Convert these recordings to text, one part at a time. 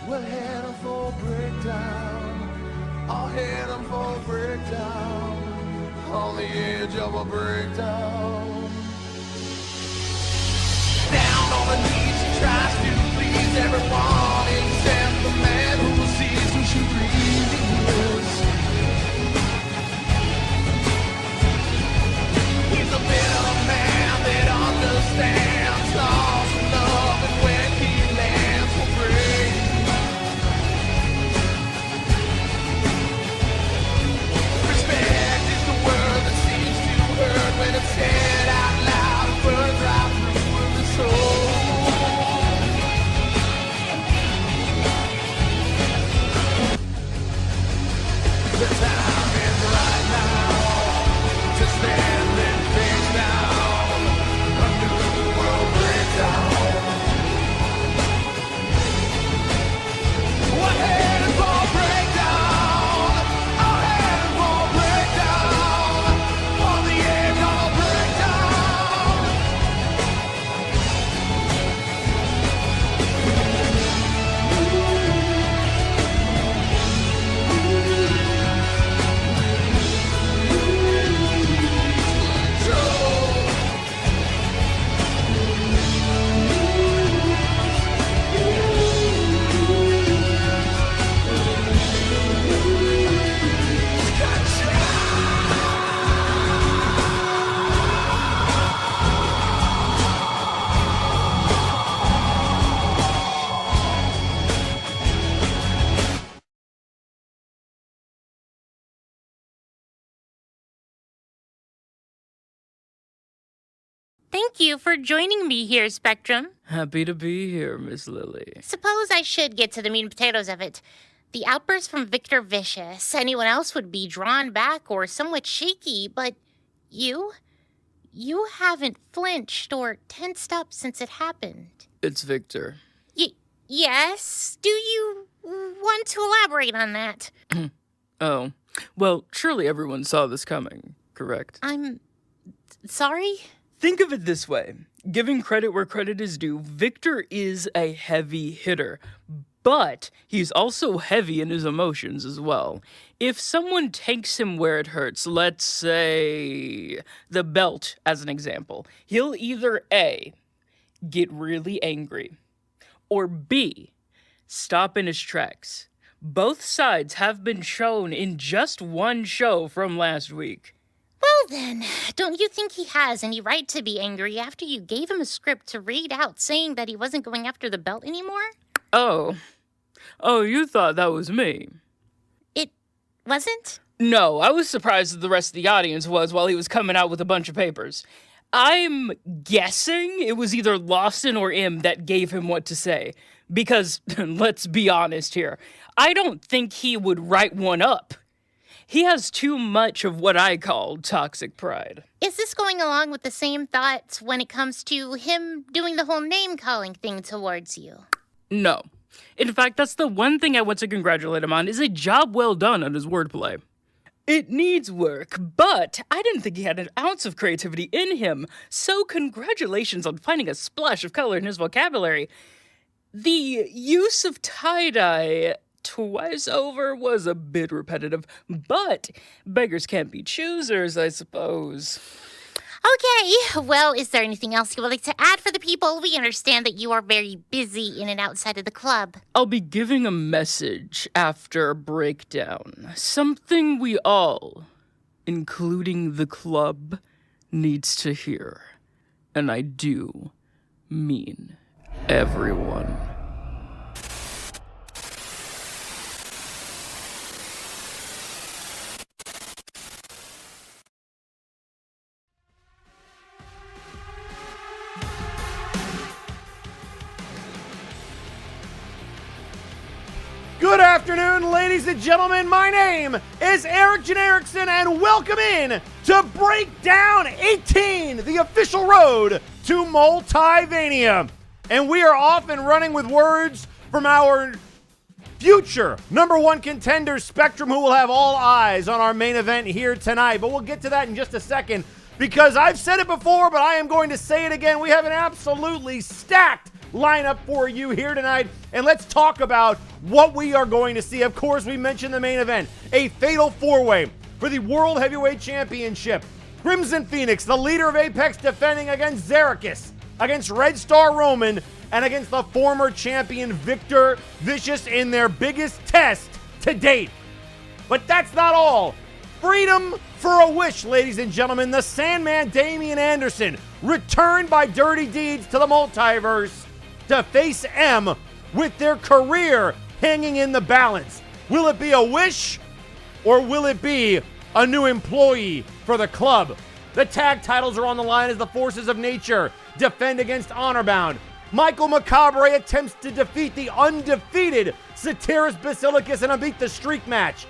We'll head 'em for a breakdown. I'll head 'em for a breakdown. On the edge of a breakdown. Down on the knees, he tries to please everyone except the man who sees who she really is. He's a bitter man that understands laws of love, and when he lands will break. Respect is the word that seems to hurt when it's said out loud and burns right through the soul. The time is right now to stand and face down a new world breakdown. What headed for breakdown? I'm headed for breakdown. On the edge of a breakdown. Thank you for joining me here, Spectrum. Happy to be here, Miss Lily. Suppose I should get to the meat and potatoes of it. The outburst from Victor Vicious. Anyone else would be drawn back or somewhat shaky, but you haven't flinched or tensed up since it happened. It's Victor. Yes? Do you want to elaborate on that? Oh, well, surely everyone saw this coming, correct? I'm sorry? Think of it this way. Giving credit where credit is due, Victor is a heavy hitter, but he's also heavy in his emotions as well. If someone takes him where it hurts, let's say the belt as an example, he'll either A, get really angry, or B, stop in his tracks. Both sides have been shown in just one show from last week. Well then, don't you think he has any right to be angry after you gave him a script to read out saying that he wasn't going after the belt anymore? Oh, you thought that was me. It wasn't? No, I was surprised that the rest of the audience was while he was coming out with a bunch of papers. I'm guessing it was either Lawson or Im that gave him what to say. Because, let's be honest here, I don't think he would write one up. He has too much of what I call toxic pride. Is this going along with the same thoughts when it comes to him doing the whole name-calling thing towards you? No. In fact, that's the one thing I want to congratulate him on, is a job well done on his wordplay. It needs work, but I didn't think he had an ounce of creativity in him, so congratulations on finding a splash of color in his vocabulary. The use of tie-dye twice over was a bit repetitive, but beggars can't be choosers, I suppose. Okay, well, is there anything else you would like to add for the people? We understand that you are very busy in and outside of the club. I'll be giving a message after breakdown. Something we all, including the club, needs to hear. And I do mean everyone. Good afternoon, ladies and gentlemen. My name is Eric Jenerickson, and welcome in to Breakdown 18, the official road to Multivania. And we are off and running with words from our future number one contender, Spectrum, who will have all eyes on our main event here tonight. But we'll get to that in just a second, because I've said it before, but I am going to say it again. We have an absolutely stacked lineup for you here tonight, and let's talk about what we are going to see. Of course, we mentioned the main event, a fatal four-way for the World Heavyweight Championship. Crimson Phoenix, the leader of Apex, defending against Xerxes, against Red Star Roman, and against the former champion Victor Vicious in their biggest test to date. But that's not all. Freedom for a wish, ladies and gentlemen. The Sandman Damian Anderson returned by Dirty Deeds to the Multiverse to face M with their career hanging in the balance. Will it be a wish or will it be a new employee for the club? The tag titles are on the line as the Forces of Nature defend against Honorbound. Michael Macabre attempts to defeat the undefeated Satiris Basilicus in a beat the streak match.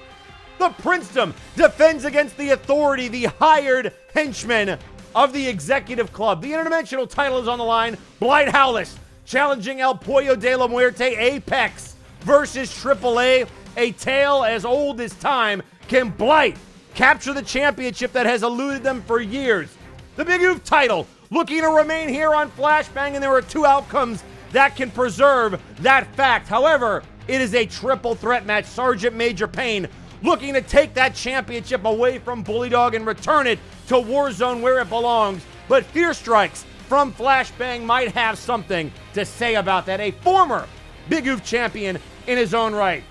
The Princedom defends against the Authority, the hired henchmen of the Executive Club. The Interdimensional title is on the line. Blight Howlis challenging El Pollo de la Muerte. Apex versus AAA. A tale as old as time. Can Blight capture the championship that has eluded them for years? The Big Oof title looking to remain here on Flashbang, and there are two outcomes that can preserve that fact. However, it is a triple threat match. Sergeant Major Payne looking to take that championship away from Bully Dog and return it to Warzone where it belongs. But Fear Strikes from Flashbang might have something to say about that. A former Big Oof champion in his own right.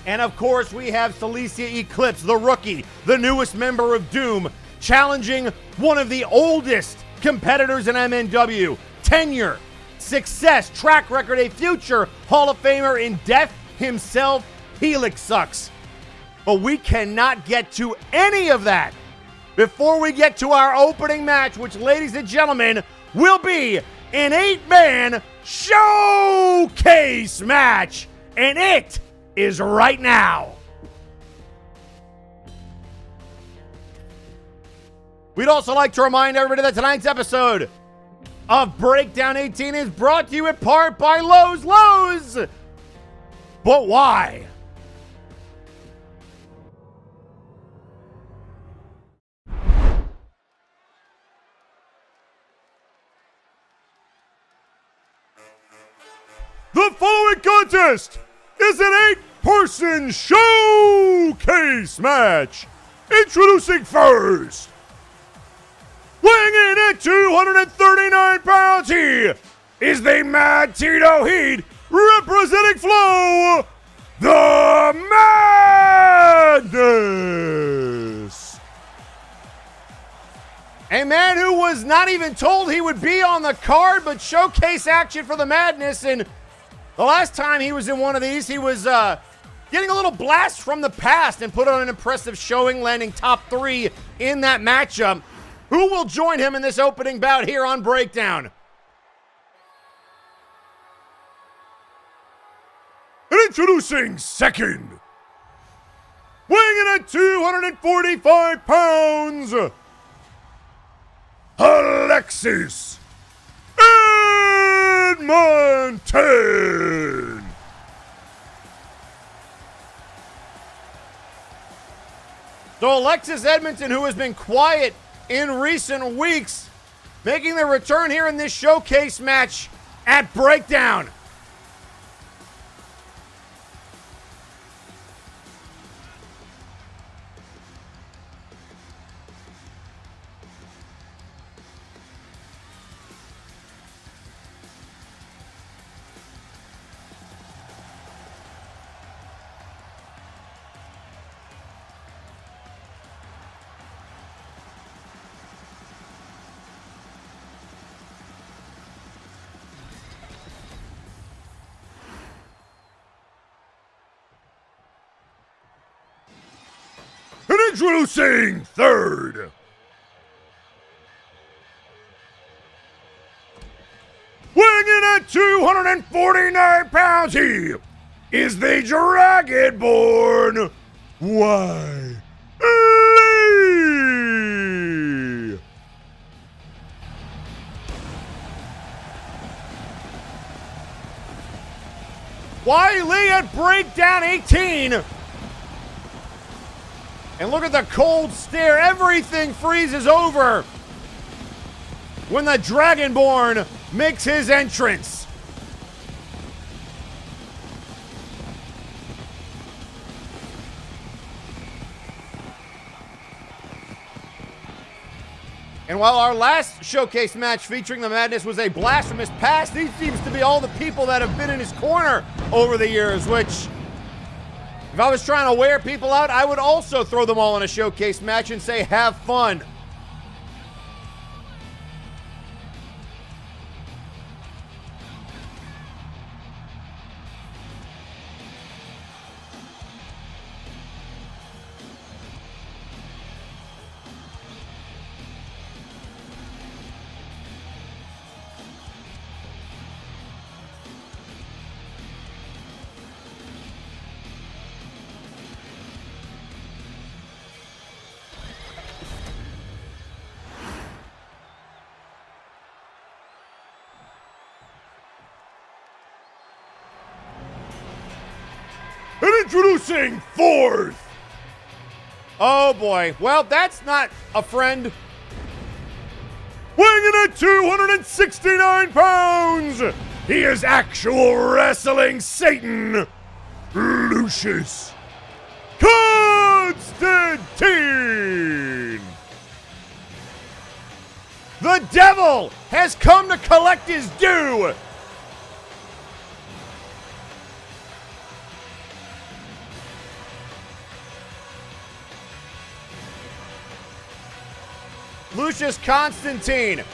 And of course, we have Celicia Eclipse, the rookie, the newest member of Doom, challenging one of the oldest competitors in MNW. Tenure, success, track record, a future Hall of Famer in Death himself, Helix Sucks. But we cannot get to any of that before we get to our opening match, which, ladies and gentlemen, will be an 8-man showcase match. And it is right now. We'd also like to remind everybody that tonight's episode of Breakdown 18 is brought to you in part by Lowe's. Lowe's! But why? The following contest is an 8-person showcase match. Introducing first, weighing in at 239 pounds, he is the Mad Tito Heat, representing Flow, the Madness. A man who was not even told he would be on the card, but showcase action for the Madness. And the last time he was in one of these, he was getting a little blast from the past and put on an impressive showing, landing top 3 in that matchup. Who will join him in this opening bout here on Breakdown? And introducing second, weighing in at 245 pounds, Alexis Edmonton. So Alexis Edmonton, who has been quiet in recent weeks, making their return here in this showcase match at Breakdown. And introducing third, weighing in at 249 pounds, he is the Dragonborn Wiley. Wiley at Breakdown 18. And look at the cold stare. Everything freezes over when the Dragonborn makes his entrance. And while our last showcase match featuring the Madness was a blast from his past, these seems to be all the people that have been in his corner over the years, which, if I was trying to wear people out, I would also throw them all in a showcase match and say, have fun. And introducing fourth. Oh boy. Well, that's not a friend. Weighing in at 269 pounds, he is actual wrestling Satan, Lucius Constantine. The devil has come to collect his due. Lucius Constantine,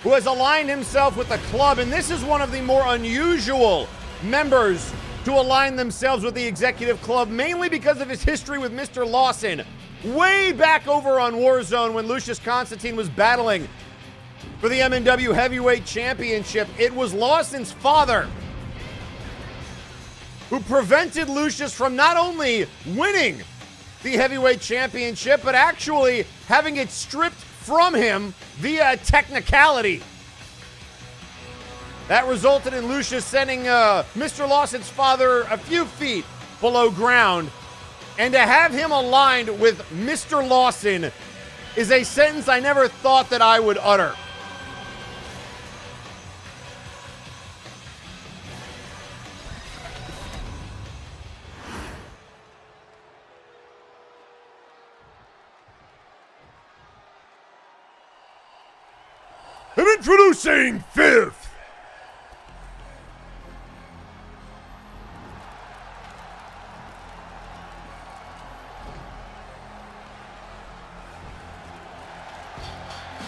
who has aligned himself with the club, and this is one of the more unusual members to align themselves with the executive club, mainly because of his history with Mr. Lawson. Way back over on Warzone when Lucius Constantine was battling for the MNW Heavyweight Championship, it was Lawson's father who prevented Lucius from not only winning the Heavyweight Championship, but actually having it stripped from him via technicality. That resulted in Lucius sending Mr. Lawson's father a few feet below ground. And to have him aligned with Mr. Lawson is a sentence I never thought that I would utter. And introducing fifth.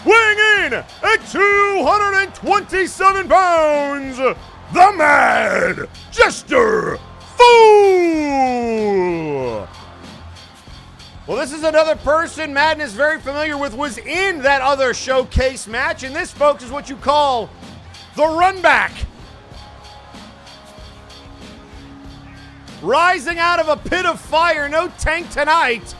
Weighing in at 227 pounds, the Mad Jester Fool. Well, this is another person Madden is very familiar with, was in that other showcase match, and this, folks, is what you call the run back. Rising out of a pit of fire, no tank tonight.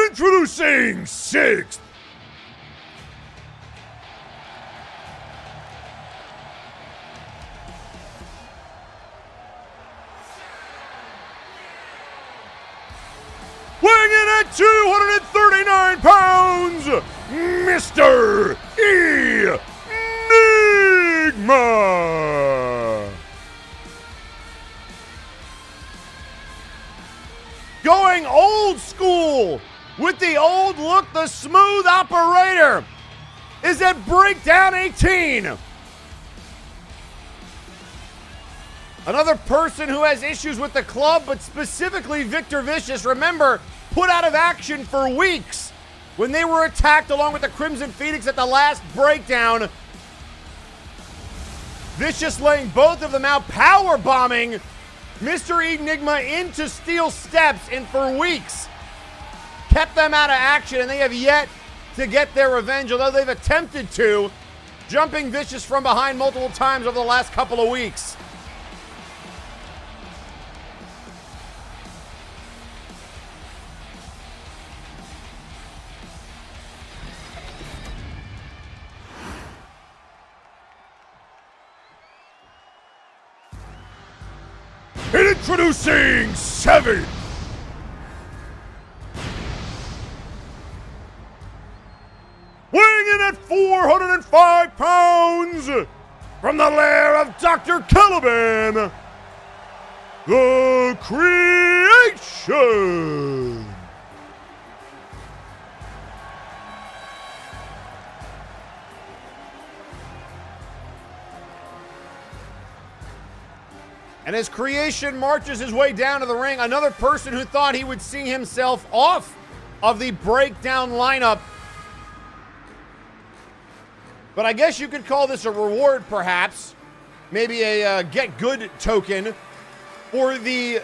Introducing sixth. Weighing in at 239 pounds, Mr. Enigma. Going old school with the old look, the smooth operator is at Breakdown 18. Another person who has issues with the club, but specifically Victor Vicious, remember, put out of action for weeks when they were attacked along with the Crimson Phoenix at the last Breakdown. Vicious laying both of them out, power bombing Mr. Enigma into steel steps, and for weeks kept them out of action, and they have yet to get their revenge, although they've attempted to. jumping Vicious from behind multiple times over the last couple of weeks. And introducing 7. Weighing in at 405 pounds, from the lair of Dr. Caliban, the Creation. And as Creation marches his way down to the ring, another person who thought he would see himself off of the Breakdown lineup. But I guess you could call this a reward, perhaps. Maybe a get good token for the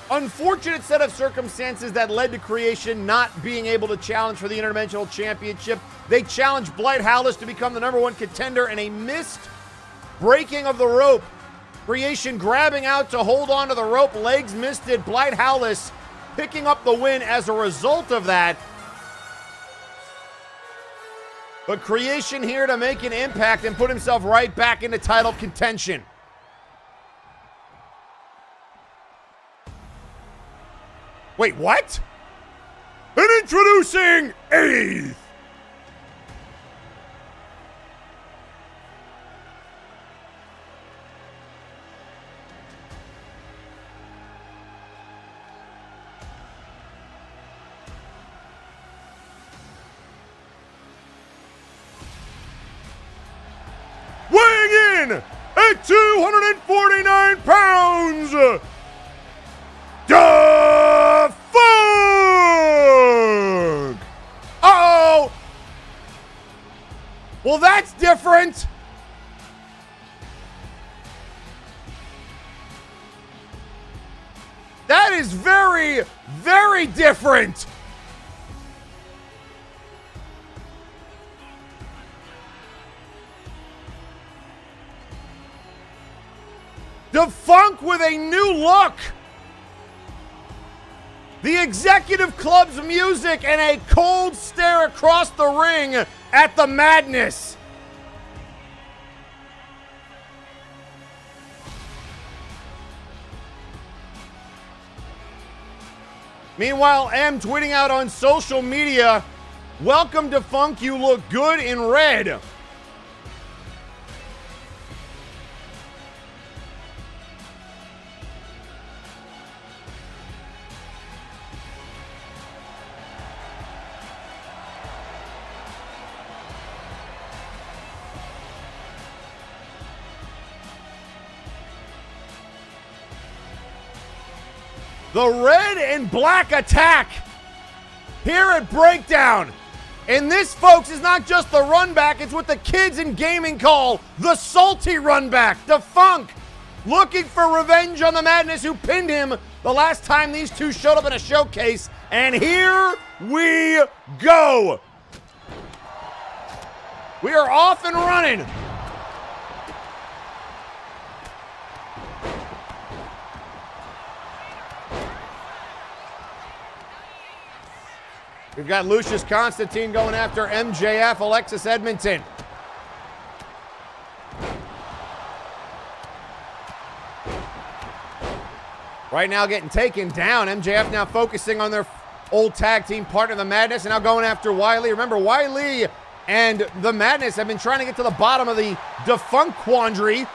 unfortunate set of circumstances that led to Creation not being able to challenge for the Interdimensional Championship. They challenged Blight Howlis to become the #1 contender, and a missed breaking of the rope. Creation grabbing out to hold on to the rope. Legs missed it. Blight Howlis picking up the win as a result of that. But Creation here to make an impact and put himself right back into title contention. Wait, what? And introducing 8th. Weighing in at 249 pounds, Da Funk! Uh-oh! Well, that's different. That is very, very different. The Funk with a new look. The Executive Club's music and a cold stare across the ring at the madness. Meanwhile, M tweeting out on social media, "Welcome to Funk, you look good in red." The red and black attack here at Breakdown. And this, folks, is not just the run back, it's what the kids in gaming call the salty run back. The Funk looking for revenge on the Madness who pinned him the last time these two showed up in a showcase. And here we go. We are off and running. We've got Lucius Constantine going after MJF, Alexis Edmonton. Right now getting taken down. MJF now focusing on their old tag team partner, the Madness, and now going after Wiley. Remember, Wiley and the Madness have been trying to get to the bottom of the defunct quandary.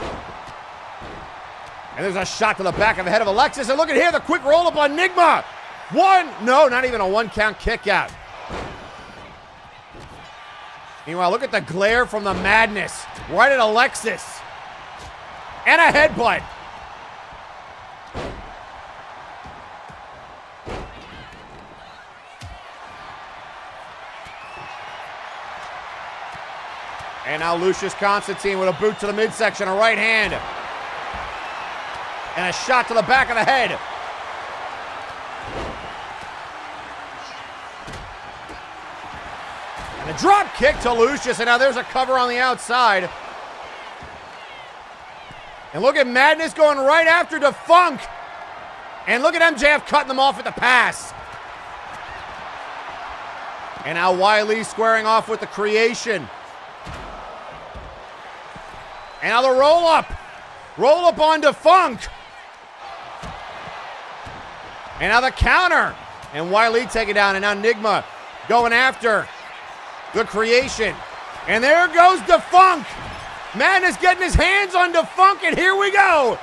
And there's a shot to the back of the head of Alexis. And look at here, the quick roll-up on Enigma. No, not even a 1-count kick out. Meanwhile, look at the glare from the Madness right at Alexis. And a headbutt. And now Lucius Constantine with a boot to the midsection, a right hand. And a shot to the back of the head. And a drop kick to Lucius, and now there's a cover on the outside. And look at Madness going right after Defunk. And look at MJF cutting them off at the pass. And now Wiley squaring off with the creation. And now the roll up. Roll up on Defunk. And now the counter. And Wiley taking down. And now Nigma going after the creation. And there goes Defunk. Madness getting his hands on Defunk, and here we go.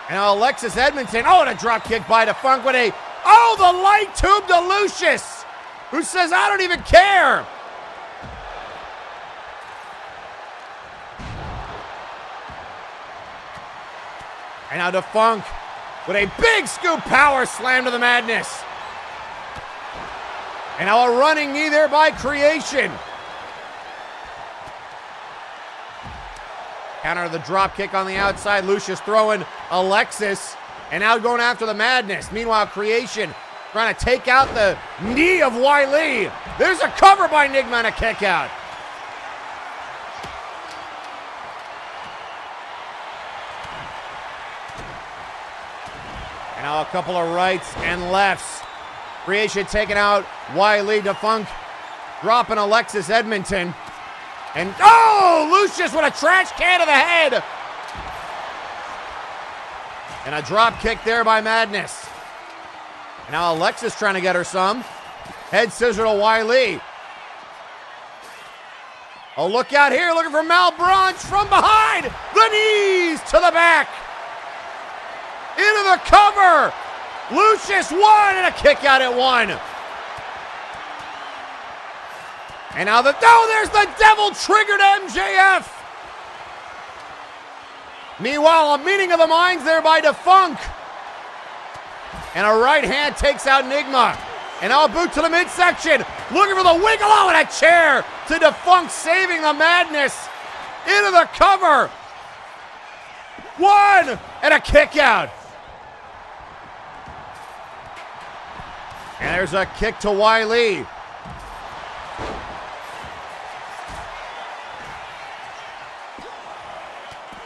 And now Alexis Edmonton. Oh, and a drop kick by Defunk with a, oh, the light tube to Lucius, who says, I don't even care. And now Defunk with a big scoop power slam to the Madness. And now a running knee there by Creation. Counter the drop kick on the outside. Lucius throwing Alexis. And now going after the Madness. Meanwhile, Creation trying to take out the knee of Wiley. There's a cover by Nigma and a kick out. And now a couple of rights and lefts. Creation taking out Wiley. Defunk dropping Alexis Edmonton. And, oh, Lucius with a trash can to the head. And a drop kick there by Madness. And now Alexis trying to get her some. Head scissor to Wiley. Oh, look out here, looking for Malbranche from behind. The knees to the back. Into the cover. Lucius won, and a kick out at one. And now there's the devil triggered MJF. Meanwhile, a meeting of the minds there by Defunk. And a right hand takes out Nigma. And now a boot to the midsection. Looking for the wiggle out and a chair to Defunk, saving the Madness. Into the cover. One, and a kick out. And there's a kick to Wiley.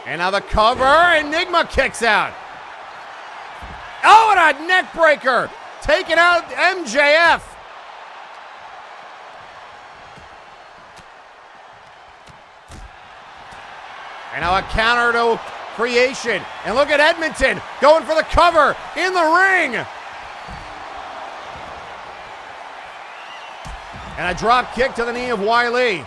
And now the cover, and Nigma kicks out. Oh, and a neck breaker, taking out MJF. And now a counter to Creation. And look at Edmonton going for the cover in the ring. And a drop kick to the knee of Wiley.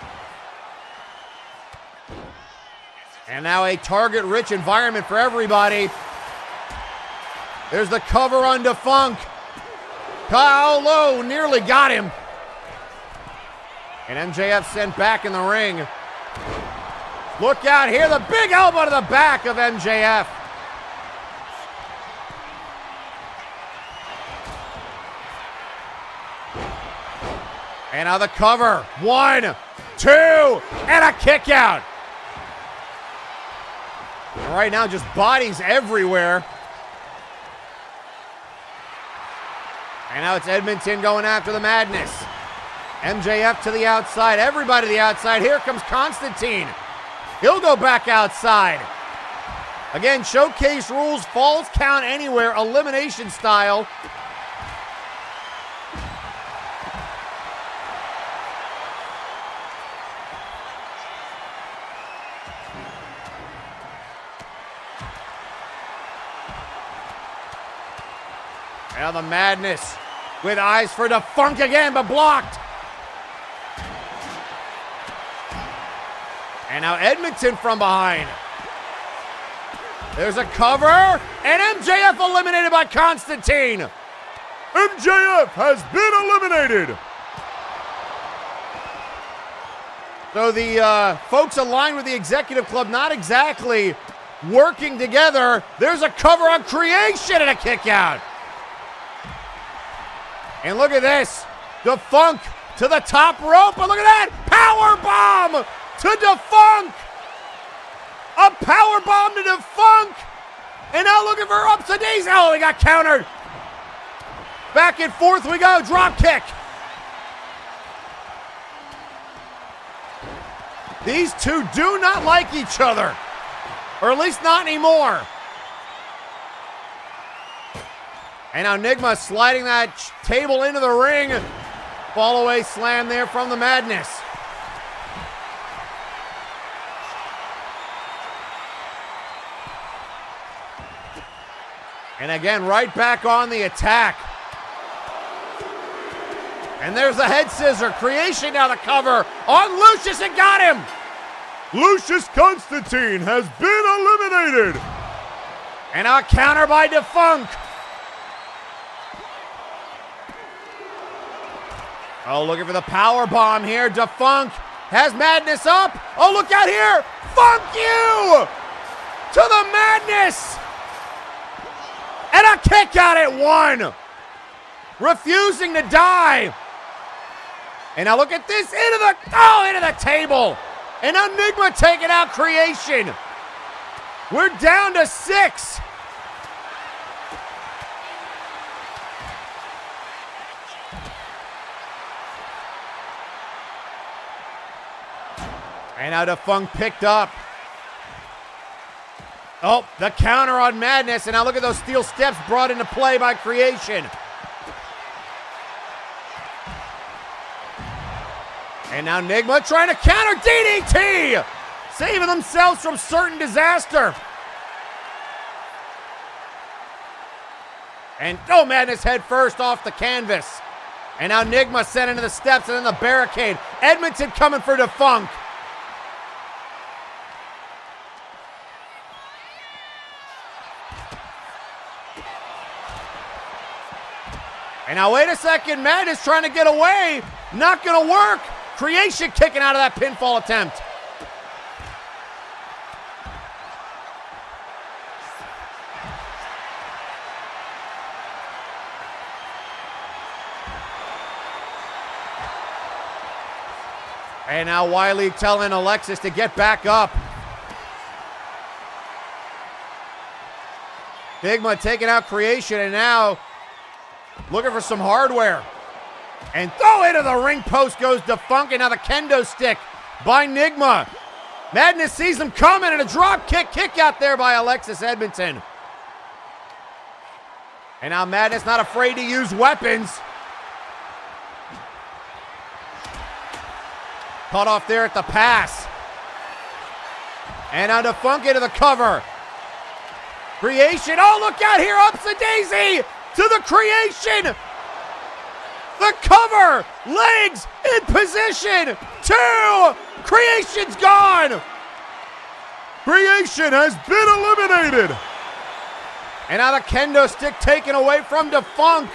And now a target-rich environment for everybody. There's the cover on Defunk. Kyle Lowe nearly got him. And MJF sent back in the ring. Look out here, the big elbow to the back of MJF. And now the cover. 1, 2, and a kick out. And right now, just bodies everywhere. And now it's Edmonton going after the Madness. MJF to the outside. Everybody to the outside. Here comes Constantine. He'll go back outside. Again, showcase rules, falls count anywhere, elimination style. Now the Madness with eyes for Defunk again, but blocked. And now Edmonton from behind. There's a cover, and MJF eliminated by Constantine. MJF has been eliminated. So the folks aligned with the Executive Club not exactly working together. There's a cover on Creation and a kick out. And look at this. Defunk to the top rope. And look at that. Power bomb to Defunk. A power bomb to Defunk. And now looking for ups and days. Oh, he got countered. Back and forth we go. Drop kick. These two do not like each other. Or at least not anymore. And now Enigma sliding that table into the ring. Fall away slam there from the Madness. And again, right back on the attack. And there's the head scissor. Creation now the cover on Lucius and got him. Lucius Constantine has been eliminated. And a counter by Defunct. Oh, looking for the power bomb here. Defunct has Madness up. Oh, look out here. Funk you to the Madness. And a kick out at one. Refusing to die. And now look at this. Into the table. And Enigma taking out Creation. We're down to 6. And now Defunct picked up. Oh, the counter on Madness. And now look at those steel steps brought into play by Creation. And now Enigma trying to counter DDT. Saving themselves from certain disaster. And Madness head first off the canvas. And now Enigma sent into the steps and then the barricade. Edmonton coming for Defunct. And now wait a second, Madness trying to get away. Not gonna work. Creation kicking out of that pinfall attempt. And now Wiley telling Alexis to get back up. Enigma taking out Creation and now looking for some hardware. And into the ring post goes Defunct, and now the kendo stick by Enigma. Madness sees him coming and a drop kick out there by Alexis Edmonton. And now Madness not afraid to use weapons. Caught off there at the pass. And now Defunct into the cover. Creation, oh look out here, ups a daisy to the Creation. The cover, legs in position, 2, Creation's gone. Creation has been eliminated. And now the kendo stick taken away from Defunct.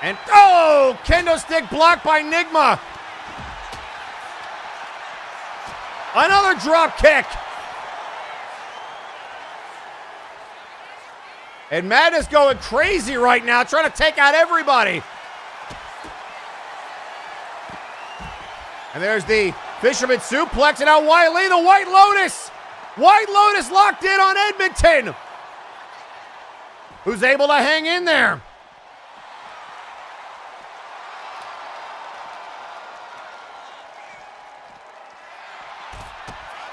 And kendo stick blocked by Enigma. Another drop kick. And Madness going crazy right now, trying to take out everybody. And there's the Fisherman suplex, and now Wiley, the White Lotus. White Lotus locked in on Edmonton, who's able to hang in there.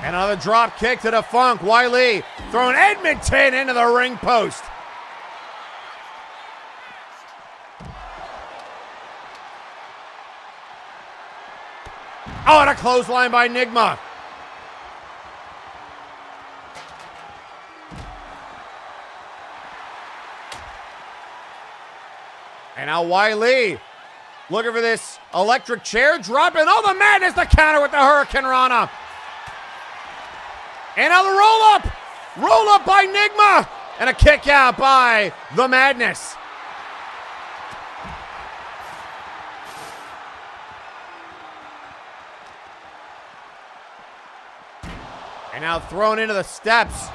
Another drop kick to Defunct. Wiley throwing Edmonton into the ring post. Oh, and a clothesline by Enigma. And now Wiley looking for this electric chair, dropping. Oh, the Madness, the counter with the Hurricane Rana. And now the roll up by Enigma, and a kick out by the Madness. And now thrown into the steps.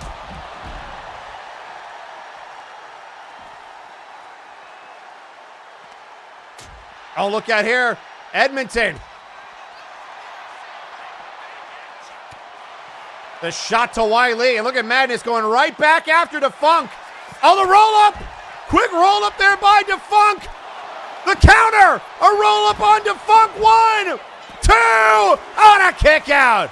Oh, look out here, Edmonton. The shot to Wiley, and look at Madness going right back after Defunct. Oh, the roll up Quick roll up there by Defunct. The counter. A roll up on Defunct. 1, 2. On a kick out.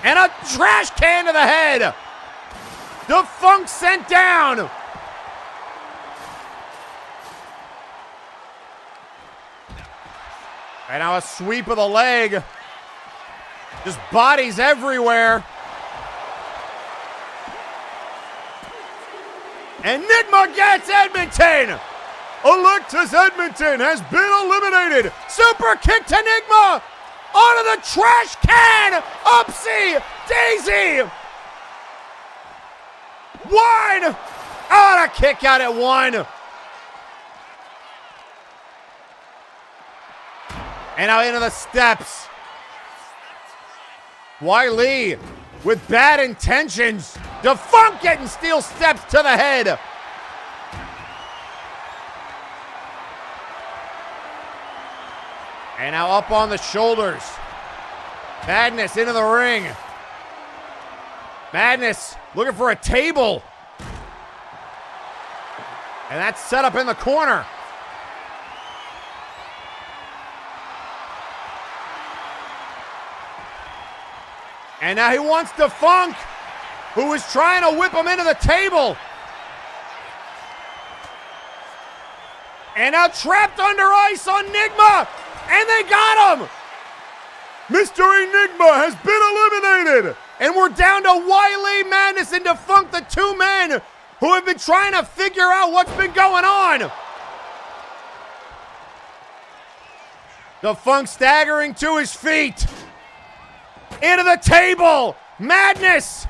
And a trash can to the head. Defunct sent down. And now a sweep of the leg. Just bodies everywhere. Enigma gets Edmonton. Alexis Edmonton has been eliminated. Super kick to Enigma. Onto the trash can. Upsy Daisy. 1. On a kick out at 1. And now into the steps. Wiley with bad intentions. Defunct getting steel steps to the head. And now up on the shoulders. Madness into the ring. Madness looking for a table. And that's set up in the corner. And now he wants Defunct, who is trying to whip him into the table. And now trapped under ice on Enigma. And they got him. Mr. Enigma has been eliminated. And we're down to Wiley, Madness, and Defunct, the 2 men who have been trying to figure out what's been going on. Defunct staggering to his feet. Into the table. Madness.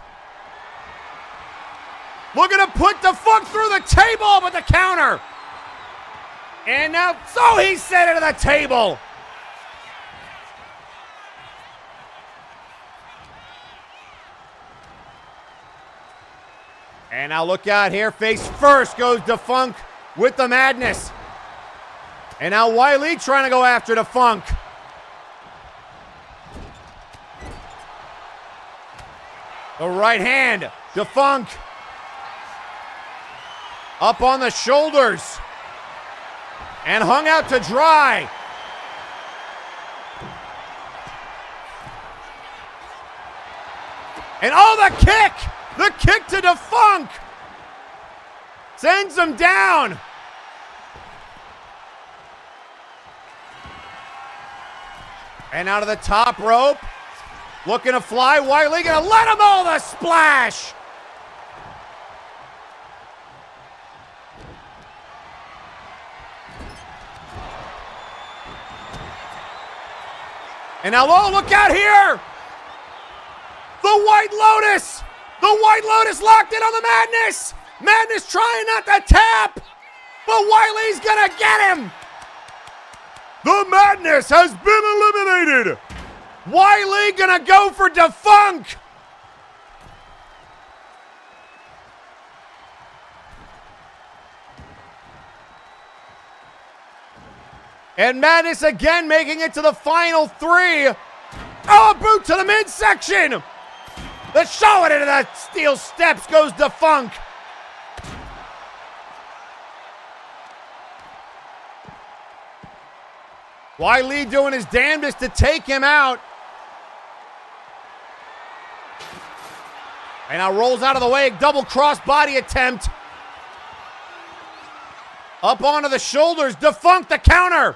Looking to put Defunct through the table, but the counter. And now, so he set into the table. And now look out here. Face first goes Defunct with the Madness. And now Wiley trying to go after Defunct. The right hand, Defunct. Up on the shoulders. And hung out to dry. And oh, the kick! The kick to Defunct! Sends him down. And out of the top rope. Looking to fly, Wiley gonna let him all the splash! And now, oh, look out here! The White Lotus! The White Lotus locked in on the Madness! Madness trying not to tap! But Wiley's gonna get him! The Madness has been eliminated! Wiley gonna go for Defunct! And Madness again making it to the final 3. Oh, a boot to the midsection! The show it into the steel steps goes Defunct. Wiley doing his damnedest to take him out. And now rolls out of the way, double cross body attempt. Up onto the shoulders, Defunct the counter.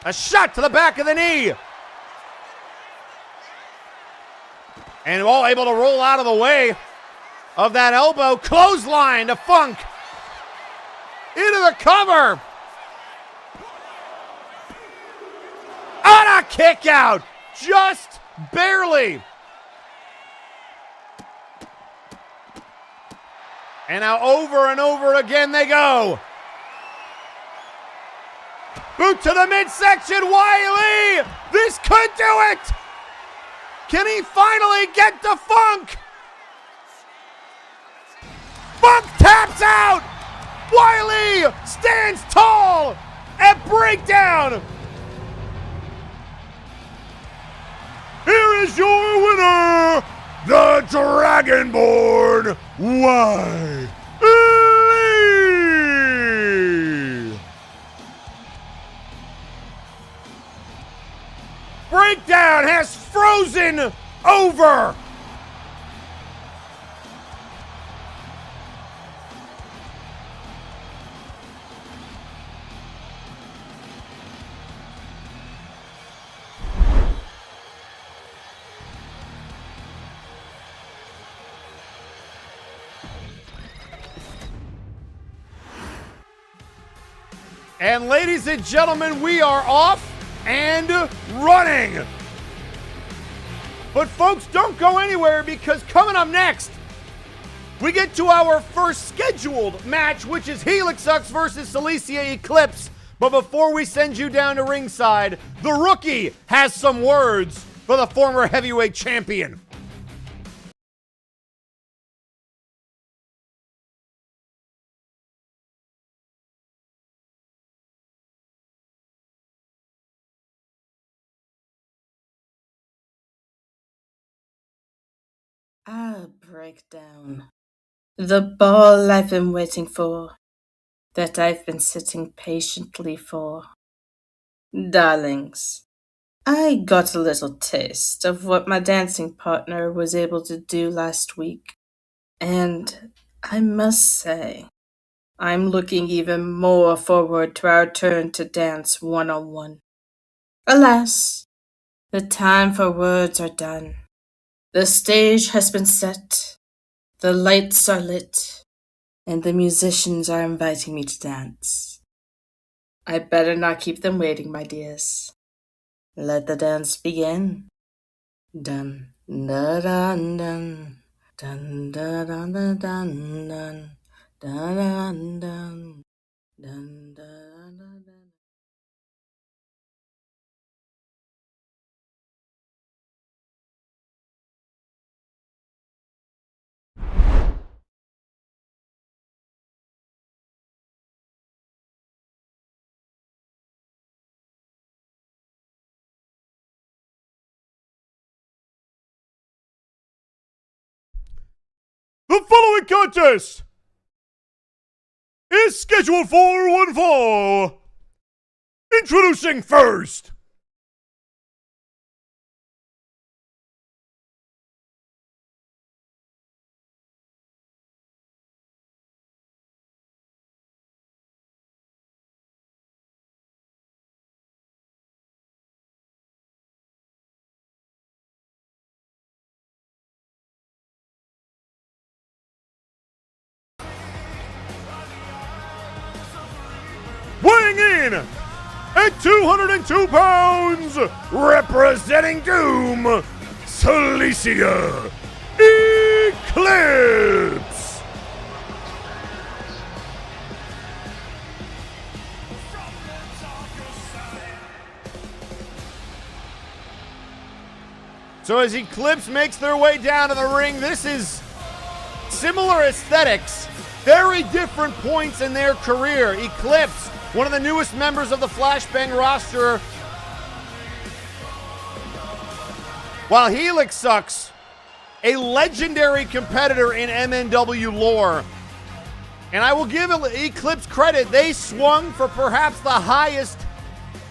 A shot to the back of the knee. And all able to roll out of the way of that elbow. Clothesline to Funk. Into the cover. On a kick out. Just barely. And now over and over again they go. Boot to the midsection, Wiley! This could do it! Can he finally get to Funk? Funk taps out! Wiley stands tall at Breakdown! Here is your winner, the Dragonborn Wiley. Breakdown has frozen over. And ladies and gentlemen, we are off and running. But folks, don't go anywhere, because coming up next, we get to our first scheduled match, which is Helixux versus Cilicia Eclipse. But before we send you down to ringside, the rookie has some words for the former heavyweight champion. Breakdown. The ball I've been waiting for, that I've been sitting patiently for. Darlings, I got a little taste of what my dancing partner was able to do last week, and I must say, I'm looking even more forward to our turn to dance one-on-one. Alas, the time for words are done. The stage has been set, the lights are lit, and the musicians are inviting me to dance. I better not keep them waiting, my dears. Let the dance begin. Dun da dun dun dun da dun dun dun dun dun dun dun dun dun. The following contest is scheduled for one fall. Introducing first, weighing in at 202 pounds, representing Doom, Cilicia Eclipse. So as Eclipse makes their way down to the ring, this is similar aesthetics, very different points in their career. Eclipse, one of the newest members of the Flashbang roster, while Helixux, a legendary competitor in MNW lore. And I will give Eclipse credit, they swung for perhaps the highest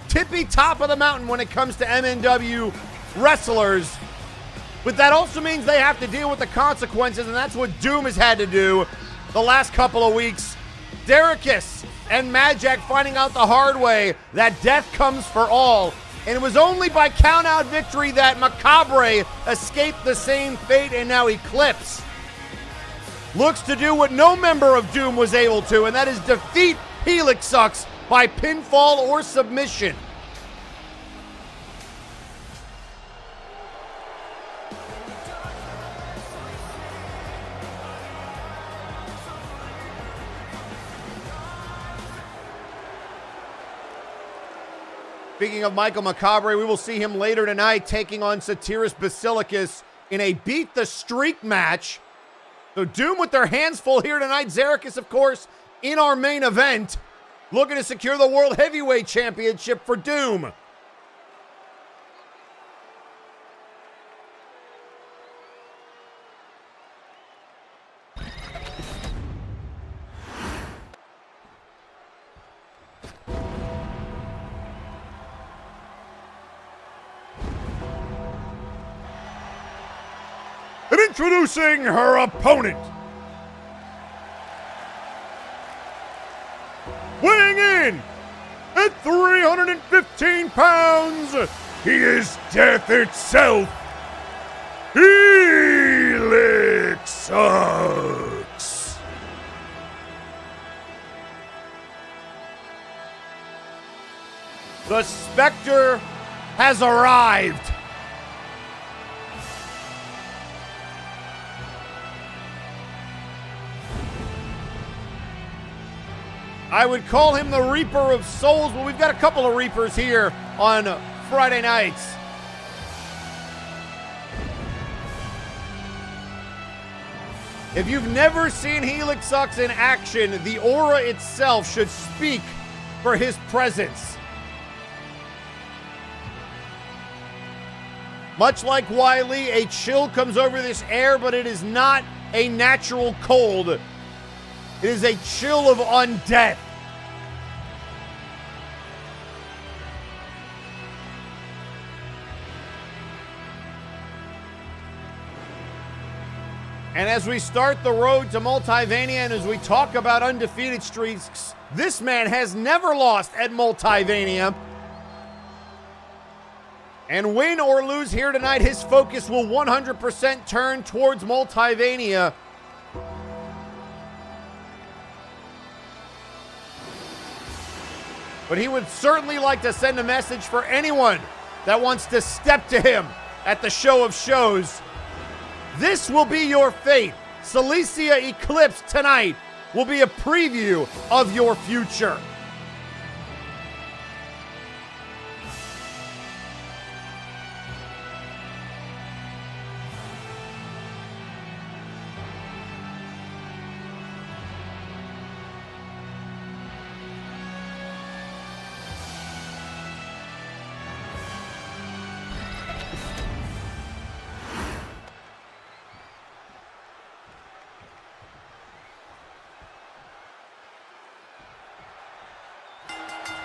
tippy top of the mountain when it comes to MNW wrestlers. But that also means they have to deal with the consequences, and that's what Doom has had to do the last couple of weeks. Derricus and Majak finding out the hard way that death comes for all. And it was only by count-out victory that Macabre escaped the same fate, and now Eclipse looks to do what no member of Doom was able to, and that is defeat Helixux by pinfall or submission. Speaking of Michael Macabre, we will see him later tonight taking on Satiris Basilicus in a Beat the Streak match. So Doom with their hands full here tonight. Zericus, of course, in our main event, looking to secure the World Heavyweight Championship for Doom. Introducing her opponent. Weighing in at 315 pounds, he is death itself. Helix sucks. The Spectre has arrived. I would call him the Reaper of Souls, but we've got a couple of Reapers here on Friday nights. If you've never seen Helix Sucks in action, the aura itself should speak for his presence. Much like Wily, a chill comes over this air, but it is not a natural cold. It is a chill of undeath. And as we start the road to Multivania, and as we talk about undefeated streaks, this man has never lost at Multivania. And win or lose here tonight, his focus will 100% turn towards Multivania. But he would certainly like to send a message for anyone that wants to step to him at the show of shows. This will be your fate. Silesia Eclipse tonight will be a preview of your future.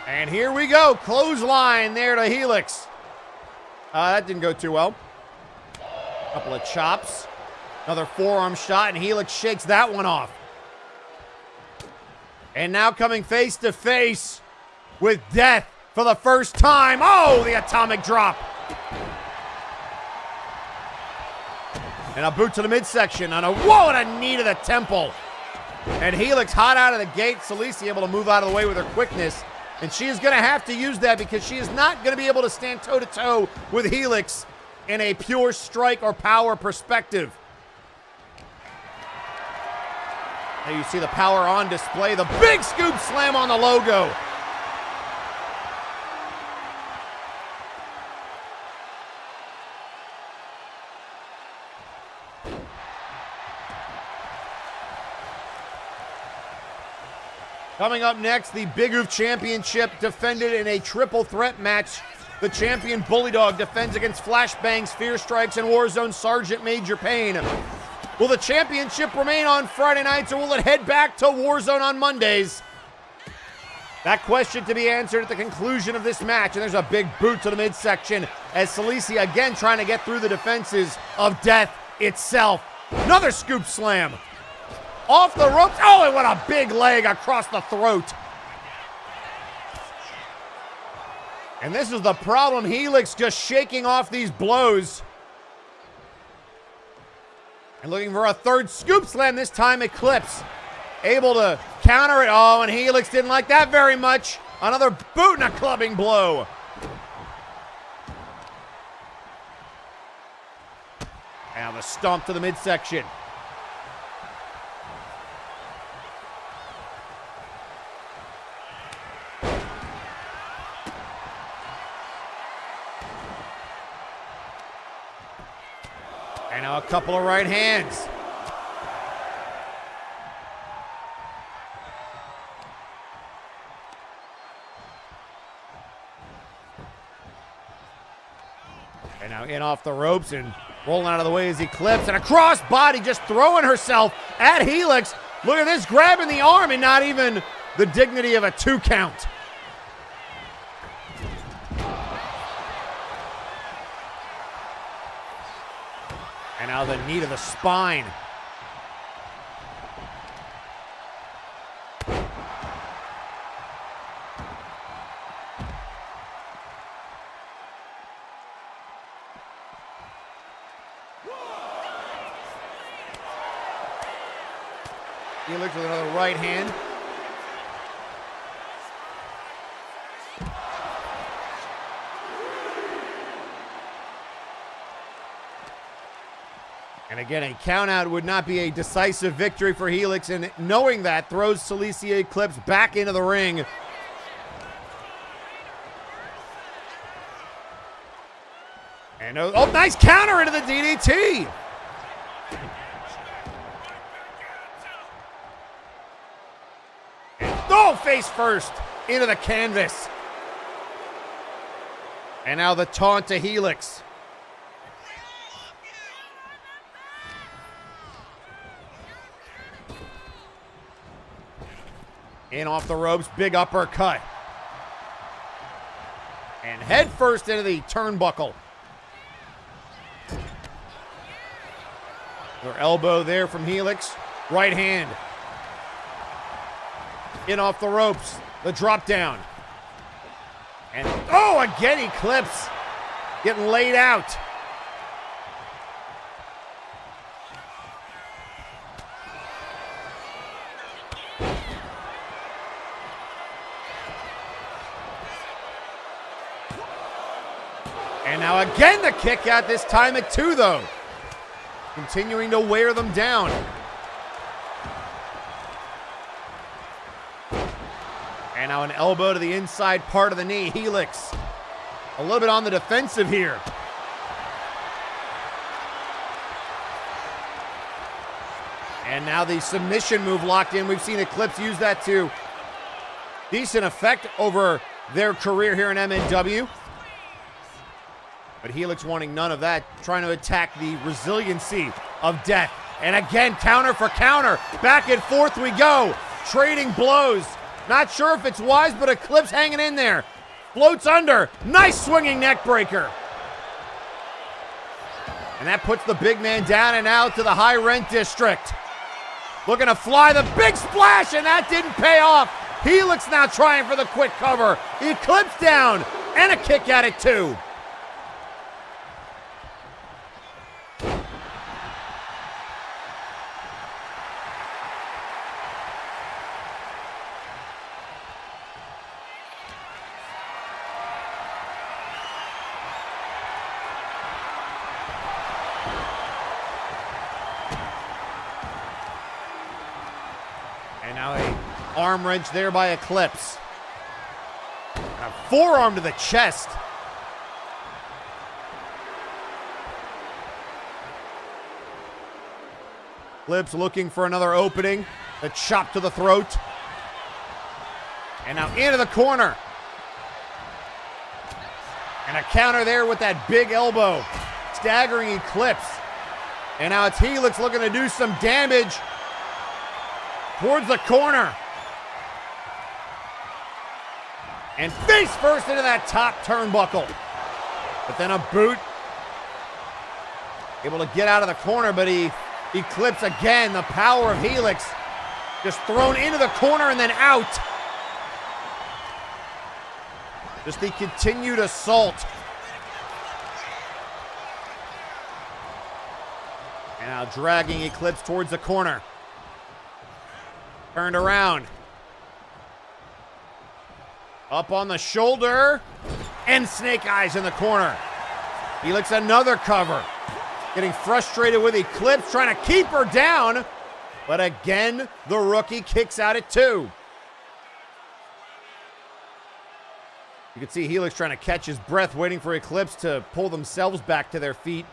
And here we go, clothesline there to Helix. That didn't go too well. Couple of chops. Another forearm shot, and Helix shakes that one off. And now coming face to face with death for the first time. Oh, the atomic drop. And a boot to the midsection on a, whoa, and a knee to the temple. And Helix hot out of the gate. Silesia able to move out of the way with her quickness. And she is going to have to use that because she is not going to be able to stand toe-to-toe with Helix in a pure strike or power perspective. There you see the power on display. The big scoop slam on the logo. Coming up next, the Big Oof Championship defended in a triple threat match. The champion Bully Dog defends against Flashbangs, Fear Strikes, and Warzone Sergeant Major Payne. Will the championship remain on Friday nights, or will it head back to Warzone on Mondays? That question to be answered at the conclusion of this match. And there's a big boot to the midsection as Silesia again trying to get through the defenses of death itself. Another scoop slam. Off the ropes. Oh, and what a big leg across the throat. And this is the problem. Helix just shaking off these blows. And looking for a third scoop slam, this time Eclipse. Able to counter it. Oh, and Helix didn't like that very much. Another boot and a clubbing blow. And the stomp to the midsection. And now a couple of right hands. And now in off the ropes and rolling out of the way as Eclipse. And a cross body just throwing herself at Helix. Look at this, grabbing the arm and not even the dignity of a 2 count. And now the knee to the spine. Helix with another right hand. And again, a countout would not be a decisive victory for Helix, and knowing that throws Cilicia Eclipse back into the ring. And oh, nice counter into the DDT. Oh, face first into the canvas. And now the taunt to Helix. In off the ropes, big uppercut. And head first into the turnbuckle. Their elbow there from Helix. Right hand. In off the ropes, the drop down. And oh, again Eclipse getting laid out. And now again the kick out, this time at 2 though. Continuing to wear them down. And now an elbow to the inside part of the knee. Helix a little bit on the defensive here. And now the submission move locked in. We've seen Eclipse use that to decent effect over their career here in MNW. But Helix wanting none of that, trying to attack the resiliency of death. And again, counter for counter. Back and forth we go. Trading blows. Not sure if it's wise, but Eclipse hanging in there. Floats under. Nice swinging neck breaker. And that puts the big man down and out to the high rent district. Looking to fly the big splash, and that didn't pay off. Helix now trying for the quick cover. Eclipse down, and a kick out at 2. And now a arm wrench there by Eclipse. And a forearm to the chest. Eclipse looking for another opening. The chop to the throat. And now into the corner. And a counter there with that big elbow. Staggering Eclipse. And now it's Helix looking to do some damage towards the corner. And face first into that top turnbuckle. But then a boot. Able to get out of the corner, but Eclipse again, the power of Helix. Just thrown into the corner and then out. Just the continued assault. And now dragging Eclipse towards the corner. Turned around. Up on the shoulder. And snake eyes in the corner. Helix another cover. Getting frustrated with Eclipse, trying to keep her down. But again, the rookie kicks out at 2. You can see Helix trying to catch his breath, waiting for Eclipse to pull themselves back to their feet.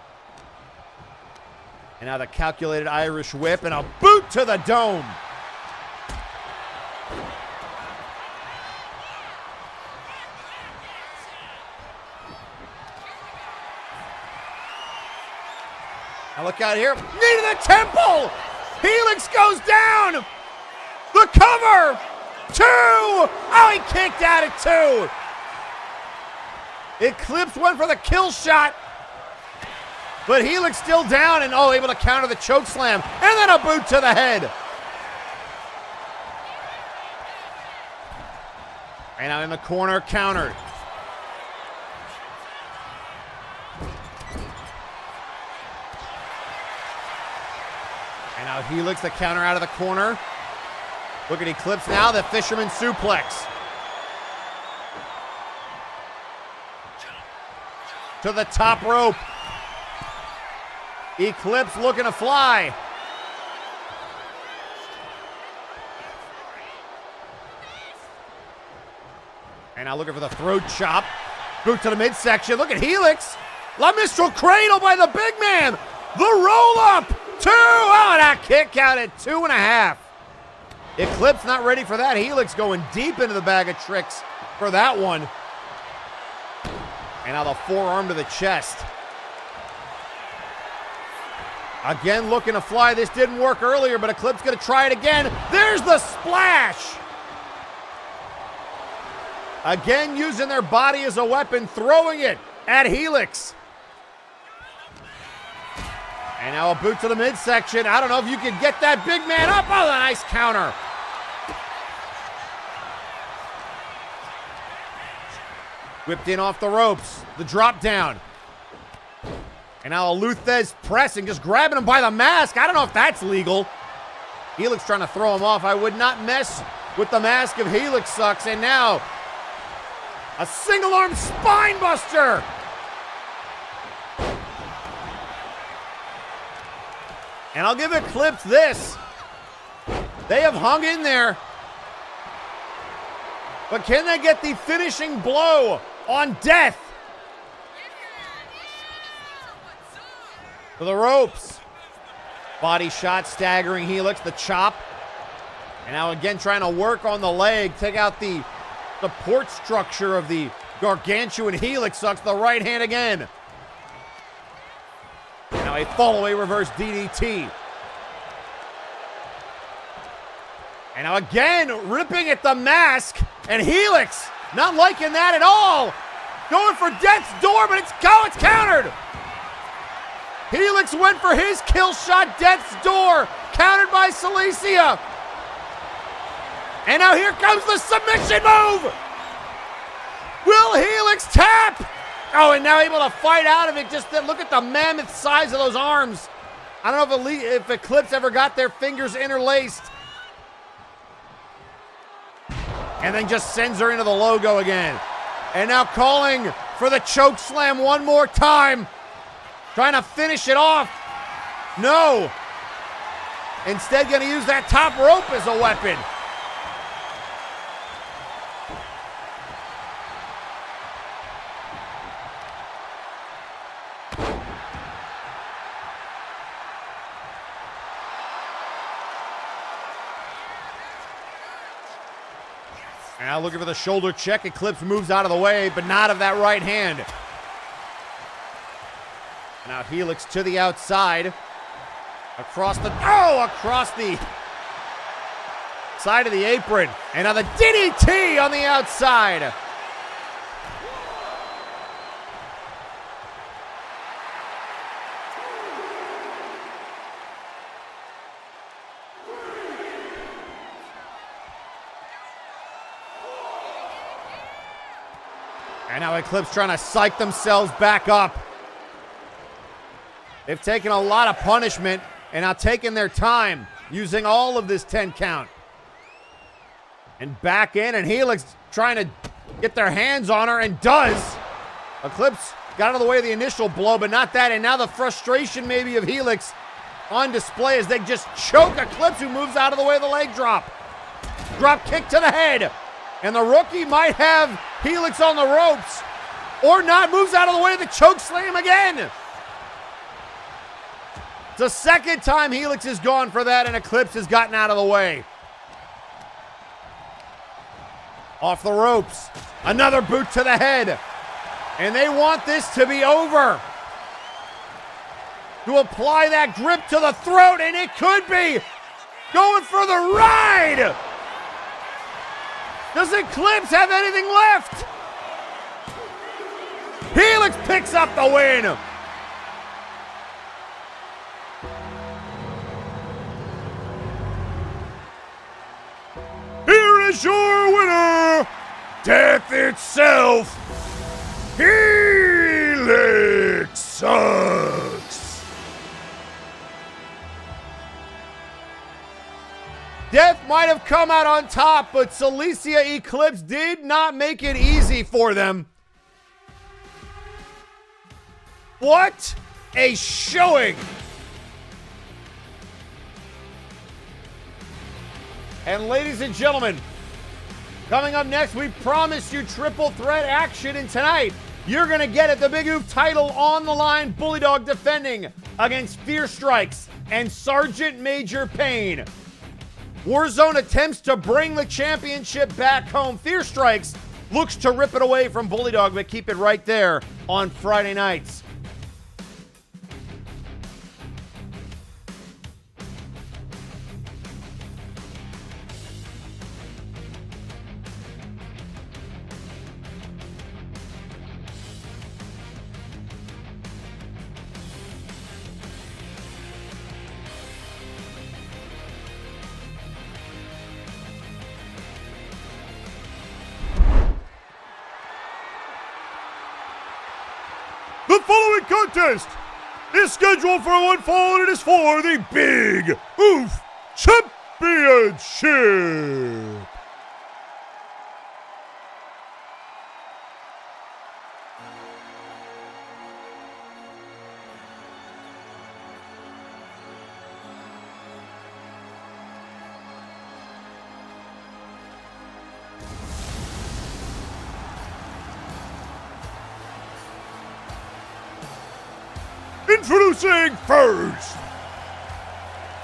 And now the calculated Irish whip and a boot to the dome. Now look out here. Knee to the temple. Helix goes down. The cover. 2. Oh, he kicked out at 2. Eclipse went for the kill shot. But Helix still down and able to counter the choke slam. And then a boot to the head. And now in the corner, countered. And now Helix, the counter out of the corner. Look at Eclipse now, the fisherman suplex. To the top rope. Eclipse looking to fly. And now looking for the throat chop. Boot to the midsection. Look at Helix. La Mistral Cradle by the big man. The roll up. 2. Oh, that kick out at 2.5. Eclipse not ready for that. Helix going deep into the bag of tricks for that one. And now the forearm to the chest. Again looking to fly. This didn't work earlier, but Eclipse going to try it again. There's the splash. Again using their body as a weapon, throwing it at Helix. And now a boot to the midsection. I don't know if you can get that big man up. Oh, a nice counter. Whipped in off the ropes. The drop down. And now Luthez pressing, just grabbing him by the mask. I don't know if that's legal. Helix trying to throw him off. I would not mess with the mask if Helix sucks. And now a single arm spine buster. And I'll give Eclipse this. They have hung in there. But can they get the finishing blow on Death? To the ropes. Body shot, staggering Helix, the chop. And now again trying to work on the leg, take out the support structure of the gargantuan Helix. Sucks the right hand again. And now a fall-away reverse DDT. And now again, ripping at the mask. And Helix, not liking that at all. Going for Death's Door, but it's countered. Helix went for his kill shot, Death's Door, countered by Cilicia. And now here comes the submission move. Will Helix tap? Oh, and now able to fight out of it. Just look at the mammoth size of those arms. I don't know if Eclipse ever got their fingers interlaced. And then just sends her into the logo again. And now calling for the choke slam one more time. Trying to finish it off. No. Instead going to use that top rope as a weapon. Now looking for the shoulder check. Eclipse moves out of the way, but not of that right hand. Now Helix to the outside. Across the side of the apron. And now the DDT on the outside. And now Eclipse trying to psych themselves back up. They've taken a lot of punishment and now taking their time using all of this 10 count. And back in, and Helix trying to get their hands on her, and does. Eclipse got out of the way of the initial blow, but not that. And now the frustration maybe of Helix on display as they just choke Eclipse, who moves out of the way of the leg drop. Drop kick to the head. And the rookie might have Helix on the ropes, or not, moves out of the way of the choke slam again. It's the second time Helix has gone for that, and Eclipse has gotten out of the way. Off the ropes. Another boot to the head. And they want this to be over. To apply that grip to the throat, and it could be. Going for the ride. Does Eclipse have anything left? Helix picks up the win. is your winner, Death itself, Helix Sucks. Death might have come out on top, but Cilicia Eclipse did not make it easy for them. What a showing! And ladies and gentlemen, coming up next, we promised you triple threat action, and tonight, you're going to get it. The Big Oof title on the line. Bully Dog defending against Fierce Strikes and Sergeant Major Payne. Warzone attempts to bring the championship back home. Fierce Strikes looks to rip it away from Bully Dog, but keep it right there on Friday nights. The following contest is scheduled for one fall, and it is for the Big Oof Championship. Introducing first,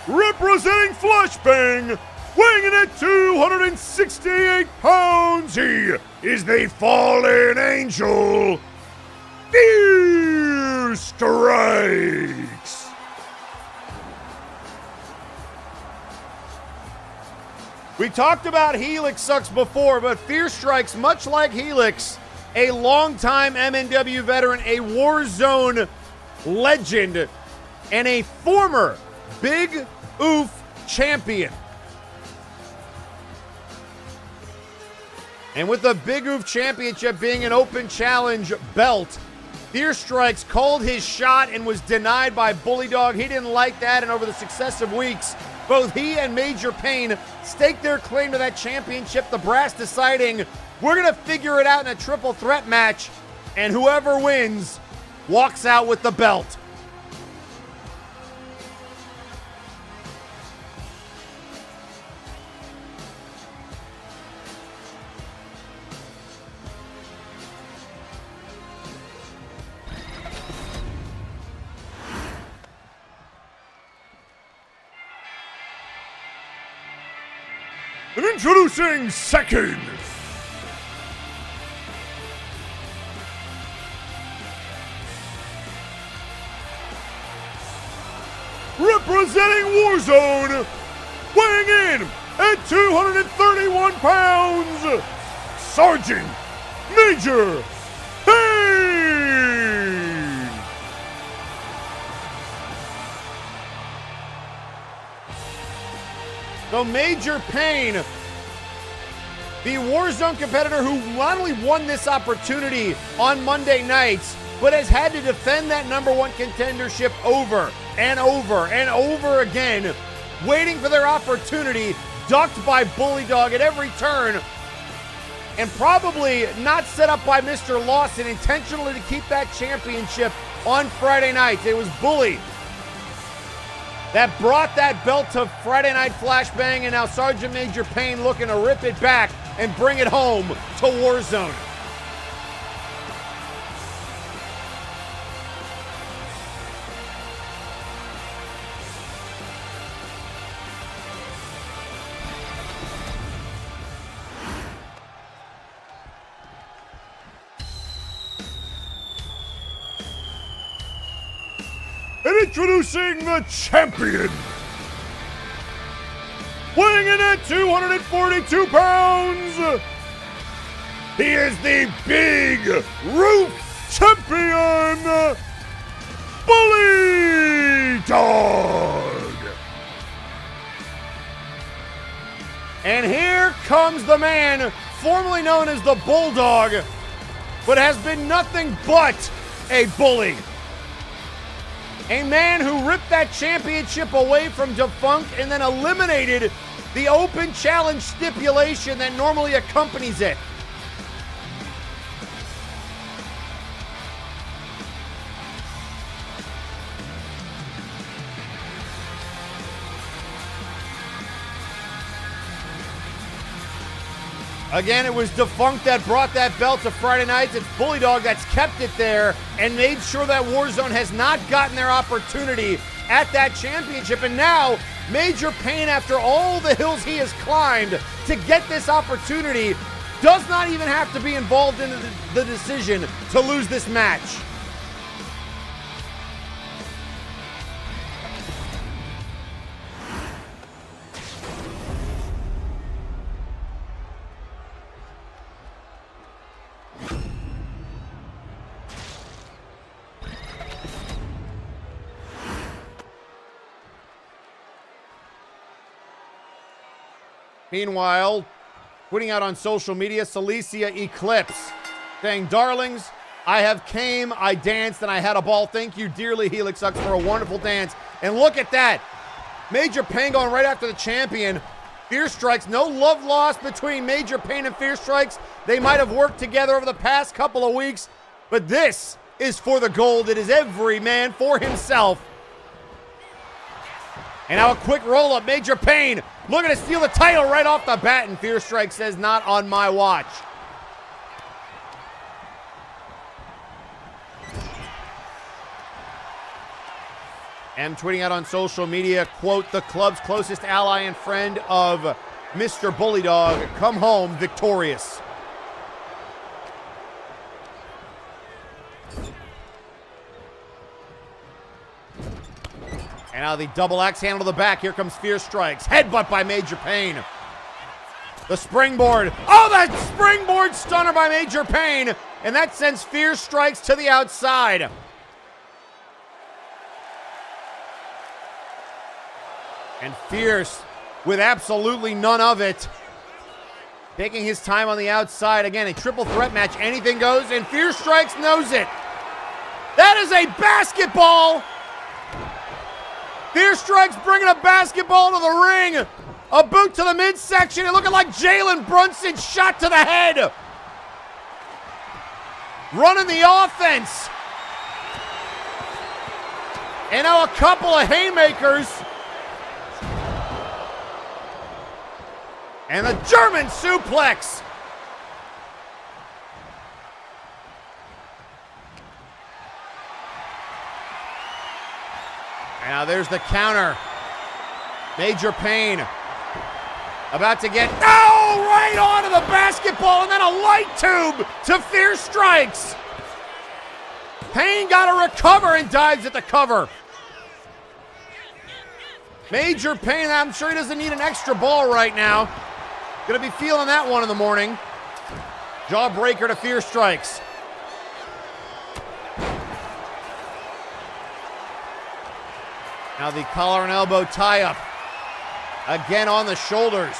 representing Flashbang, weighing in at 268 pounds, he is the fallen angel, Fierce Strikes. We talked about Helix Sucks before, but Fierce Strikes, much like Helix, a longtime MNW veteran, a Warzone legend, and a former Big Oof champion. And with the Big Oof Championship being an open challenge belt, Fierce Strikes called his shot and was denied by Bully Dog. He didn't like that, and over the successive weeks, both he and Major Payne staked their claim to that championship, the brass deciding, we're going to figure it out in a triple threat match, and whoever wins walks out with the belt. And introducing second, representing Warzone, weighing in at 231 pounds, Sergeant Major Payne. So Major Payne, the Warzone competitor who not only won this opportunity on Monday nights, but has had to defend that number one contendership over and over and over again, waiting for their opportunity, ducked by Bully Dog at every turn, and probably not set up by Mr. Lawson intentionally to keep that championship on Friday nights. It was Bully that brought that belt to Friday Night Flashbang, and now Sergeant Major Payne looking to rip it back and bring it home to Warzone. And introducing the champion, weighing in at 242 pounds, he is the Big Roof Champion, Bully Dog. And here comes the man formerly known as the Bulldog, but has been nothing but a bully. A man who ripped that championship away from Defunct and then eliminated the open challenge stipulation that normally accompanies it. Again, it was Defunct that brought that belt to Friday nights. It's Bully Dog that's kept it there and made sure that Warzone has not gotten their opportunity at that championship. And now, Major Payne, after all the hills he has climbed to get this opportunity, does not even have to be involved in the decision to lose this match. Meanwhile, tweeting out on social media, Celicia Eclipse, saying, "Darlings, I have came, I danced, and I had a ball. Thank you dearly, Helix Sucks, for a wonderful dance." And look at that. Major Payne going right after the champion. Fierce Strikes, no love lost between Major Payne and Fierce Strikes. They might have worked together over the past couple of weeks, but this is for the gold. It is every man for himself. And now a quick roll-up. Major Payne looking to steal the title right off the bat, and Fierce Strike says, "Not on my watch." And tweeting out on social media, quote, "The club's closest ally and friend of Mr. Bully Dog, come home victorious." And now the double axe handle to the back. Here comes Fierce Strikes. Headbutt by Major Payne. The springboard. Oh, that springboard stunner by Major Payne. And that sends Fierce Strikes to the outside. And Fierce, with absolutely none of it, taking his time on the outside. Again, a triple threat match. Anything goes, and Fierce Strikes knows it. That is a basketball. Fierce Strikes bringing a basketball to the ring. A boot to the midsection. It looking like Jalen Brunson shot to the head. Running the offense. And now a couple of haymakers. And a German suplex. And now there's the counter. Major Payne about to get, oh, right onto the basketball, and then a light tube to Fierce Strikes. Payne got to recover and dives at the cover. Major Payne, I'm sure he doesn't need an extra ball right now. Gonna be feeling that one in the morning. Jawbreaker to Fierce Strikes. Now the collar and elbow tie-up. Again on the shoulders.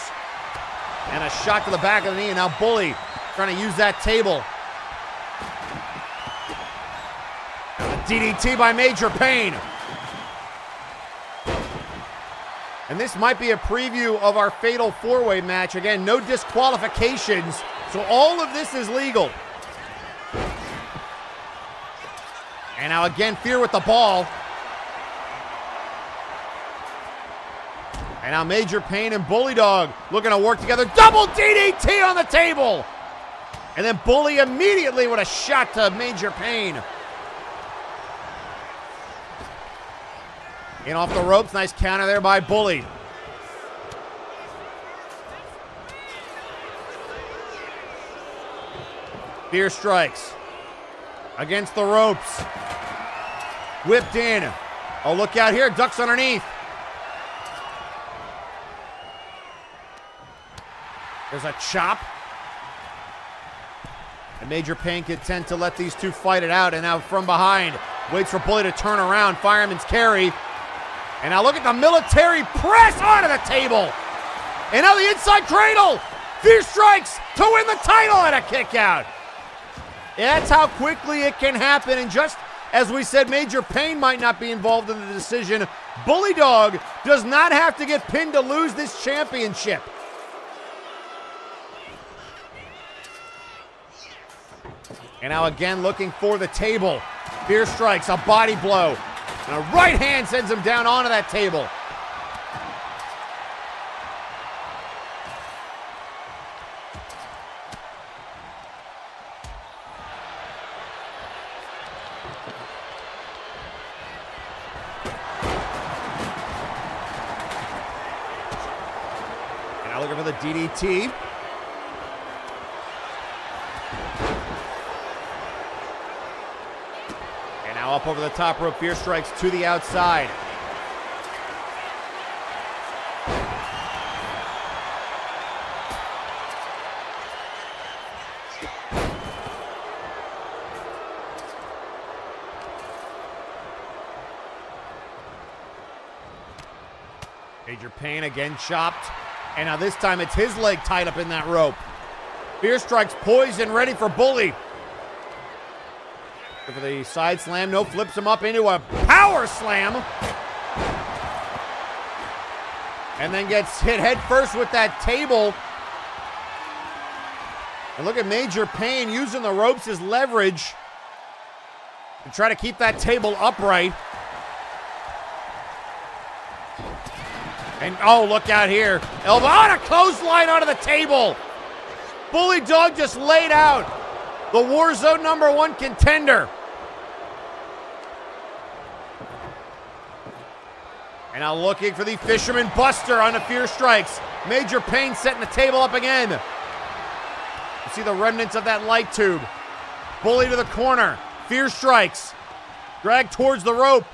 And a shot to the back of the knee. And now Bully trying to use that table. And a DDT by Major Payne. And this might be a preview of our Fatal 4-Way match. Again, no disqualifications, so all of this is legal. And now again, Fear with the ball. And now Major Payne and Bully Dog looking to work together. Double DDT on the table. And then Bully immediately with a shot to Major Payne. In off the ropes, nice counter there by Bully. Fierce Strikes against the ropes. Whipped in. Oh, look out here, ducks underneath. There's a chop. And Major Payne content to let these two fight it out. And now from behind, waits for Bully to turn around. Fireman's carry. And now look at the military press onto the table. And now the inside cradle. Fierce strikes to win the title and a kick out. That's how quickly it can happen. And just as we said, Major Payne might not be involved in the decision, Bully Dog does not have to get pinned to lose this championship. And now again looking for the table. Fierce strikes, a body blow. And a right hand sends him down onto that table. And now looking for the DDT. Up over the top rope, Fierce strikes to the outside. Major Payne again chopped. And now this time it's his leg tied up in that rope. Fierce strikes poised and ready for Bully. For the side slam, no, flips him up into a power slam. And then gets hit head first with that table. And look at Major Payne using the ropes as leverage to try to keep that table upright. And oh, look out here. Elbow on a clothesline onto the table. Bully Dog just laid out the Warzone #1 contender. And now looking for the Fisherman Buster on the Fierce strikes. Major Payne setting the table up again. You see the remnants of that light tube. Bully to the corner. Fierce strikes. Drag towards the rope.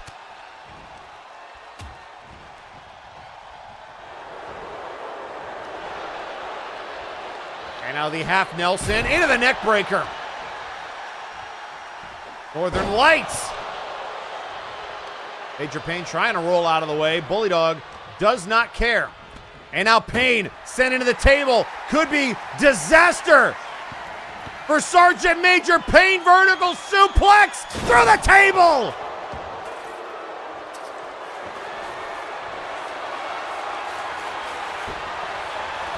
And now the half Nelson into the neck breaker. Northern Lights. Major Payne trying to roll out of the way. Bully Dog does not care. And now Payne sent into the table. Could be disaster for Sergeant Major Payne. Vertical suplex through the table.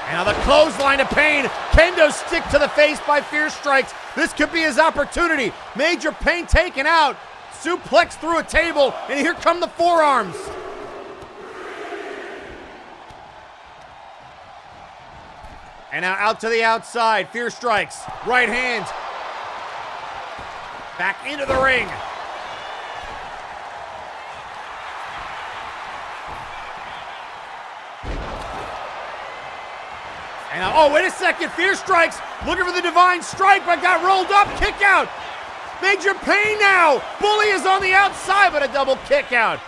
And now the clothesline to Payne. Kendo stick to the face by Fierce strikes. This could be his opportunity. Major Payne taken out. Suplex through a table, and here come the forearms. And now out to the outside. Fierce strikes. Right hand. Back into the ring. And now, oh, wait a second. Fierce strikes. Looking for the divine strike, but got rolled up. Kick out. Major Payne now. Bully is on the outside, but a double kick out.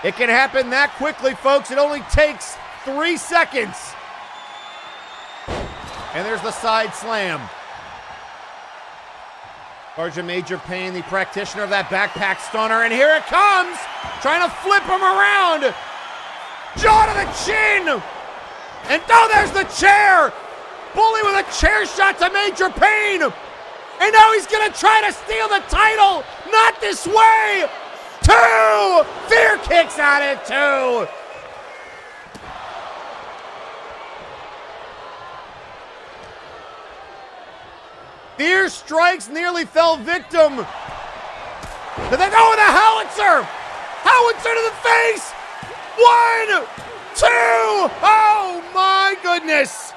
It can happen that quickly, folks. It only takes 3 seconds. And there's the side slam. Sergeant Major Payne, the practitioner of that backpack stunner, and here it comes. Trying to flip him around. Jaw to the chin. And oh, there's the chair. Bully with a chair shot to Major Payne. And now he's going to try to steal the title. Not this way. 2. Fear kicks out at 2. Fierce strikes, nearly fell victim. To the, oh, the howitzer. Howitzer to the face. 1, 2. Oh, my goodness.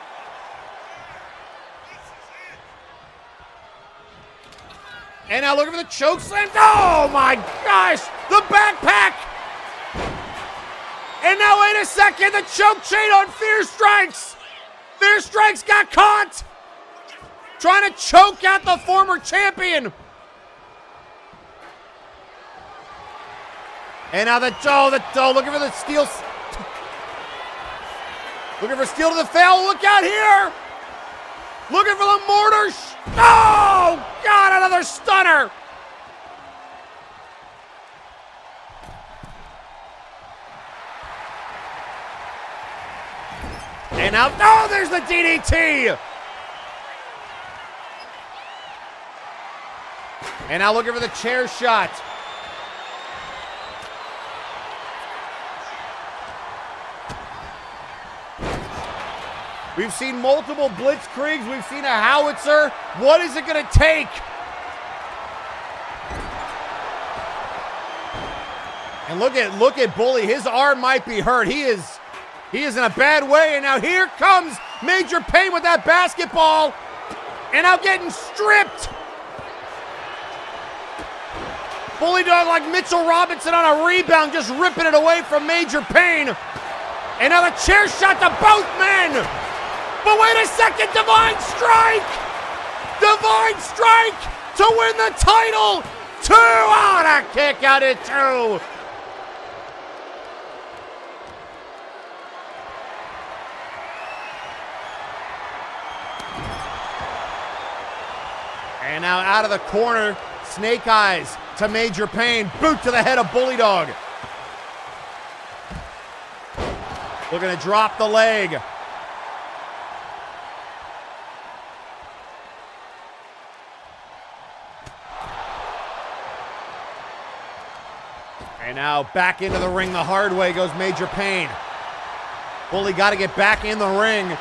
And now looking for the choke slam. Oh my gosh, the backpack. And now wait a second, the choke chain on Fierce strikes. Fierce strikes got caught. Trying to choke out the former champion. And now looking for the steel. Looking for steel to the fail. Look out here. Looking for the mortar. Oh, God, another stunner. And now, oh, there's the DDT! And now looking for the chair shot. We've seen multiple blitzkriegs. We've seen a howitzer. What is it going to take? And look at Bully. His arm might be hurt. He is in a bad way. And now here comes Major Payne with that basketball. And now getting stripped. Bully Dog like Mitchell Robinson on a rebound, just ripping it away from Major Payne. And now the chair shot to both men. But wait a second, Divine Strike! Divine Strike to win the title! 2 out, a kick out at 2. And now out of the corner, Snake Eyes to Major Payne. Boot to the head of Bully Dog. Looking to drop the leg. And now back into the ring the hard way goes Major Payne. Bully got to get back in the ring.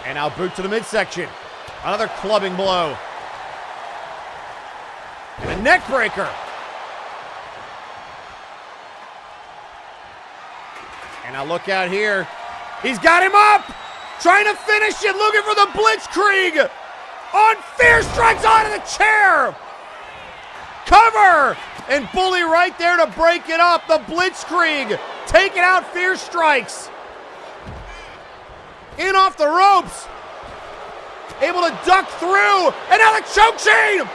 And now boot to the midsection. Another clubbing blow. And a neck breaker. And now look out here. He's got him up. Trying to finish it. Looking for the blitzkrieg. On Fear Strikes onto the chair. Cover. And Bully right there to break it up. The blitzkrieg. Taking out Fear Strikes. In off the ropes. Able to duck through. And now the choke chain.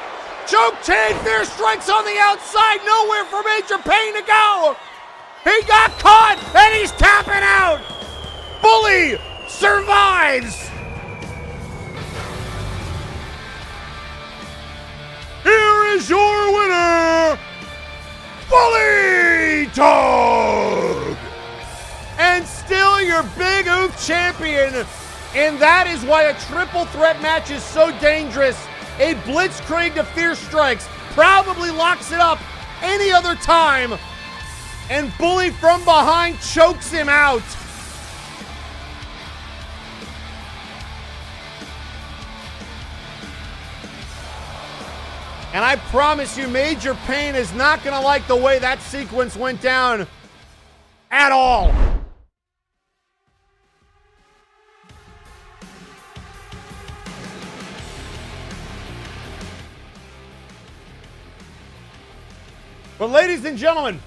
Choke chain. Fear Strikes on the outside. Nowhere for Major Payne to go. He got caught. And he's tapping out. Bully survives. Here is your winner, Bully Dog! And still your Big Oof champion. And that is why a triple threat match is so dangerous. A blitzkrieg to Fear Strikes probably locks it up any other time. And Bully from behind chokes him out. And I promise you, Major Payne is not going to like the way that sequence went down at all. But ladies and gentlemen,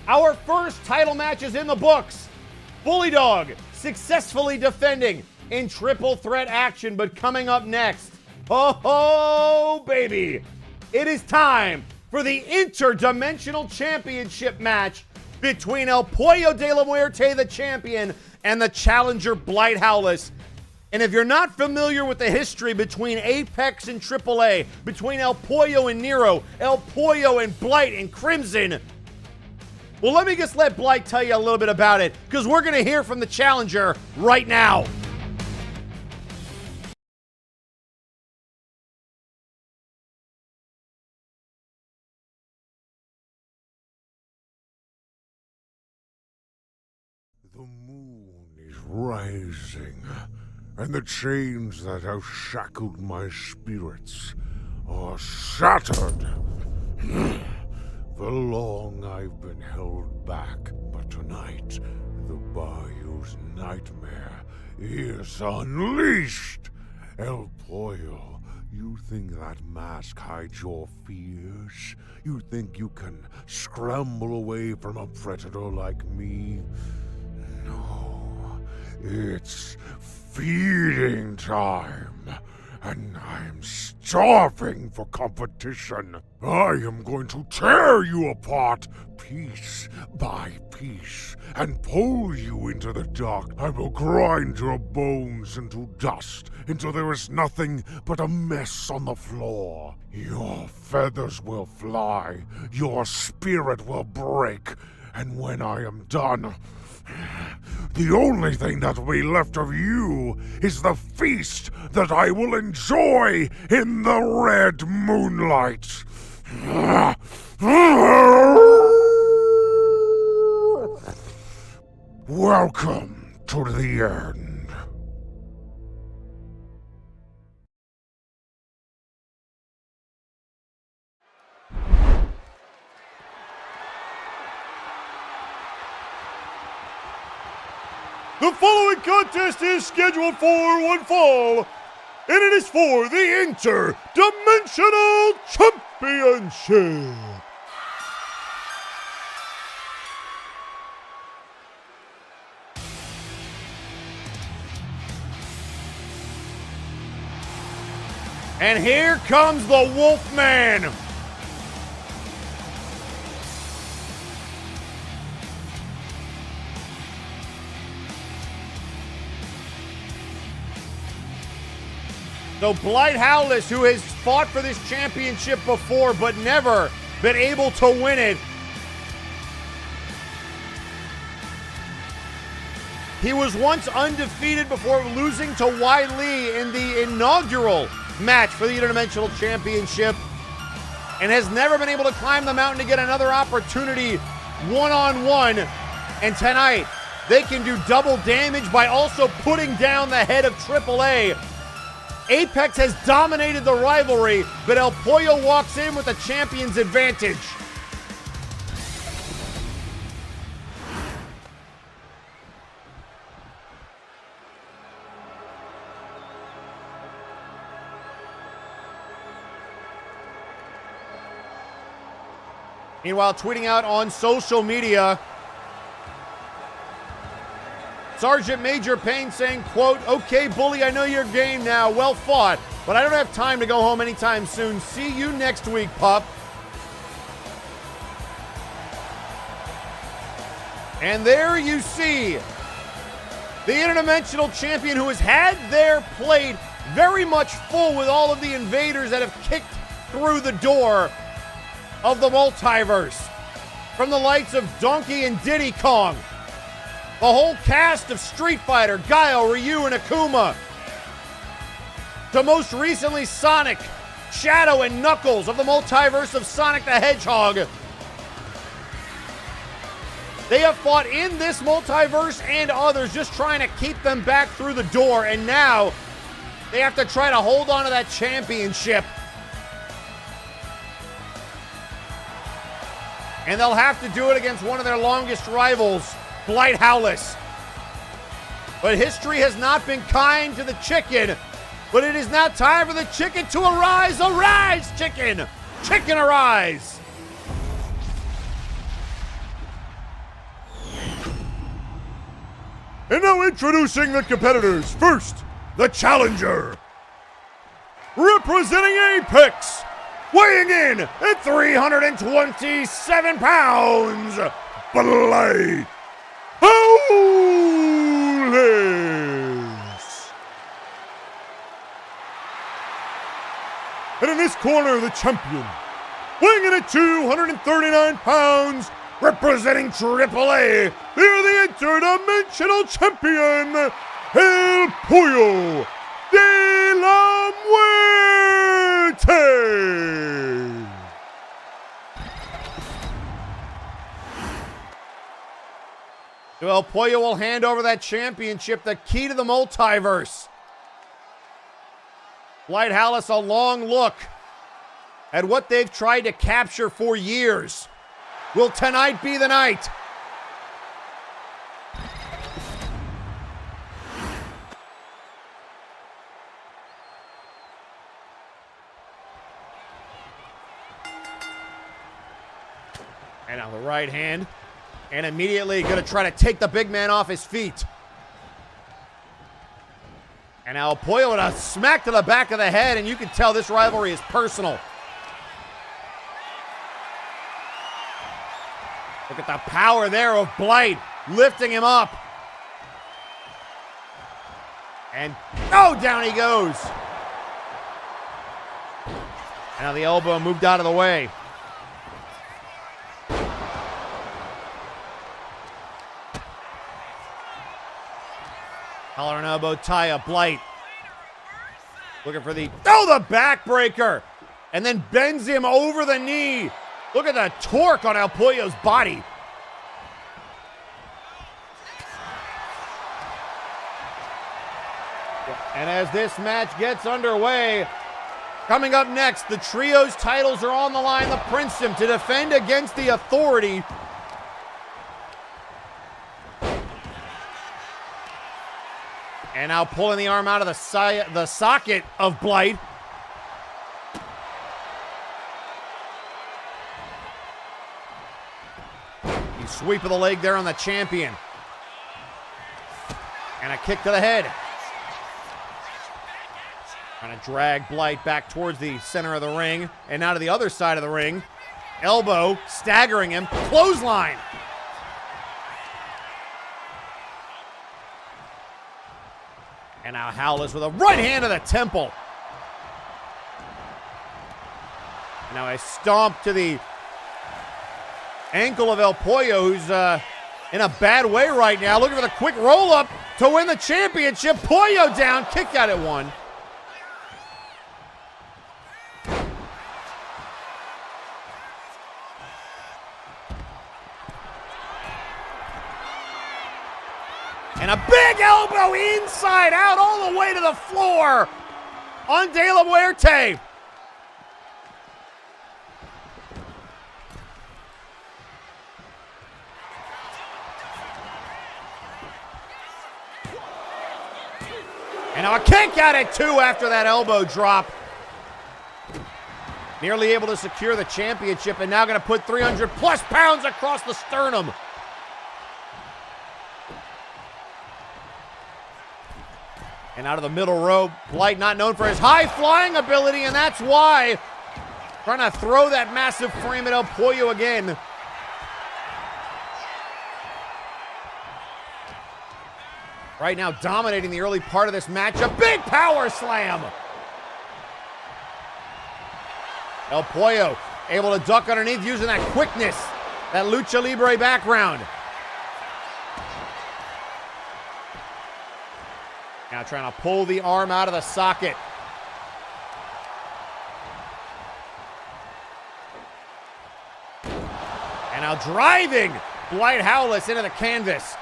our first title match is in the books. Bully Dog successfully defending in triple threat action, but coming up next, oh, baby. It is time for the interdimensional championship match between El Pollo de la Muerte, the champion, and the challenger Blight Howless. And if you're not familiar with the history between Apex and AAA, between El Pollo and Nero, El Pollo and Blight and Crimson, well, let me just let Blight tell you a little bit about it, because we're going to hear from the challenger right now. The moon is rising, and the chains that have shackled my spirits are shattered. For long I've been held back, but tonight the Bayou's nightmare is unleashed. El Pollo, you think that mask hides your fears? You think you can scramble away from a predator like me? No, it's feeding time, and I'm starving for competition. I am going to tear you apart piece by piece and pull you into the dark. I will grind your bones into dust until there is nothing but a mess on the floor. Your feathers will fly, your spirit will break, and when I am done, the only thing that will be left of you is the feast that I will enjoy in the red moonlight. Welcome to the end. The following contest is scheduled for one fall, and it is for the Interdimensional Championship. And here comes the Wolfman. So Blight Howless, who has fought for this championship before but never been able to win it. He was once undefeated before losing to Wai Lee in the inaugural match for the Interdimensional Championship, and has never been able to climb the mountain to get another opportunity one-on-one. And tonight, they can do double damage by also putting down the head of AAA. Apex has dominated the rivalry, but El Pollo walks in with the champion's advantage. Meanwhile, tweeting out on social media, Sergeant Major Payne saying, quote, "Okay, bully, I know your game now. Well fought, but I don't have time to go home anytime soon. See you next week, pup." And there you see the Interdimensional Champion, who has had their plate very much full with all of the invaders that have kicked through the door of the multiverse. From the likes of Donkey and Diddy Kong, the whole cast of Street Fighter, Guile, Ryu, and Akuma, to most recently Sonic, Shadow, and Knuckles of the multiverse of Sonic the Hedgehog. They have fought in this multiverse and others, just trying to keep them back through the door, and now they have to try to hold on to that championship. And they'll have to do it against one of their longest rivals, Blight Howless. But history has not been kind to the chicken, but it is now time for the chicken to arise. Arise, chicken! Chicken, arise! And now introducing the competitors. First, the challenger. Representing Apex, weighing in at 327 pounds, Blight Howless. And in this corner, the champion, weighing in at 239 pounds, representing AAA, they're the Interdimensional Champion, El Pollo de la Muerte. So El Pollo will hand over that championship, the key to the multiverse. Blight Howless, a long look at what they've tried to capture for years. Will tonight be the night? And now the right hand. And immediately going to try to take the big man off his feet. And now El Pollo with a smack to the back of the head, and you can tell this rivalry is personal. Look at the power there of Blight, lifting him up. And, oh, down he goes. And now the elbow moved out of the way. Collar and elbow tie up Blight. Looking for the backbreaker. And then bends him over the knee. Look at the torque on El Pollo's body. And as this match gets underway, coming up next, the Trios titles are on the line. The Princedom to defend against the Authority. And now pulling the arm out of the socket of Blight. You sweep of the leg there on the champion. And a kick to the head. Trying to drag Blight back towards the center of the ring. And now to the other side of the ring. Elbow, staggering him. Clothesline. And now Howlis with a right hand to the temple. And now a stomp to the ankle of El Pollo, who's in a bad way right now. Looking for the quick roll-up to win the championship. Pollo down, kick out at one. And a big elbow inside out all the way to the floor on De La Muerte. And now a kick out at two after that elbow drop. Nearly able to secure the championship and now going to put 300 plus pounds across the sternum. And out of the middle rope, Blight not known for his high flying ability, and that's why. Trying to throw that massive frame at El Pollo again. Right now dominating the early part of this match. A big power slam. El Pollo able to duck underneath using that quickness, that lucha libre background. Now trying to pull the arm out of the socket. And now driving Blight Howlis into the canvas.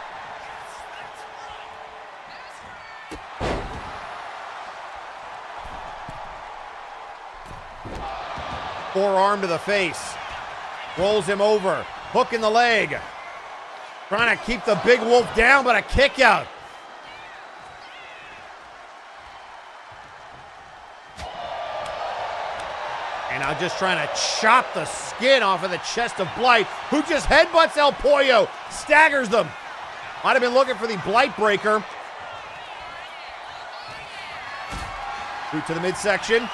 Forearm to the face. Rolls him over. Hook in the leg. Trying to keep the big wolf down, but a kick out. And now just trying to chop the skin off of the chest of Blight, who just headbutts El Pollo, staggers them. Might have been looking for the Blight breaker. Boot to the midsection.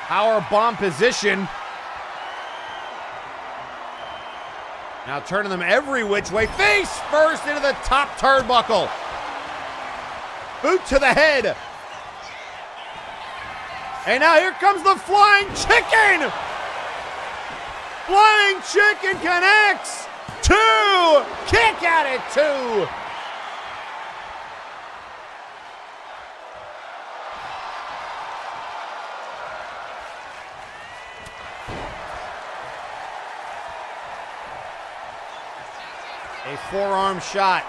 Power bomb position. Now turning them every which way. Face first into the top turnbuckle. Boot to the head. And now here comes the flying chicken. Flying chicken connects. Two. Kick out at two. A forearm shot.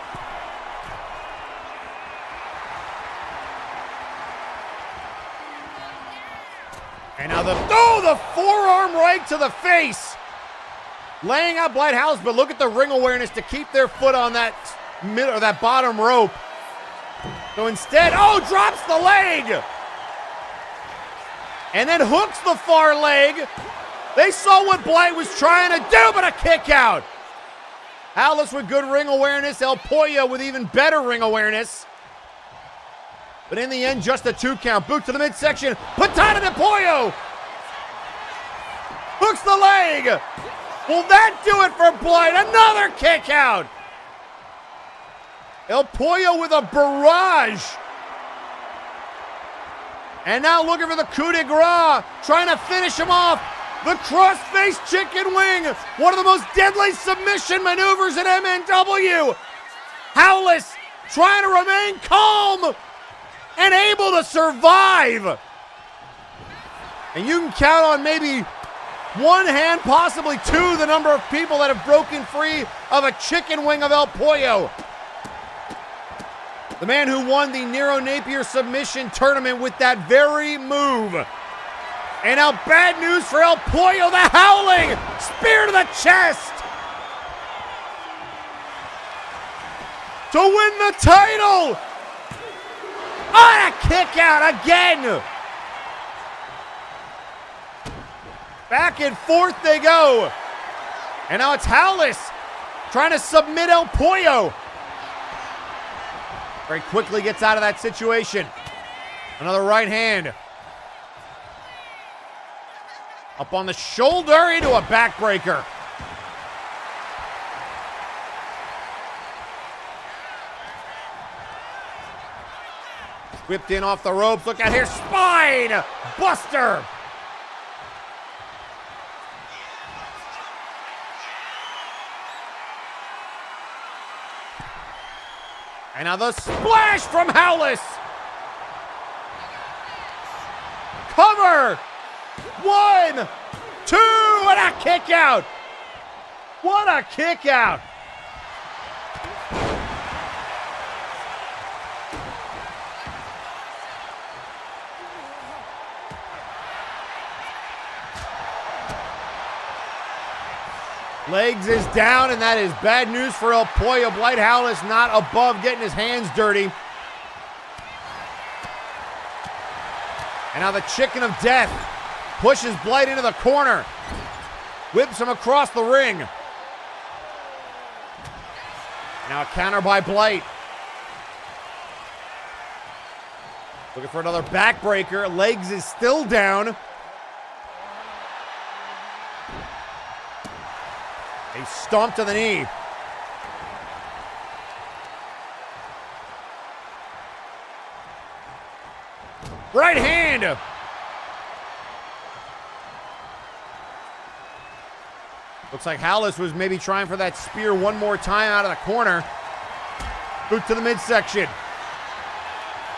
And now the forearm right to the face. Laying out Blight House, but look at the ring awareness to keep their foot on that middle or that bottom rope. So instead, drops the leg. And then hooks the far leg. They saw what Blight was trying to do, but a kick out. Howlis with good ring awareness. El Pollo with even better ring awareness. But in the end, just a 2 count. Boot to the midsection. Patada de Pollo. Hooks the leg. Will that do it for Blight? Another kick out. El Pollo with a barrage. And now looking for the coup de grace. Trying to finish him off. The cross-face chicken wing. One of the most deadly submission maneuvers in MNW. Howless trying to remain calm and able to survive. And you can count on maybe one hand, possibly two, the number of people that have broken free of a chicken wing of El Pollo. The man who won the Nero Napier submission tournament with that very move. And now bad news for El Pollo, the howling! Spear to the chest! To win the title! Oh, a kick out again! Back and forth they go. And now it's Howless trying to submit El Pollo. Very quickly gets out of that situation. Another right hand. Up on the shoulder into a backbreaker. Whipped in off the ropes. Look out here. Spine buster. And now the splash from Howless. Cover. 1, 2, and a kick out. What a kick out. Legs is down, and that is bad news for El Pollo. Blight Howless not above getting his hands dirty. And now the Chicken of Death pushes Blight into the corner. Whips him across the ring. Now a counter by Blight. Looking for another backbreaker. Legs is still down. A stomp to the knee. Right hand. Looks like Howless was maybe trying for that spear one more time out of the corner. Boot to the midsection.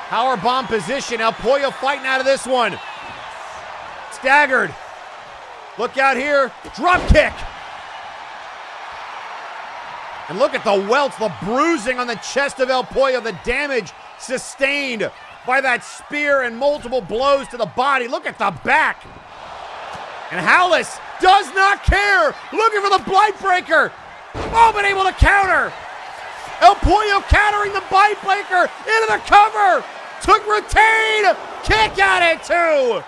Power bomb position. El Pollo fighting out of this one. Staggered. Look out here. Drop kick. And look at the welts, the bruising on the chest of El Pollo, the damage sustained by that spear and multiple blows to the body. Look at the back. And Howless does not care. Looking for the Blight Breaker. Oh, but able to counter. El Pollo countering the Blight Breaker into the cover. Took retain. Kick at it too.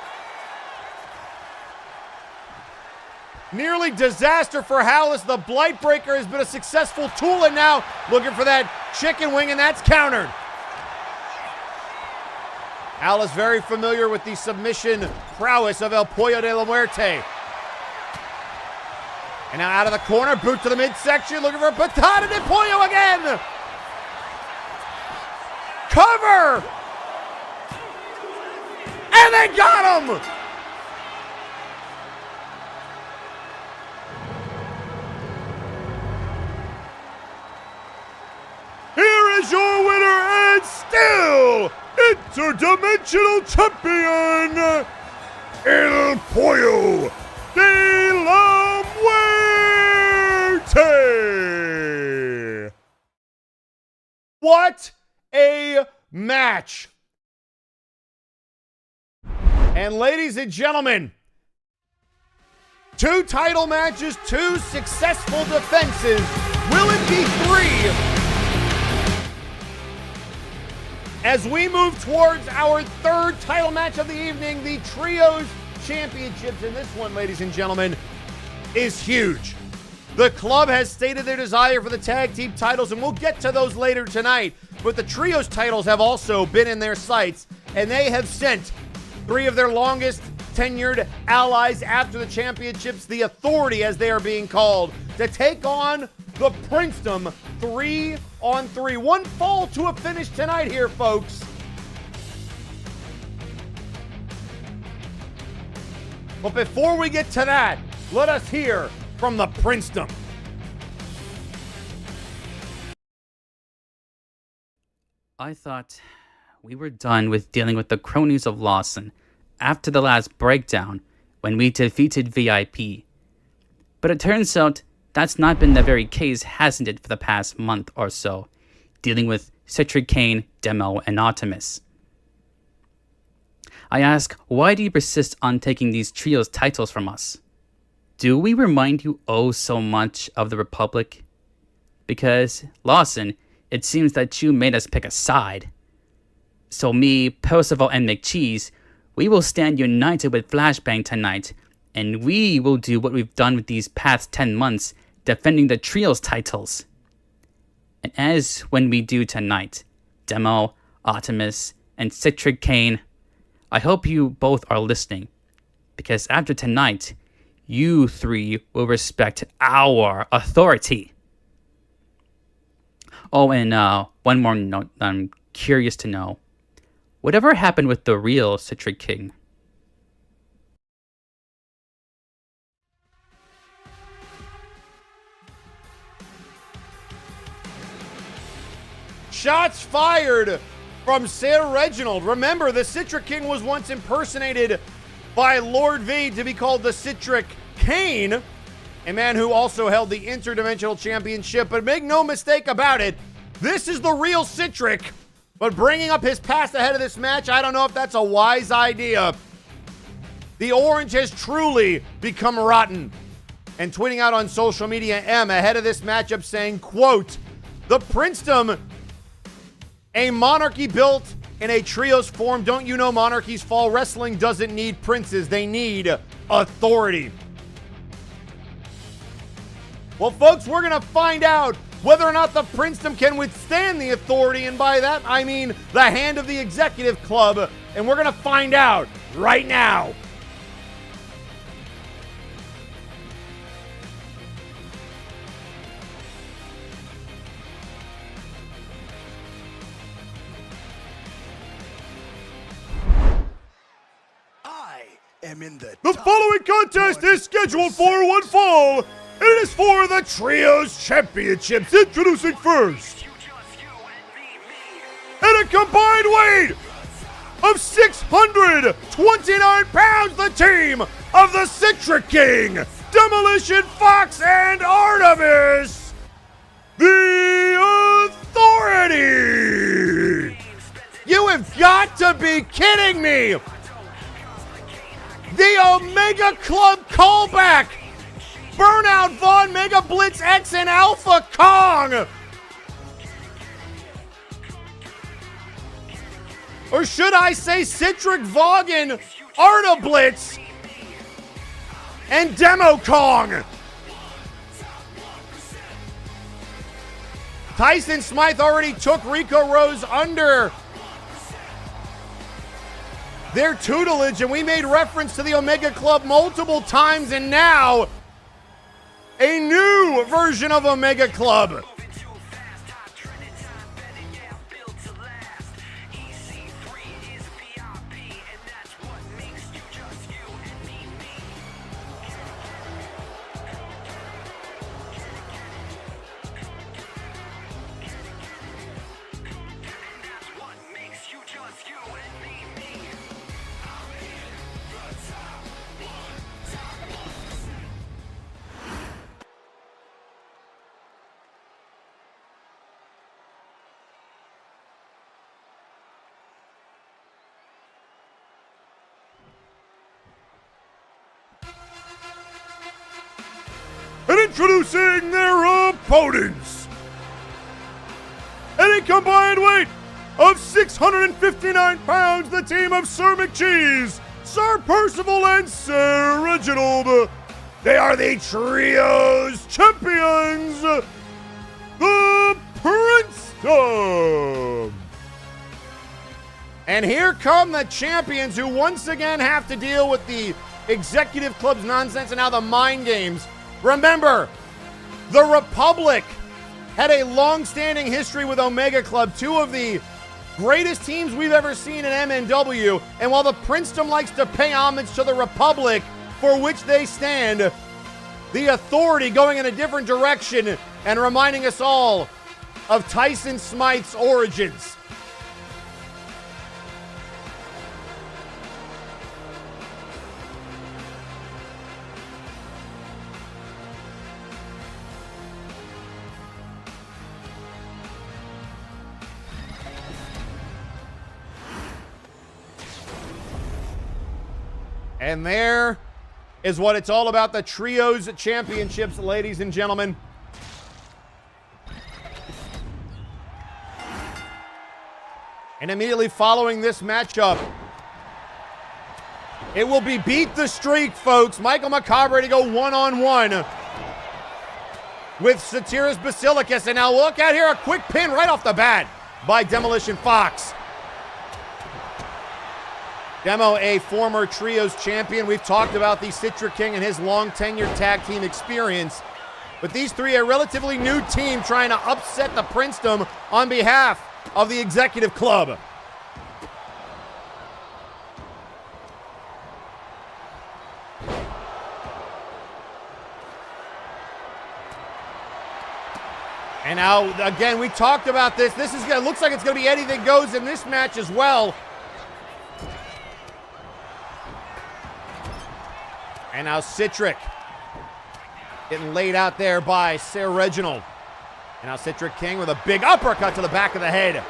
Nearly disaster for Howless. The Blight Breaker has been a successful tool, and now looking for that chicken wing, and that's countered. Howless very familiar with the submission prowess of El Pollo de la Muerte. And now out of the corner, boot to the midsection, looking for Patada de Pollo again. Cover! And they got him! Here is your winner and still interdimensional champion, El Pollo de la Muerte. What a match. And ladies and gentlemen, 2 title matches, 2 successful defenses. Will it be 3? As we move towards our 3rd title match of the evening, the Trios Championships. And this one, ladies and gentlemen, is huge. The club has stated their desire for the tag team titles, and we'll get to those later tonight. but the trios titles have also been in their sights, and they have sent 3 of their longest tenured allies after the championships, the Authority as they are being called, to take on the Princedom 3-on-3. One fall to a finish tonight here, folks. But before we get to that, let us hear from the Princedom. I thought we were done with dealing with the cronies of Lawson after the last breakdown when we defeated VIP. But it turns out that's not been the very case, hasn't it, for the past month or so, dealing with Citric Kane, Demo, and Optimus. I ask, why do you persist on taking these trios titles from us? Do we remind you oh so much of the Republic? Because, Lawson, it seems that you made us pick a side. So me, Percival, and McCheese, we will stand united with Flashbang tonight, and we will do what we've done with these past 10 months, defending the trios titles. And as when we do tonight, Demo, Optimus, and Citric Kane, I hope you both are listening, because after tonight, you 3 will respect our authority. Oh, and one more note I'm curious to know. Whatever happened with the real Citric King? Shots fired from Sir Reginald. Remember, the Citric King was once impersonated by Lord V to be called the Citric Kane, a man who also held the Interdimensional Championship. But make no mistake about it, this is the real Citric. But bringing up his past ahead of this match, I don't know if that's a wise idea. The orange has truly become rotten. And tweeting out on social media, M, ahead of this matchup saying, quote, the Princedom, a monarchy built in a trios form. Don't you know monarchies fall? Wrestling doesn't need princes. They need authority. Well, folks, we're going to find out whether or not the Princedom can withstand the Authority. And by that, I mean the hand of the Executive Club. And we're going to find out right now. The following contest is scheduled for one fall, and it is for the Trios Championships. Introducing first, at a combined weight of 629 pounds, the team of the Citric King, Demolition Fox, and Artemis, the Authority. You have got to be kidding me. The Omega Club callback. Burnout Von, Mega Blitz X, and Alpha Kong. Or should I say Citric Vaughan, Arta Blitz, and Demo Kong. Tyson Smythe already took Rico Rose under their tutelage, and we made reference to the Omega Club multiple times, and now a new version of Omega Club. And introducing their opponents, at a combined weight of 659 pounds, the team of Sir McCheese, Sir Percival, and Sir Reginald. They are the Trios Champions, the Princedom. Kingdom. And here come the champions who once again have to deal with the Executive Club's nonsense and now the mind games. Remember, the Republic had a long-standing history with Omega Club, two of the greatest teams we've ever seen in MNW. And while the Princedom likes to pay homage to the Republic for which they stand, the Authority going in a different direction and reminding us all of Tyson Smythe's origins. And there is what it's all about, the Trios Championships, ladies and gentlemen. And immediately following this matchup, it will be Beat the Streak, folks. Michael Macabre to go one-on-one with Satyrus Basilicus. And now look out here, a quick pin right off the bat by Demolition Fox. Demo, a former Trios champion. We've talked about the Citra King and his long tenured tag team experience. But these three, a relatively new team trying to upset the Princedom on behalf of the Executive Club. And now, again, we talked about this. This is gonna, looks like it's going to be anything goes in this match as well. And now Citric getting laid out there by Sir Reginald. And now Citric King with a big uppercut to the back of the head.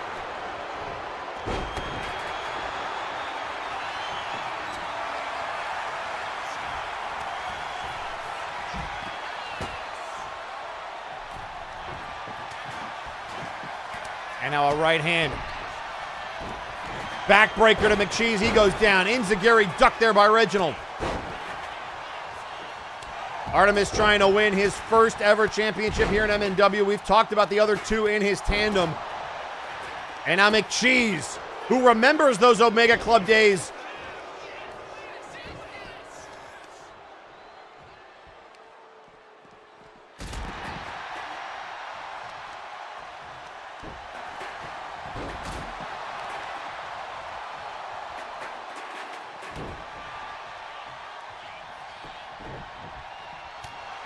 And now a right hand. Backbreaker to McCheese. He goes down. Inzaguri ducked there by Reginald. Artemis trying to win his first ever championship here in MNW. We've talked about the other two in his tandem. And now McCheese, who remembers those Omega Club days.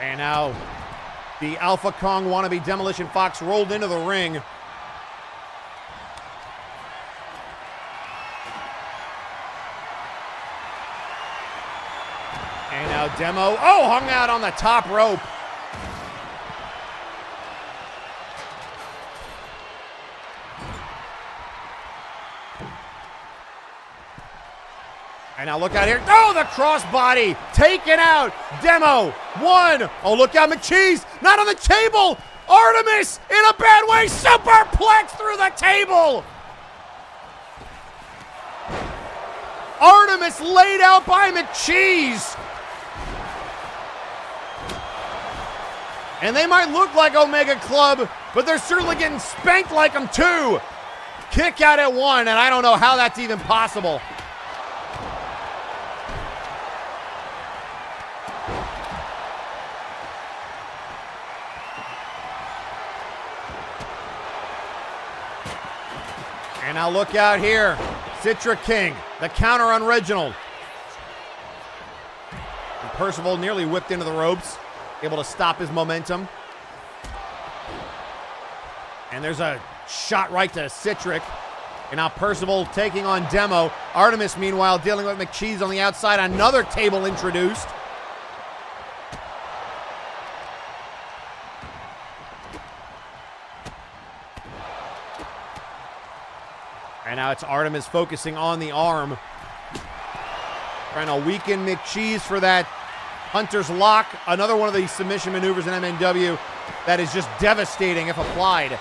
And now the Alpha Kong wannabe Demolition Fox rolled into the ring. And now Demo, hung out on the top rope. And now look out here. Oh, the crossbody taken out. Demo, one. Oh, look out, McCheese, not on the table. Artemis in a bad way, superplex through the table. Artemis laid out by McCheese. And they might look like Omega Club, but they're certainly getting spanked like them too. Kick out at one, and I don't know how that's even possible. And now look out here. Citra King, the counter on Reginald. And Percival nearly whipped into the ropes, able to stop his momentum. And there's a shot right to Citric. And now Percival taking on Demo. Artemis, meanwhile, dealing with McCheese on the outside. Another table introduced. And now it's Artemis focusing on the arm. Trying to weaken McCheese for that Hunter's Lock. Another one of the submission maneuvers in MNW that is just devastating if applied.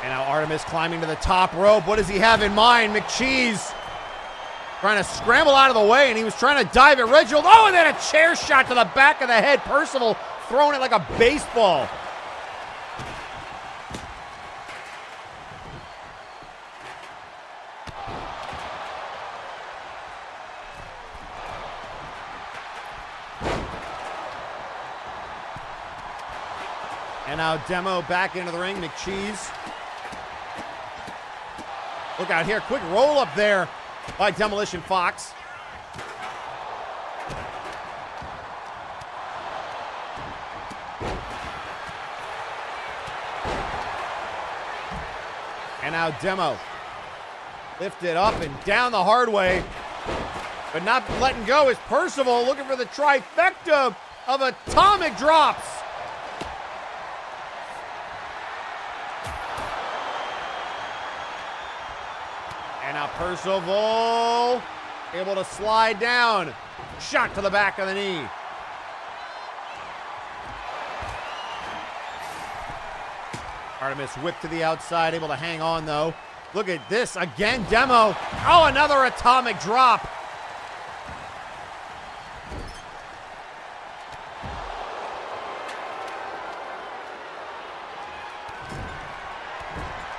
And now Artemis climbing to the top rope. What does he have in mind? McCheese. trying to scramble out of the way, and he was trying to dive at Reginald. Oh, and then a chair shot to the back of the head. Percival throwing it like a baseball. And now Demo back into the ring. McCheese. Look out here. Quick roll up there by Demolition Fox. And now Demo lifted up and down the hard way. But not letting go is Percival, looking for the trifecta of atomic drops. And now Percival able to slide down. Shot to the back of the knee. Artemis whipped to the outside, able to hang on though. Look at this again, Demo. Oh, another atomic drop.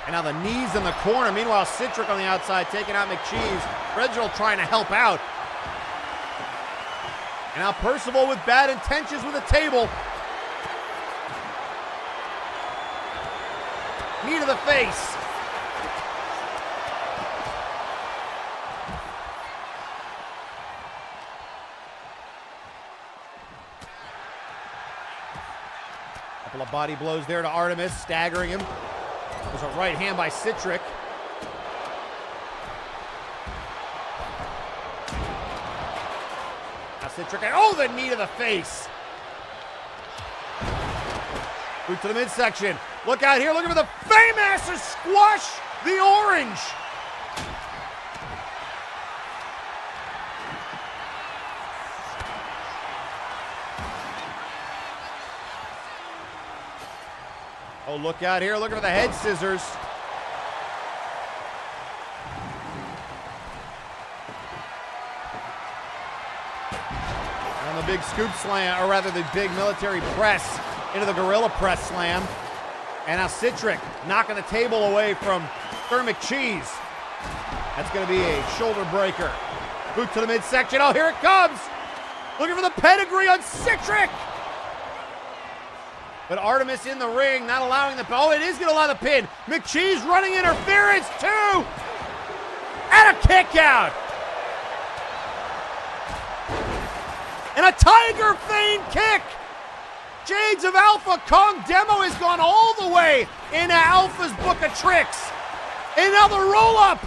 And now the knees in the corner. Meanwhile, Citric on the outside taking out McCheese. Reginald trying to help out. And now Percival with bad intentions with a table. Knee to the face. Couple of body blows there to Artemis, staggering him. There's a right hand by Citric. Now Citric, oh, the knee to the face. Boot to the midsection. Look out here, looking for the Faymaster squash the orange. Oh, look out here, looking for the head scissors. And the big scoop slam, or rather the big military press into the gorilla press slam. And now Citric knocking the table away from Sir McCheese. That's going to be a shoulder breaker. Boot to the midsection. Oh, here it comes. Looking for the pedigree on Citric. But Artemis in the ring, not allowing the... Oh, it is going to allow the pin. McCheese running interference, too. And a kick out. And a Tiger feint kick. Shades of Alpha. Kong Demo has gone all the way into Alpha's book of tricks. Another roll-up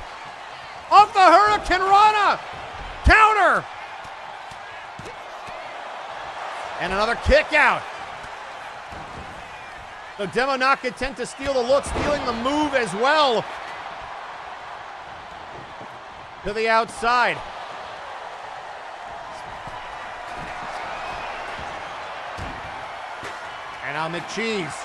off the Hurricane Rana. Counter. And another kick out. So Demo not content to steal the look, stealing the move as well. To the outside. And now McCheese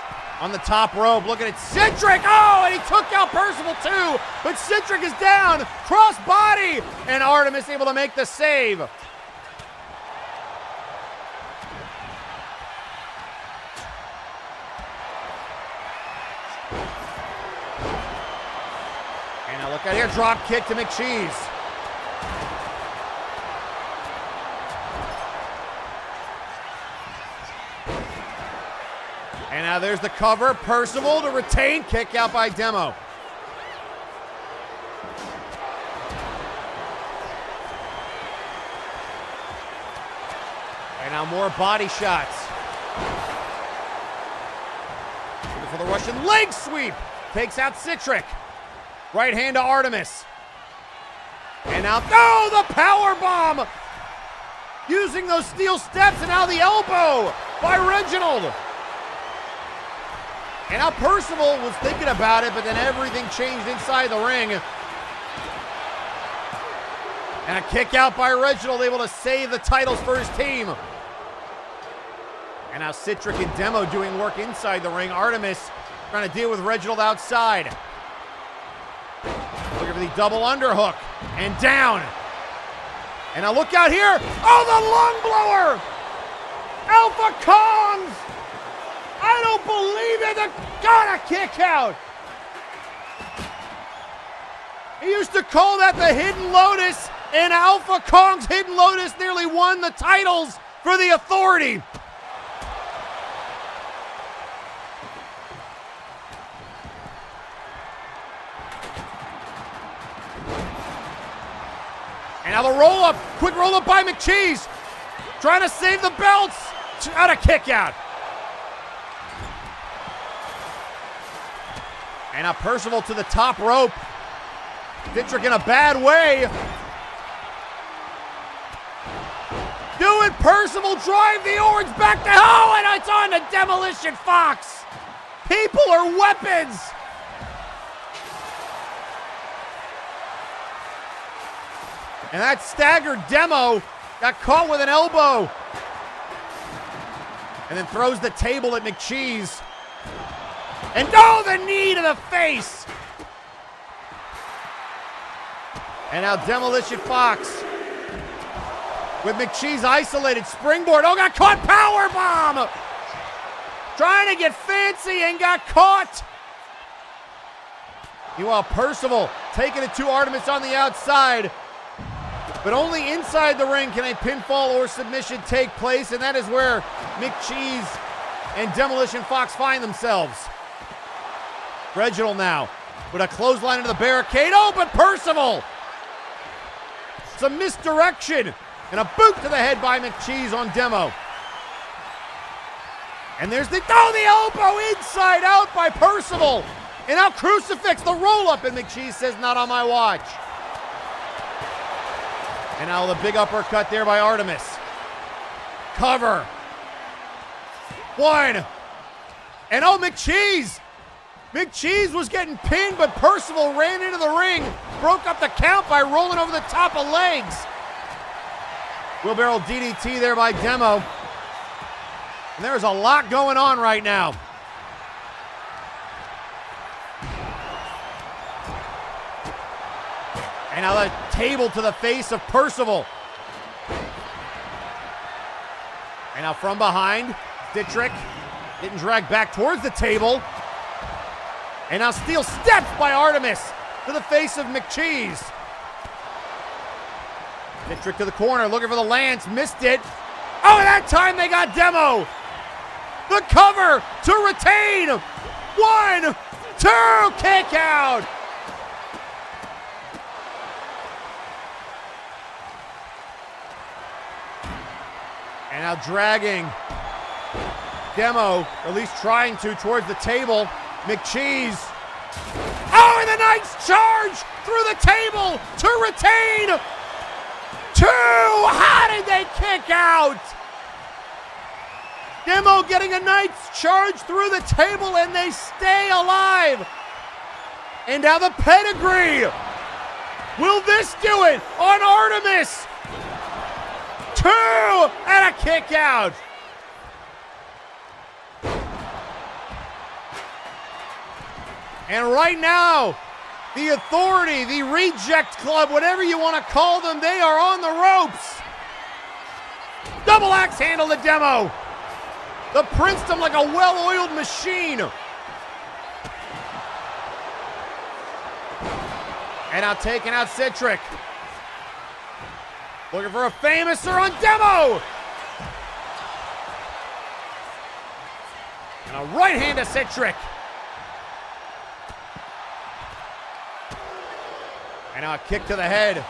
on the top rope, looking at Citric. Oh, and he took out Percival too. But Citric is down, cross body, and Artemis able to make the save. And now look out here, drop kick to McCheese. And now there's the cover. Percival to retain. Kick out by Demo. And now more body shots. Looking for the Russian leg sweep. Takes out Citric. Right hand to Artemis. And now, oh, the power bomb. Using those steel steps, and now the elbow by Reginald. And now Percival was thinking about it, but then everything changed inside the ring. And a kick out by Reginald, able to save the titles for his team. And now Citric and Demo doing work inside the ring. Artemis trying to deal with Reginald outside. Looking for the double underhook. And down. And now look out here. Oh, the lung blower! Alpha Kongs! I don't believe it. Got a kick out. He used to call that the Hidden Lotus, and Alpha Kong's Hidden Lotus nearly won the titles for the Authority. And now the roll-up, quick roll-up by McCheese. Trying to save the belts. Out a kick out. And now Percival to the top rope. Dietrich in a bad way. Do it, Percival, drive the orange back to, oh, and it's on to Demolition Fox. People are weapons. And that staggered Demo got caught with an elbow. And then throws the table at McCheese. And oh, the knee to the face. And now Demolition Fox with McCheese isolated. Springboard. Oh, got caught. Power bomb. Trying to get fancy and got caught. Meanwhile, Percival taking it to Artemis on the outside. But only inside the ring can a pinfall or submission take place, and that is where McCheese and Demolition Fox find themselves. Reginald now with a clothesline into the barricade. Oh, but Percival! Some misdirection and a boot to the head by McCheese on Demo. And there's the elbow inside out by Percival. And now Crucifix, the roll-up, and McCheese says, not on my watch. And now the big uppercut there by Artemis. Cover. One. And oh, McCheese. McCheese was getting pinned, but Percival ran into the ring, broke up the count by rolling over the top of legs. Wheelbarrow DDT there by Demo. And there's a lot going on right now. And now the table to the face of Percival. And now from behind, Dietrich getting dragged back towards the table. And now steel steps by Artemis to the face of McCheese. Dietrich to the corner, looking for the lance, missed it. Oh, and that time they got Demo. The cover to retain. 1, 2, kick out. And now dragging Demo, or at least trying to, towards the table. McCheese. Oh, and a nice charge through the table to retain. 2. How did they kick out? Demo getting a nice charge through the table, and they stay alive. And now the pedigree. Will this do it on Artemis? 2 and a kick out. And right now, the Authority, the Reject Club, whatever you want to call them, they are on the ropes. Double axe handle to Demo. The Princedom like a well-oiled machine. And now taking out Citric. Looking for a Famouser on Demo. And a right hand to Citric. And now a kick to the head.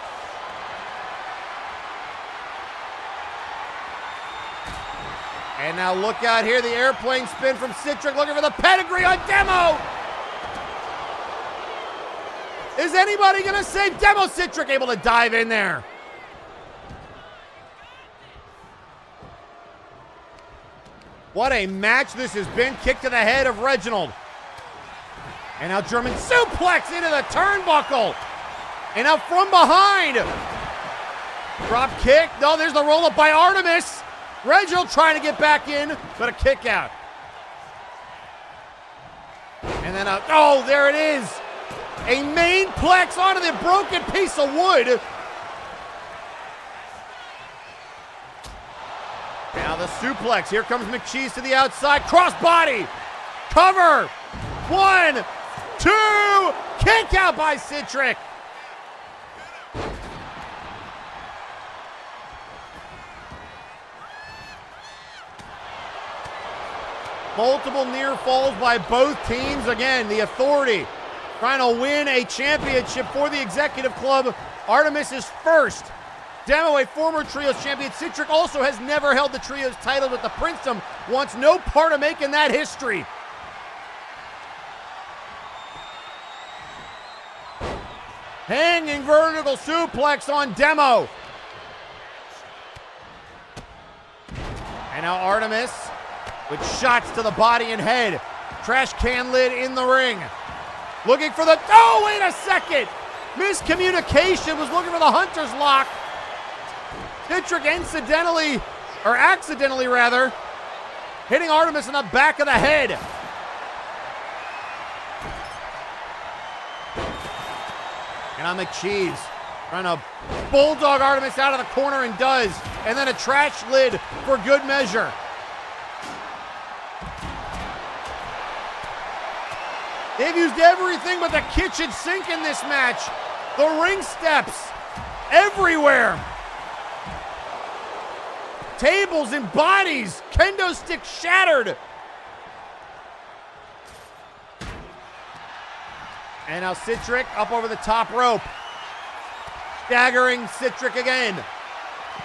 And now look out here, the airplane spin from Citric, looking for the pedigree on Demo. Is anybody gonna save Demo? Citric able to dive in there. What a match this has been. Kick to the head of Reginald. And now German suplex into the turnbuckle. And now from behind. Drop kick. No, there's the roll-up by Artemis. Reginald trying to get back in, but a kick out. And then oh, there it is. A main plex onto the broken piece of wood. Now the suplex. Here comes McCheese to the outside. Crossbody. Cover. 1, 2. Kick out by Citric. Multiple near falls by both teams. Again, the Authority trying to win a championship for the Executive Club. Artemis is first. Demo, a former Trios champion. Citric also has never held the Trios title, but the Princedom wants no part of making that history. Hanging vertical suplex on Demo. And now Artemis with shots to the body and head. Trash can lid in the ring. Looking for the, oh, wait a second. Miscommunication, was looking for the Hunter's Lock. Citric accidentally rather, hitting Artemis in the back of the head. And now McCheese trying to bulldog Artemis out of the corner and does. And then a trash lid for good measure. They've used everything but the kitchen sink in this match. The ring steps everywhere. Tables and bodies. Kendo stick shattered. And now Citric up over the top rope. Staggering Citric again.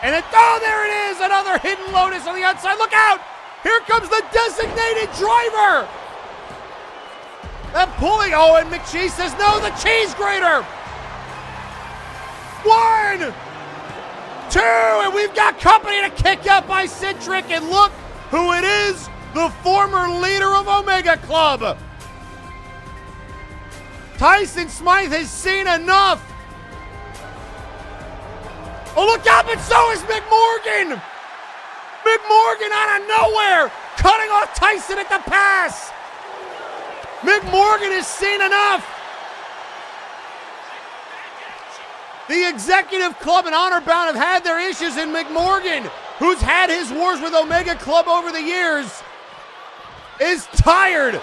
And it, oh, there it is. Another hidden lotus on the outside. Look out. Here comes the designated driver. That pulling, oh, and McCheese says no, the cheese grater. 1, 2, and we've got company to kick out by Citric, and look who it is, the former leader of Omega Club. Tyson Smythe has seen enough. Oh, look out, but so is McMorgan. McMorgan out of nowhere, cutting off Tyson at the pass. McMorgan has seen enough. The Executive Club and Honor Bound have had their issues, and McMorgan, who's had his wars with Omega Club over the years, is tired.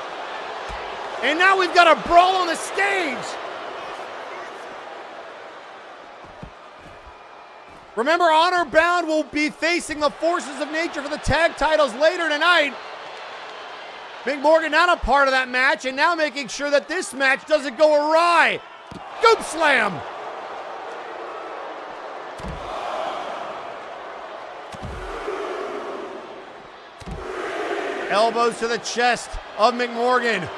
And now we've got a brawl on the stage. Remember, Honor Bound will be facing the Forces of Nature for the tag titles later tonight. McMorgan not a part of that match, and now making sure that this match doesn't go awry. Goop slam. Elbows to the chest of McMorgan.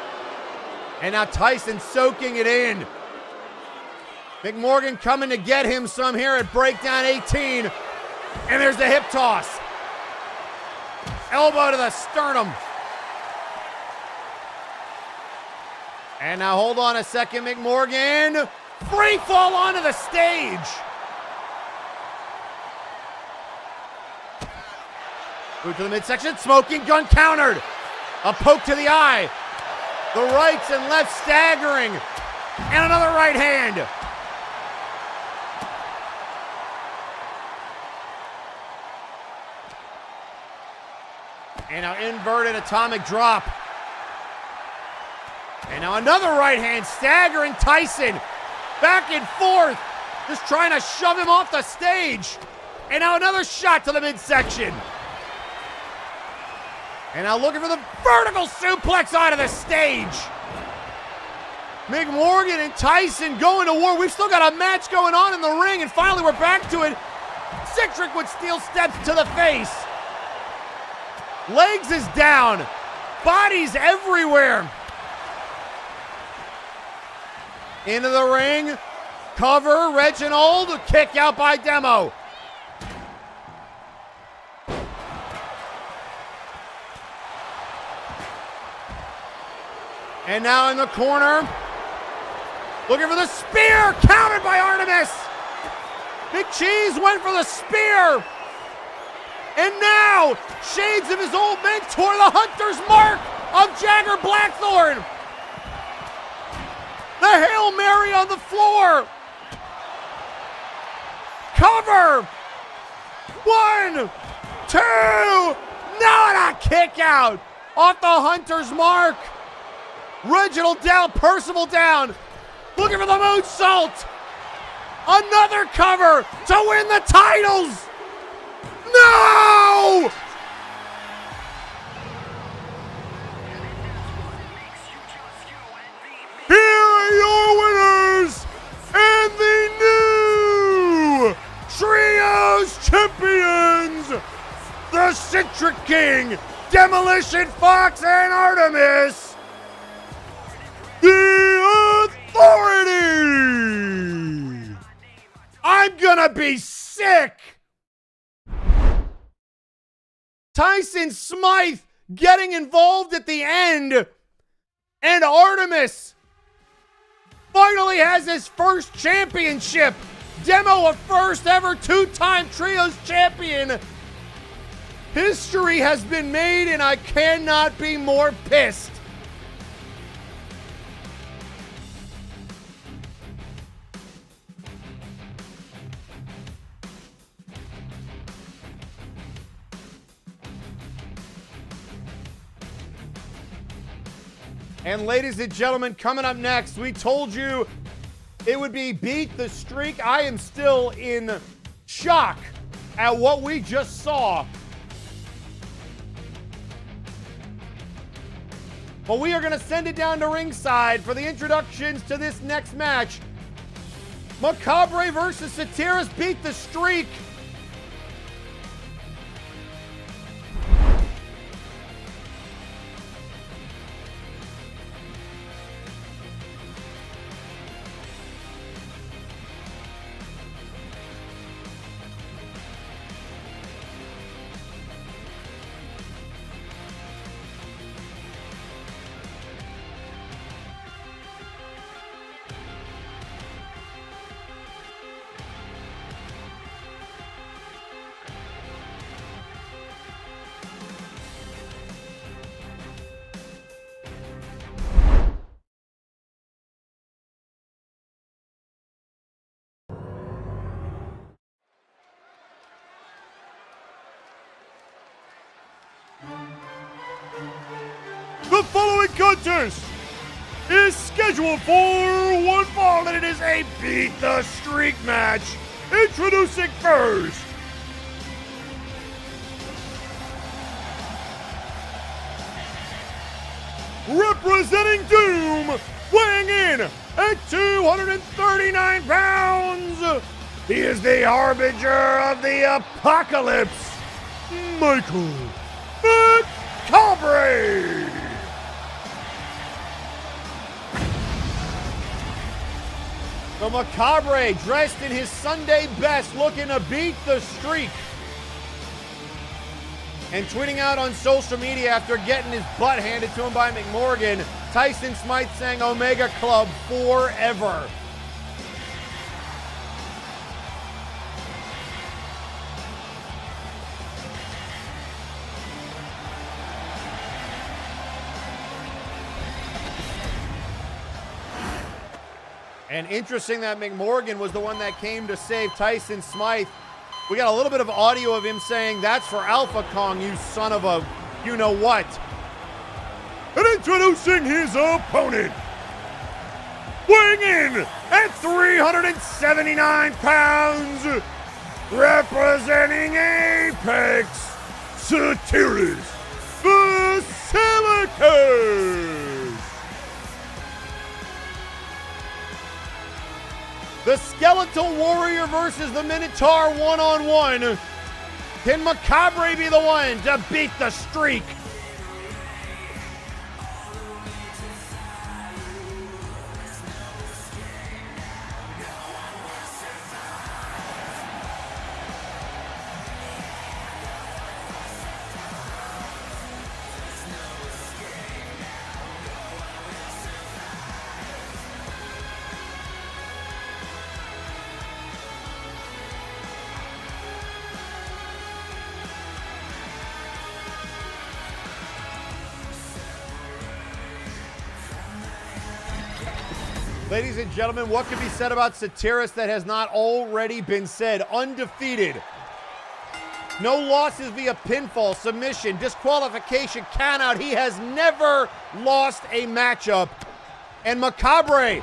And now Tyson soaking it in. McMorgan coming to get him some here at Breakdown 18. And there's the hip toss. Elbow to the sternum. And now hold on a second, McMorgan. Free fall onto the stage. Move to the midsection, smoking gun countered. A poke to the eye. The rights and left staggering. And another right hand. And now inverted atomic drop. And now another right hand, staggering Tyson. Back and forth, just trying to shove him off the stage. And now another shot to the midsection. And now looking for the vertical suplex out of the stage. McMorgan and Tyson going to war. We've still got a match going on in the ring, and finally we're back to it. Citric with steel steps to the face. Legs is down. Bodies everywhere. Into the ring. Cover, Reginald. Kick out by Demo. And now in the corner. Looking for the spear. Countered by Artemis. McCheese went for the spear. And now, shades of his old mentor, the Hunter's Mark of Jagger Blackthorn. The Hail Mary on the floor. Cover. 1, 2. No, and a kick out off the Hunter's mark. Reginald down, Percival down. Looking for the moonsault. Another cover to win the titles. No! Here are your winners and the new Trios Champions, the Citric King, Demolition Fox, and Artemis, the Authority. I'm gonna be sick. Tyson Smythe getting involved at the end, and Artemis finally has his first championship. Demo a first ever 2-time Trios champion. History has been made, and I cannot be more pissed. And ladies and gentlemen, coming up next, we told you it would be Beat the Streak. I am still in shock at what we just saw. But we are going to send it down to ringside for the introductions to this next match. Macabre versus Satiris, Beat the Streak. The following contest is scheduled for one fall, and it is a Beat the Streak match. Introducing first, representing Doom, weighing in at 239 pounds. He is the harbinger of the apocalypse, Michael Macabre. The Macabre, dressed in his Sunday best, looking to beat the streak. And tweeting out on social media after getting his butt handed to him by McMorgan, Tyson Smythe saying Omega Club forever. And interesting that McMorgan was the one that came to save Tyson Smythe. We got a little bit of audio of him saying, "That's for Alpha Kong, you son of a you-know-what." And introducing his opponent, weighing in at 379 pounds, representing Apex, Satiris Basilicus. The Skeletal Warrior versus the Minotaur one-on-one. Can Macabre be the one to beat the streak? Ladies and gentlemen, what can be said about Satiris that has not already been said? Undefeated. No losses via pinfall, submission, disqualification, countout. He has never lost a matchup. And Macabre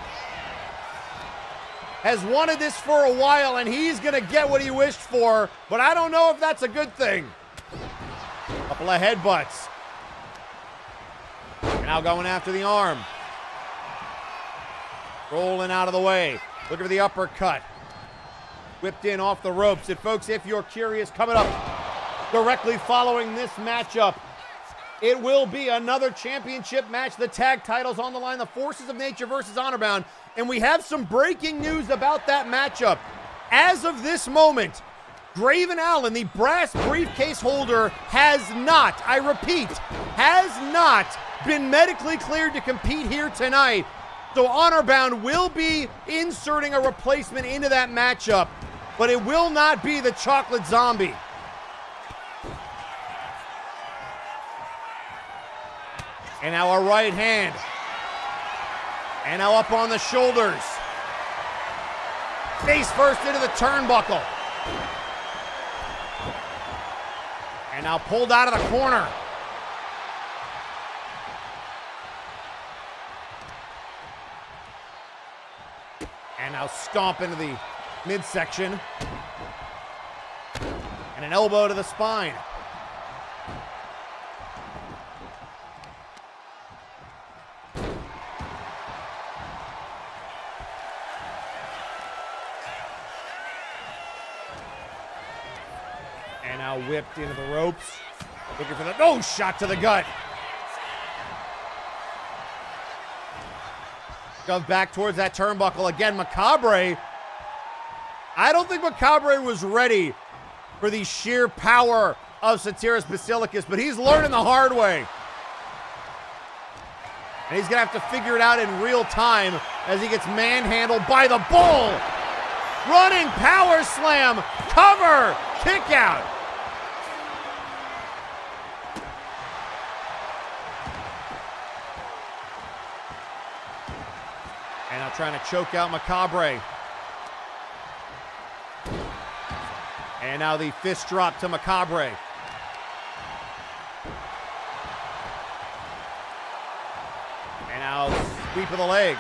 has wanted this for a while, and he's going to get what he wished for, but I don't know if that's a good thing. Couple of headbutts. Now going after the arm. Rolling out of the way. Looking for the uppercut. Whipped in off the ropes. And folks, if you're curious, coming up directly following this matchup, it will be another championship match. The tag titles on the line. The Forces of Nature versus Honorbound. And we have some breaking news about that matchup. As of this moment, Draven Allen, the brass briefcase holder, has not, I repeat, has not been medically cleared to compete here tonight. So Honorbound will be inserting a replacement into that matchup, but it will not be the Chocolate Zombie. And now a right hand. And now up on the shoulders. Face first into the turnbuckle. And now pulled out of the corner. And now stomp into the midsection. And an elbow to the spine. And now whipped into the ropes. Looking for the, shot to the gut. Goes back towards that turnbuckle again. Macabre. I don't think Macabre was ready for the sheer power of Satyrus Basilicus, but he's learning the hard way. And he's going to have to figure it out in real time as he gets manhandled by the Bull. Running power slam. Cover. Kick out. And now trying to choke out Macabre. And now the fist drop to Macabre. And now sweep of the leg.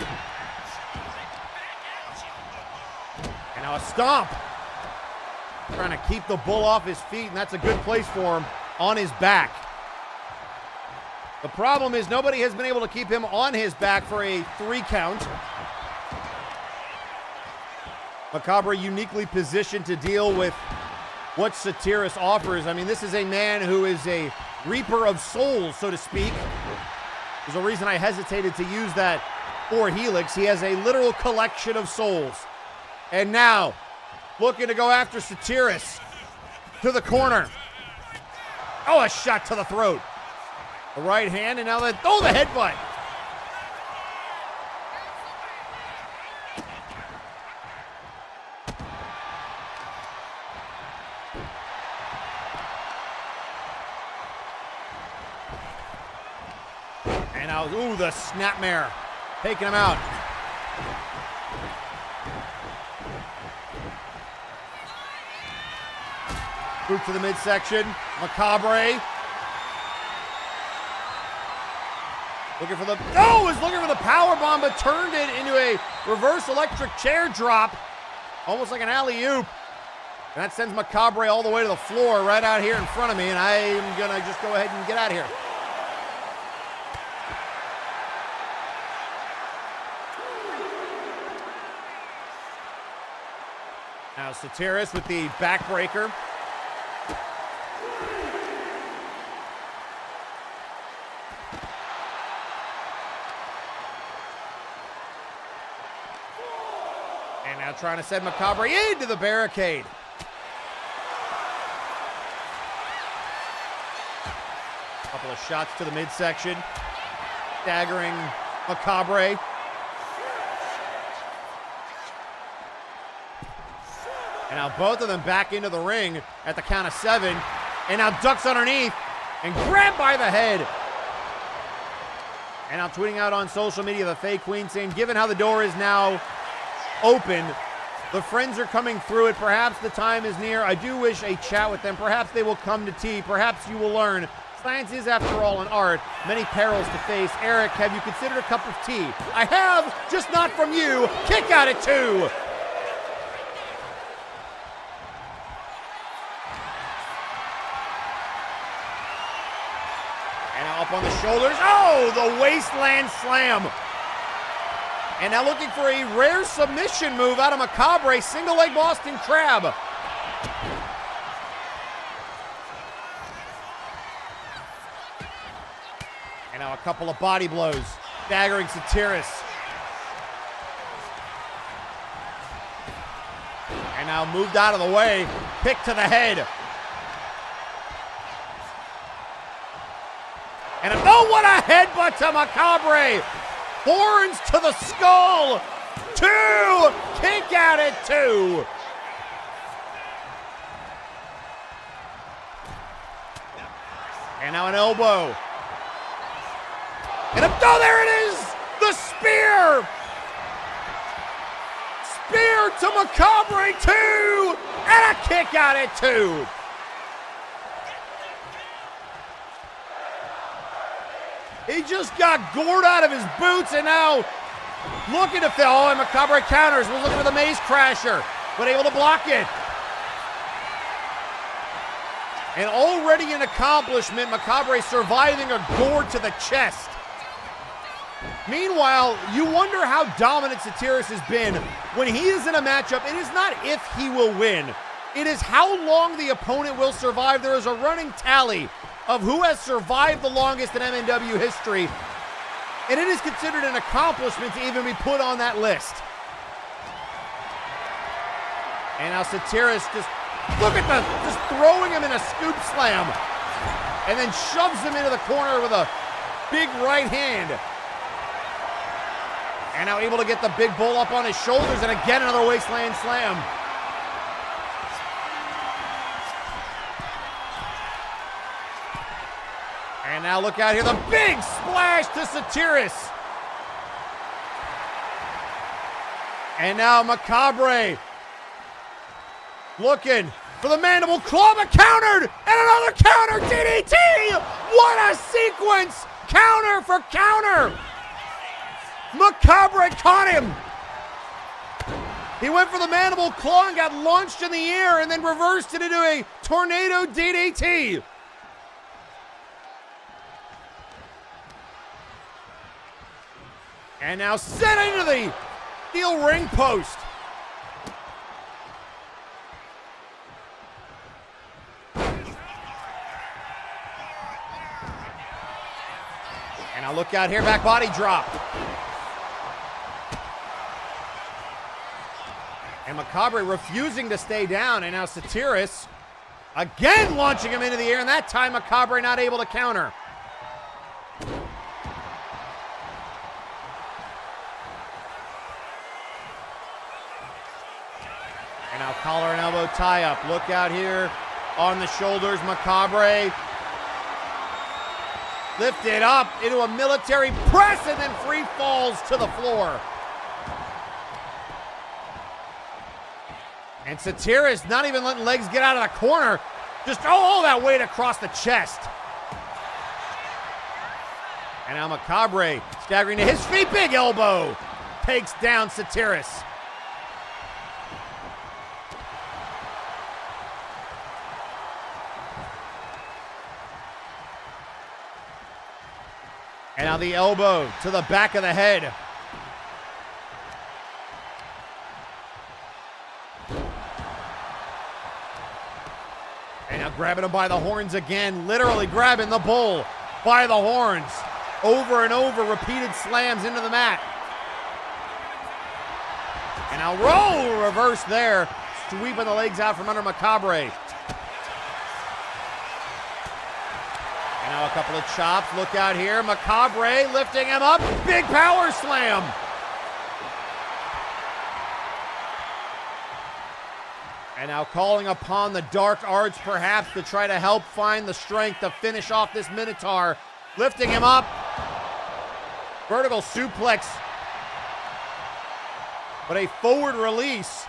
And now a stomp. Trying to keep the Bull off his feet, and that's a good place for him on his back. The problem is nobody has been able to keep him on his back for a 3 count. Macabre uniquely positioned to deal with what Satyrus offers. I mean, this is a man who is a reaper of souls, so to speak. There's a reason I hesitated to use that for Helix. He has a literal collection of souls. And now, looking to go after Satyrus to the corner. Oh, a shot to the throat. The right hand, and now the headbutt. And now, the snapmare. Taking him out. Boot to the midsection. Macabre. Looking for the, was looking for the power bomb, but turned it into a reverse electric chair drop. Almost like an alley-oop. And that sends Macabre all the way to the floor right out here in front of me, and I'm gonna just go ahead and get out of here. Now Satyrus with the backbreaker. And now trying to send Macabre into the barricade. Couple of shots to the midsection. Staggering Macabre. And now both of them back into the ring at the count of 7. And now ducks underneath and grabbed by the head. And now tweeting out on social media, the Fae Queen saying, given how the door is now open, The friends are coming through it. Perhaps the time is near. I do wish a chat with them. Perhaps they will come to tea. Perhaps you will learn. Science is, after all, an art. Many perils to face. Eric, have you considered a cup of tea? I have, just not from you. Kick out at 2. And now up on the shoulders. Oh, the wasteland slam. And now looking for a rare submission move out of Macabre. Single leg Boston Crab. And now a couple of body blows. Staggering Satiris. And now moved out of the way. Pick to the head. And oh, what a headbutt to Macabre! Horns to the skull! 2! Kick out at 2! And now an elbow. And oh, there it is! The spear! Spear to Macabre, 2! And a kick out at 2! He just got gored out of his boots and now looking to fill. Oh, and Macabre counters. Was looking for the Maze Crasher, but able to block it. And already an accomplishment, Macabre surviving a gore to the chest. Meanwhile, you wonder how dominant Satiris has been. When he is in a matchup, it is not if he will win. It is how long the opponent will survive. There is a running tally of who has survived the longest in MNW history, and it is considered an accomplishment to even be put on that list. And now Satiris just, look at just throwing him in a scoop slam, and then shoves him into the corner with a big right hand. And now able to get the big bull up on his shoulders, and again another wasteland slam. And now look out here, the big splash to Satiris. And now Macabre looking for the mandible claw, but countered, and another counter, DDT! What a sequence! Counter for counter! Macabre caught him. He went for the mandible claw and got launched in the air and then reversed it into a tornado DDT. And now set into the steel ring post. And now look out here, back body drop. And Macabre refusing to stay down, and now Satiris again launching him into the air, and that time Macabre not able to counter. And now collar and elbow tie-up. Look out here on the shoulders, Macabre. Lifted up into a military press and then free falls to the floor. And Satiris not even letting legs get out of the corner. Just all that weight across the chest. And now Macabre staggering to his feet. Big elbow. Takes down Satiris. And now the elbow to the back of the head. And now grabbing him by the horns again, literally grabbing the bull by the horns. Over and over, repeated slams into the mat. And now roll reverse there, sweeping the legs out from under Macabre. And now a couple of chops. Look out here. Macabre lifting him up. Big power slam. And now calling upon the dark arts perhaps to try to help find the strength to finish off this Minotaur. Lifting him up. Vertical suplex. But a forward release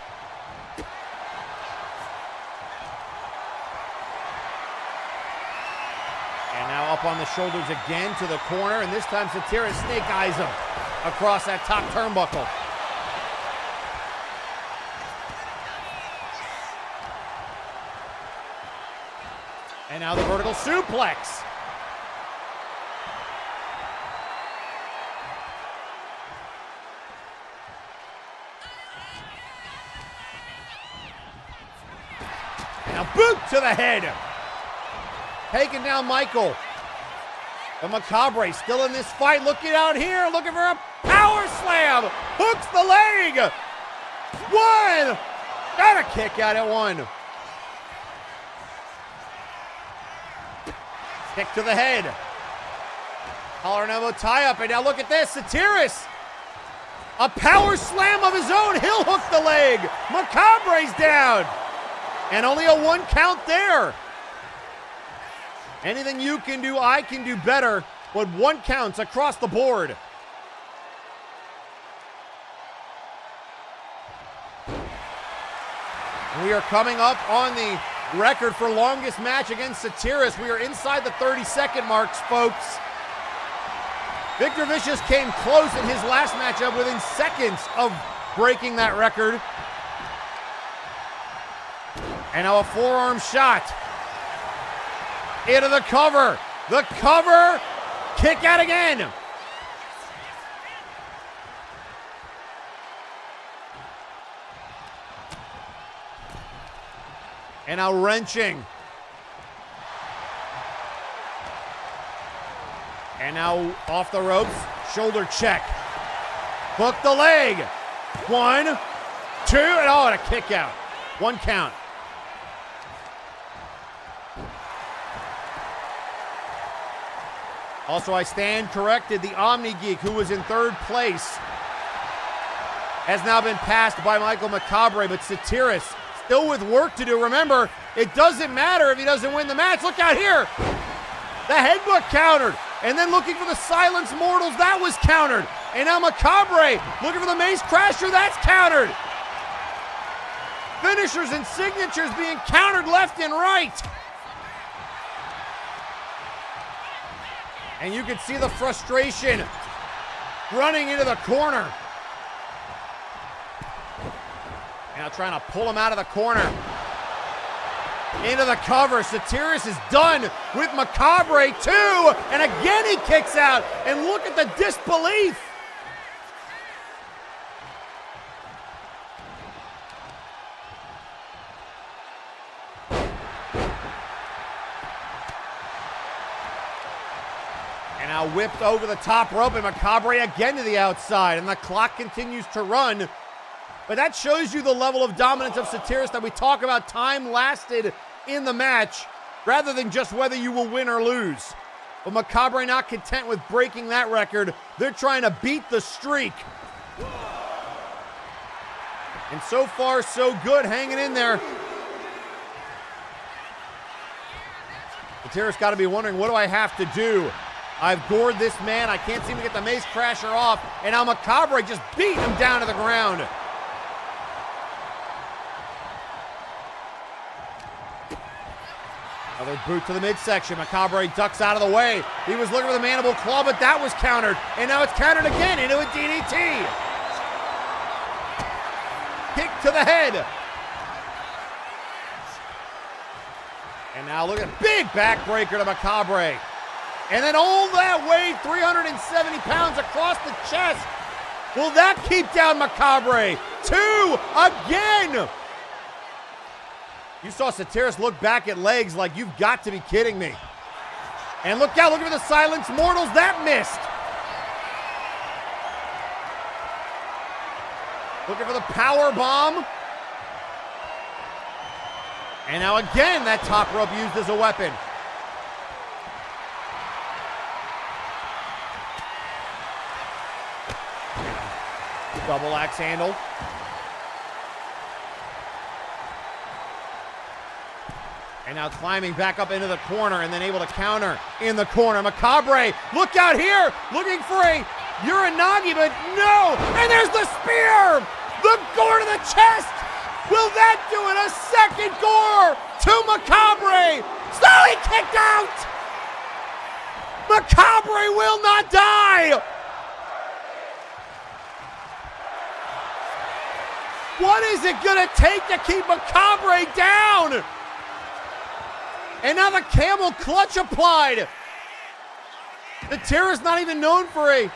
Up on the shoulders again to the corner, and this time Satiris snake eyes him across that top turnbuckle. And now the vertical suplex. Now boot to the head. Taking down Michael. The Macabre still in this fight, looking out here, looking for a power slam. Hooks the leg. One. Got a kick out at one. Kick to the head. Collar and elbow tie up, and now look at this. Satiris. A power slam of his own. He'll hook the leg. Macabre's down. And only a 1 count there. Anything you can do, I can do better. But 1 counts across the board. We are coming up on the record for longest match against Satiris. We are inside the 30-second marks, folks. Victor Vicious came close in his last matchup within seconds of breaking that record. And now a forearm shot. Into the cover. The cover. Kick out again. And now wrenching. And now off the ropes. Shoulder check. Hook the leg. 1, 2, and oh, and a kick out. 1 count. Also, I stand corrected. The Omni Geek, who was in 3rd place, has now been passed by Michael Macabre, but Satiris still with work to do. Remember, it doesn't matter if he doesn't win the match. Look out here. The headbutt countered. And then looking for the Silence Mortals, that was countered. And now Macabre looking for the Mace Crasher, that's countered. Finishers and signatures being countered left and right. And you can see the frustration running into the corner. Now trying to pull him out of the corner. Into the cover. Satiris is done with Macabre too. And again he kicks out. And look at the disbelief. And now whipped over the top rope, and Macabre again to the outside, and the clock continues to run. But that shows you the level of dominance of Satiris that we talk about. Time lasted in the match, rather than just whether you will win or lose. But Macabre not content with breaking that record. They're trying to beat the streak. And so far, so good, hanging in there. Satiris got to be wondering, what do I have to do? I've gored this man. I can't seem to get the Mace Crasher off. And now Macabre just beat him down to the ground. Another boot to the midsection. Macabre ducks out of the way. He was looking for the mandible claw, but that was countered. And now it's countered again into a DDT. Kick to the head. And now look at a big backbreaker to Macabre. And then all that weight, 370 pounds across the chest. Will that keep down Macabre? 2 again. You saw Satiris look back at legs like, you've got to be kidding me. And look out, looking for the Silence Mortals. That missed. Looking for the power bomb. And now again, that top rope used as a weapon. Double axe handle. And now climbing back up into the corner and then able to counter in the corner. Macabre, look out here, looking for a Uranagi, but no! And there's the spear! The gore to the chest! Will that do it? A second gore to Macabre! So he kicked out! Macabre will not die! What is it gonna take to keep Macabre down? And now the camel clutch applied. The Terra's not even known for a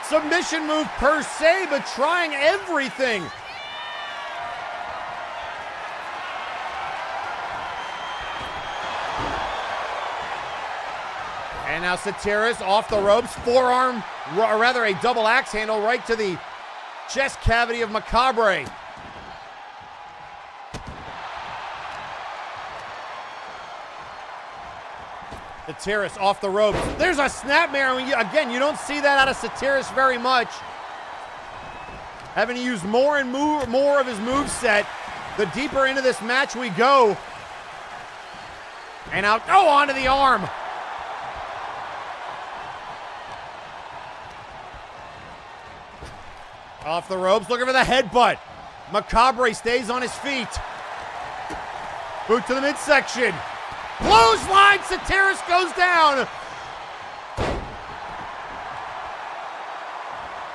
submission move per se, but trying everything. And now Satiris off the ropes, forearm, or rather a double axe handle right to the chest cavity of Macabre. Satiris off the ropes. There's a snapmare. Again, you don't see that out of Satiris very much. Having to use more and more of his moveset the deeper into this match we go. And out, oh, onto the arm. Off the ropes, looking for the headbutt. Macabre stays on his feet. Boot to the midsection. Clothesline, Satiris goes down.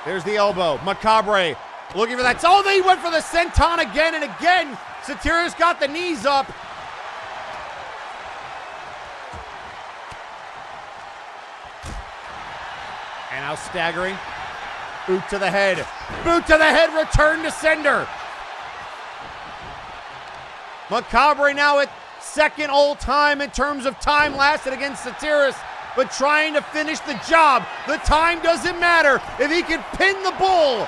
There's the elbow. Macabre looking for that. Oh, they went for the senton again and again. Satiris got the knees up. And now staggering. Boot to the head. Boot to the head, return to sender. Macabre now at second all time in terms of time lasted against Satiris, but trying to finish the job. The time doesn't matter if he can pin the bull.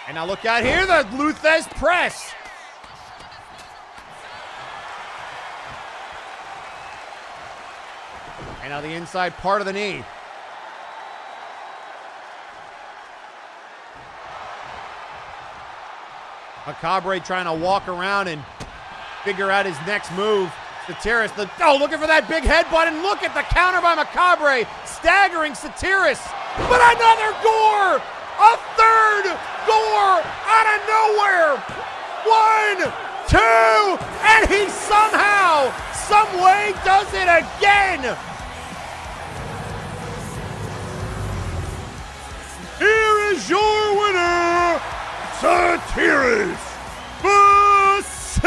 And now look out here, the Luthez press. And now the inside part of the knee. Macabre trying to walk around and figure out his next move. Satiris, looking for that big headbutt, and look at the counter by Macabre, staggering Satiris. But another gore! A third gore out of nowhere! 1, 2, and he somehow, some way does it again! Here is your winner, Satiris Basilicus!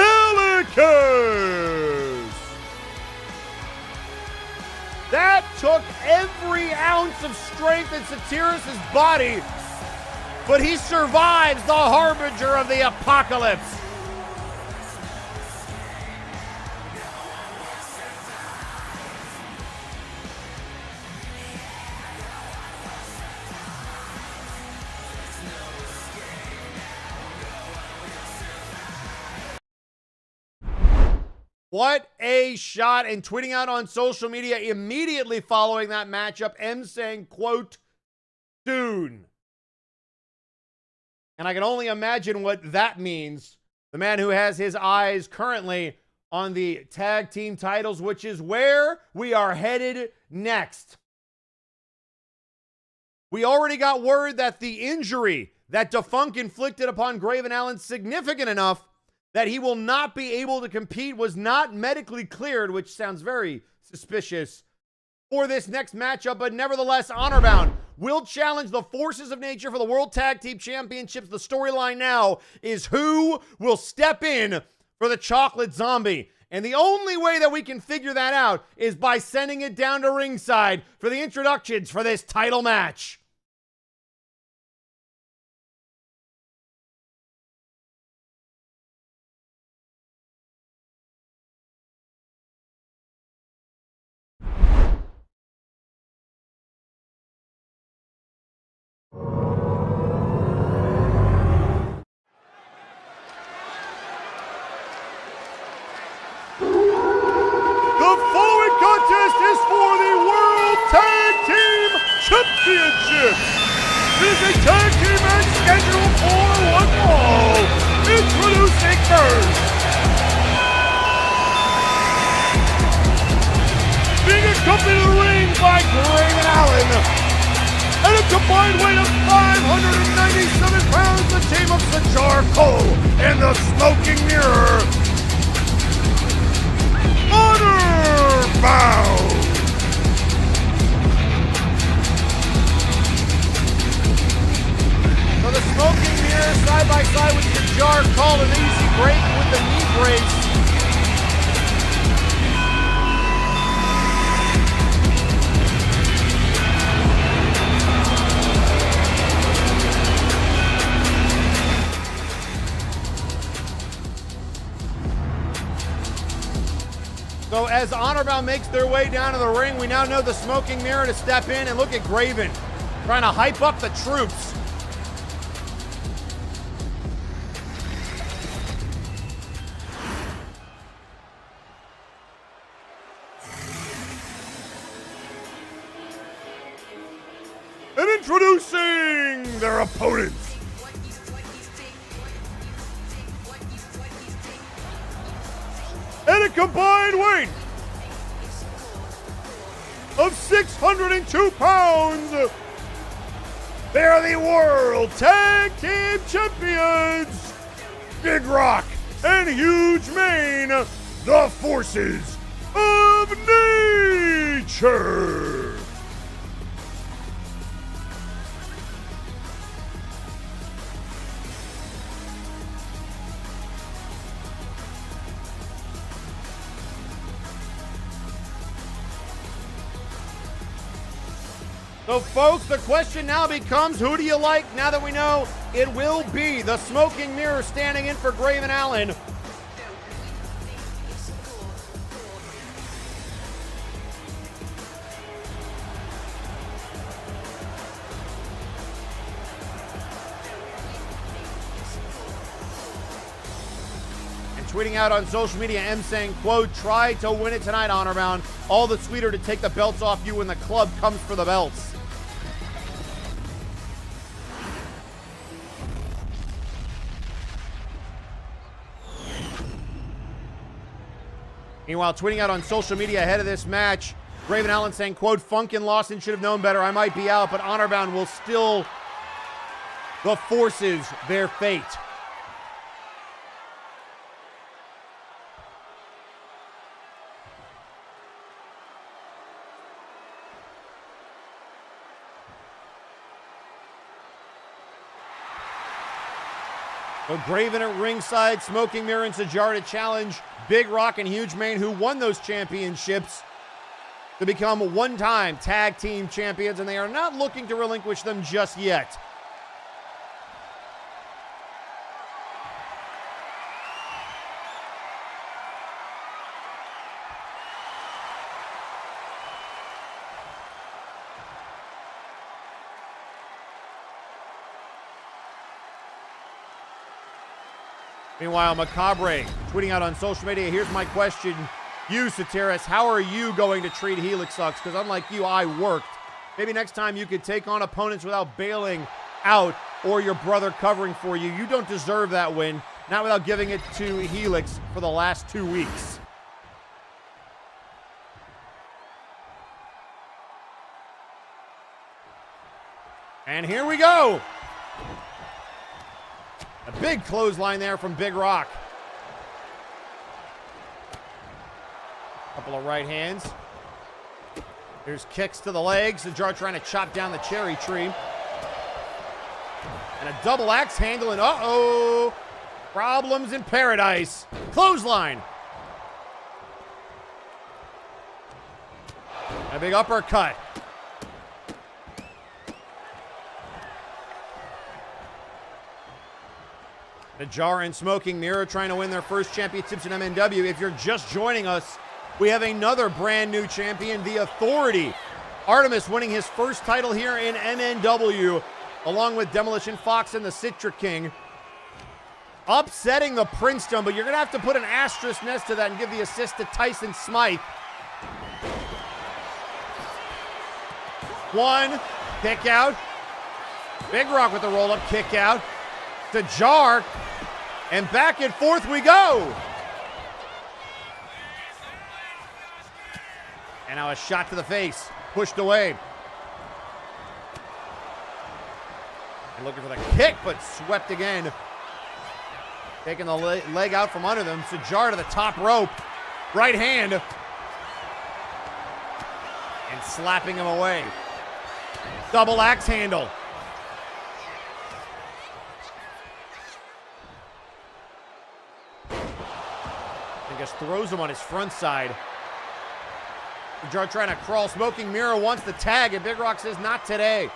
That took every ounce of strength in Satiris' body, but he survives the harbinger of the apocalypse. What a shot, and tweeting out on social media immediately following that matchup, M saying, quote, soon. And I can only imagine what that means. The man who has his eyes currently on the tag team titles, which is where we are headed next. We already got word that the injury that Defunk inflicted upon Graven Allen significant enough that he will not be able to compete, was not medically cleared, which sounds very suspicious for this next matchup, but nevertheless, Honorbound will challenge the forces of nature for the World Tag Team Championships. The storyline now is who will step in for the Chocolate Zombie. And the only way that we can figure that out is by sending it down to ringside for the introductions for this title match. Is for the World Tag Team Championship. This is a tag team match scheduled for one fall. Introducing first, being accompanied to the ring by Graven Allen, and combined weight of 597 pounds, the team of Sajar Cole and the Smoking Mirror, Honor Bound. So the Smoking Mirror side by side with Sajar Cole, an easy break with the knee brace. So as Honorbound makes their way down to the ring, we now know the Smoking Mirror to step in, and look at Graven trying to hype up the troops. And introducing their opponents. At a combined weight of 602 pounds, they are the World Tag Team Champions, Big Rock and Huge Mane, the Forces of Nature. So, folks, the question now becomes, who do you like now that we know it will be the Smoking Mirror standing in for Graven Allen? And tweeting out on social media, M saying, quote, try to win it tonight, Honorbound. All the sweeter to take the belts off you when the club comes for the belts. Meanwhile, tweeting out on social media ahead of this match, Graven Allen saying, quote, Funk and Lawson should have known better. I might be out, but Honorbound will still the Forces their fate. So Graven at ringside, Smoking Mirror and Sajar to challenge Big Rock and Huge Mane, who won those championships, to become one-time tag team champions, and they are not looking to relinquish them just yet. Meanwhile, Macabre tweeting out on social media, here's my question. You, Satiris, how are you going to treat Helix Sucks? Because unlike you, I worked. Maybe next time you could take on opponents without bailing out or your brother covering for you. You don't deserve that win. Not without giving it to Helix for the last 2 weeks. And here we go. A big clothesline there from Big Rock. Couple of right hands. There's kicks to the legs. Sajar trying to chop down the cherry tree. And a double axe handle, and uh-oh. Problems in paradise. Clothesline. A big uppercut. Sajar and Smoking Mirror trying to win their first championships in MNW. If you're just joining us, we have another brand new champion, The Authority. Artemis winning his first title here in MNW, along with Demolition Fox and the Citra King. Upsetting the Princedom, but you're going to have to put an asterisk next to that and give the assist to Tyson Smythe. One, kick out. Big Rock with the roll-up, kick out. Sajar, and back and forth we go. And now a shot to the face, pushed away. And looking for the kick, but swept again. Taking the leg out from under them. Sajar to the top rope. Right hand. And slapping him away. Double axe handle. And just throws him on his front side. Sajar trying to crawl. Smoking Mirror wants the tag, and Big Rock says, not today.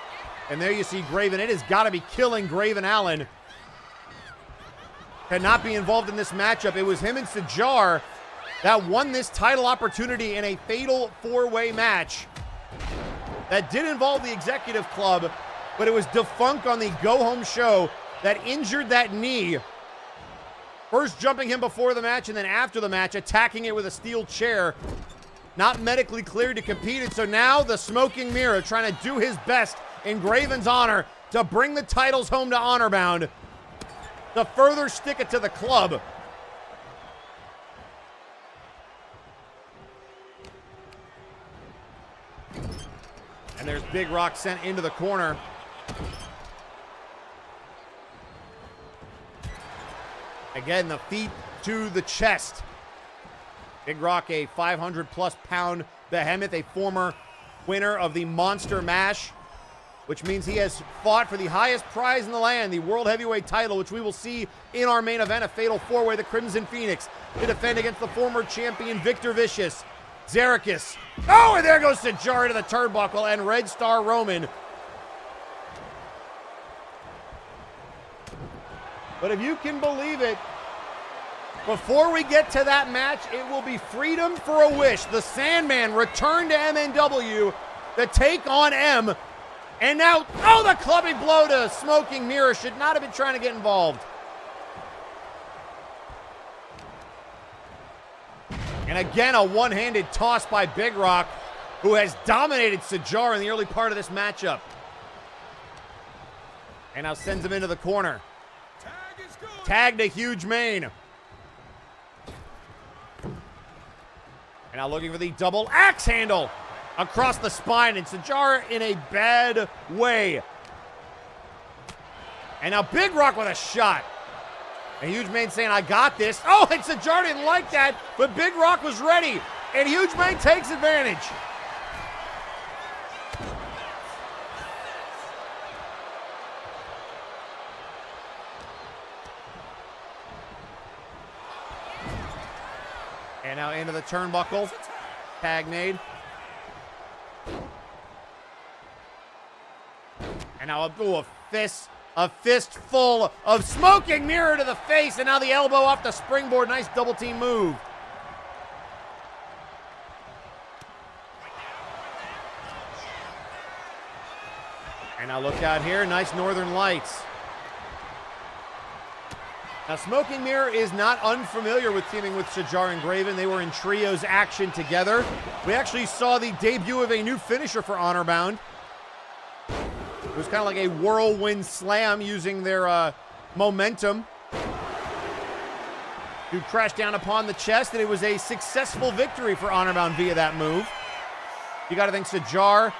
And there you see Graven. It has got to be killing Graven Allen. Cannot be involved in this matchup. It was him and Sajar that won this title opportunity in a fatal four-way match that did involve the Executive Club, but it was Defunct on the go-home show that injured that knee. First jumping him before the match, and then after the match, attacking it with a steel chair. Not medically cleared to compete, and so now the Smoking Mirror trying to do his best in Graven's honor to bring the titles home to Honorbound, to further stick it to the club. And there's Big Rock sent into the corner. Again, the feet to the chest. Big Rock, a 500-plus pound behemoth, a former winner of the Monster Mash, which means he has fought for the highest prize in the land, the World Heavyweight title, which we will see in our main event, a fatal four-way, the Crimson Phoenix, to defend against the former champion Victor Vicious, Zaricus. Oh, and there goes Sajar to the turnbuckle, and Red Star Roman. But if you can believe it, before we get to that match, it will be Freedom for a Wish. The Sandman returned to MNW, the take on M. And now, oh, the clubbing blow to Smoking Mirror. Should not have been trying to get involved. And again, a one-handed toss by Big Rock, who has dominated Sajar in the early part of this matchup. And now sends him into the corner. Tag to Huge Mane. And now looking for the double axe handle across the spine, and Sajar in a bad way. And now Big Rock with a shot. And Huge Mane saying, I got this. Oh, and Sajar didn't like that, but Big Rock was ready. And Huge Mane takes advantage. And now into the turnbuckle. Tag made. And now a fistful of Smoking Mirror to the face, and now the elbow off the springboard. Nice double team move. And now look out here, nice Northern Lights. Now Smoking Mirror is not unfamiliar with teaming with Sajar and Graven. They were in trios action together. We actually saw the debut of a new finisher for Honorbound. It was kind of like a whirlwind slam using their momentum to crash down upon the chest, and it was a successful victory for Honorbound via that move. You got to think Sajar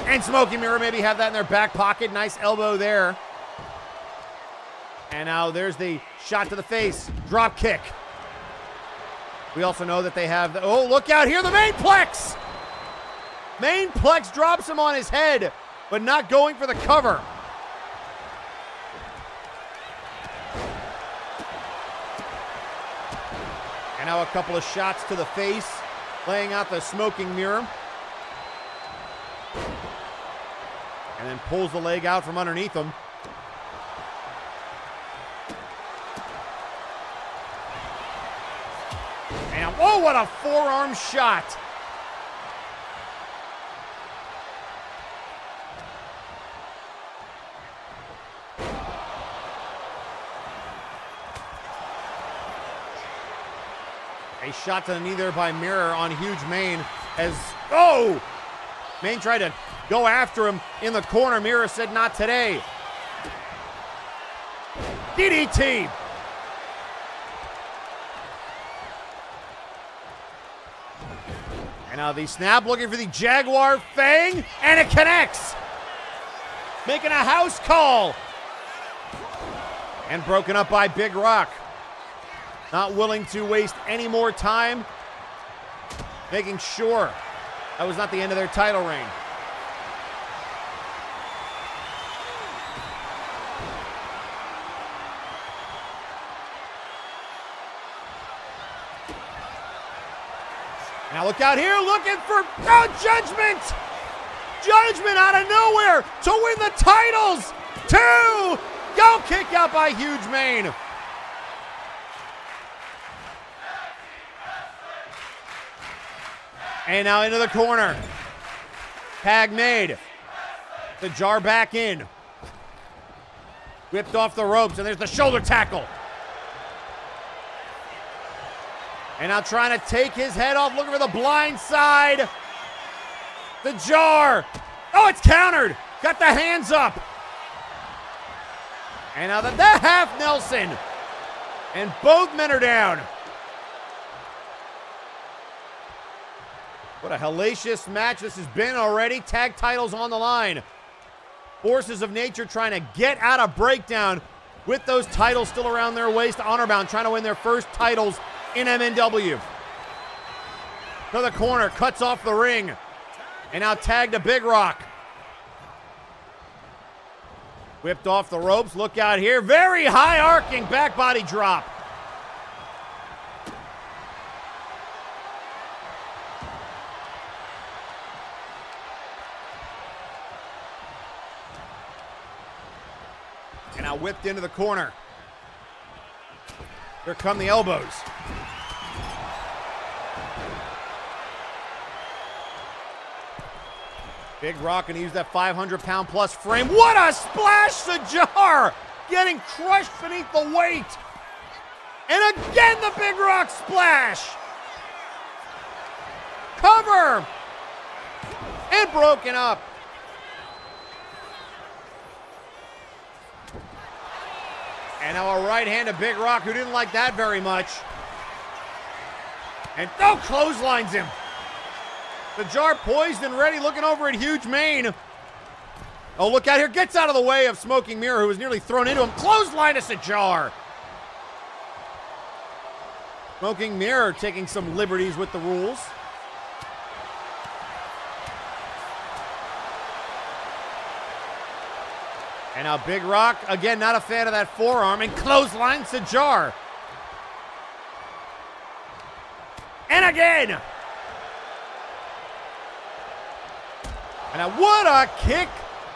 and Smoking Mirror maybe have that in their back pocket. Nice elbow there. And now there's the shot to the face. Drop kick. We also know that they have the, oh, look out here, the Mainplex! Mainplex drops him on his head, but not going for the cover. And now a couple of shots to the face, laying out the Smoking Mirror. And then pulls the leg out from underneath him. And oh, what a forearm shot. A shot to the knee there by Mirror on Huge Mane as, oh! Mane tried to go after him in the corner. Mirror said, not today. DDT. And now the snap looking for the Jaguar Fang, and it connects. Making a house call. And broken up by Big Rock. Not willing to waste any more time. Making sure that was not the end of their title reign. Now look out here, looking for Judgment! Judgment out of nowhere to win the titles! 2! Go kick out by Huge Mane. And now into the corner. Tag made. The jar back in. Whipped off the ropes, and there's the shoulder tackle. And now trying to take his head off, looking for the blind side. The jar. Oh, it's countered. Got the hands up. And now the half Nelson. And both men are down. What a hellacious match this has been already. Tag titles on the line. Forces of Nature trying to get out of Breakdown with those titles still around their waist. Honor-bound trying to win their first titles in MNW. To the corner, cuts off the ring. And now tagged to Big Rock. Whipped off the ropes, look out here. Very high arcing back body drop. And now whipped into the corner. Here come the elbows. Big Rock gonna use that 500-pound plus frame. What a splash! The jar getting crushed beneath the weight. And again the Big Rock splash. Cover. And broken up. And now a right hand to Big Rock, who didn't like that very much. And clotheslines him. The jar poised and ready, looking over at Huge Mane. Oh, look out here. Gets out of the way of Smoking Mirror, who was nearly thrown into him. Clothesline us a jar. Smoking Mirror taking some liberties with the rules. And now Big Rock, again, not a fan of that forearm, and clotheslines the jar. And again. And now what a kick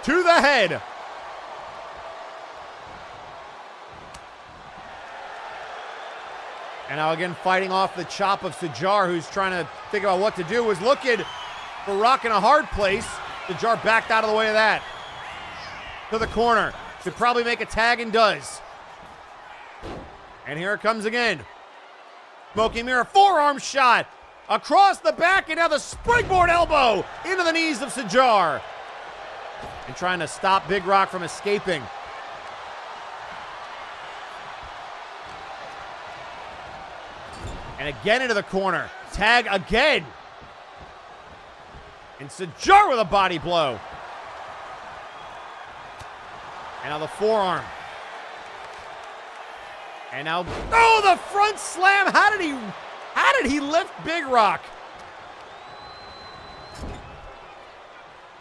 to the head. And now again fighting off the chop of Sajar, who's trying to think about what to do, was looking for Rock in a hard place. Sajar backed out of the way of that. To the corner. Should probably make a tag and does. And here it comes again. Smoking Mirror, forearm shot. Across the back, and now the springboard elbow into the knees of Sajar. And trying to stop Big Rock from escaping. And again into the corner. Tag again. And Sajar with a body blow. And now the forearm. And now, the front slam. How did he lift Big Rock?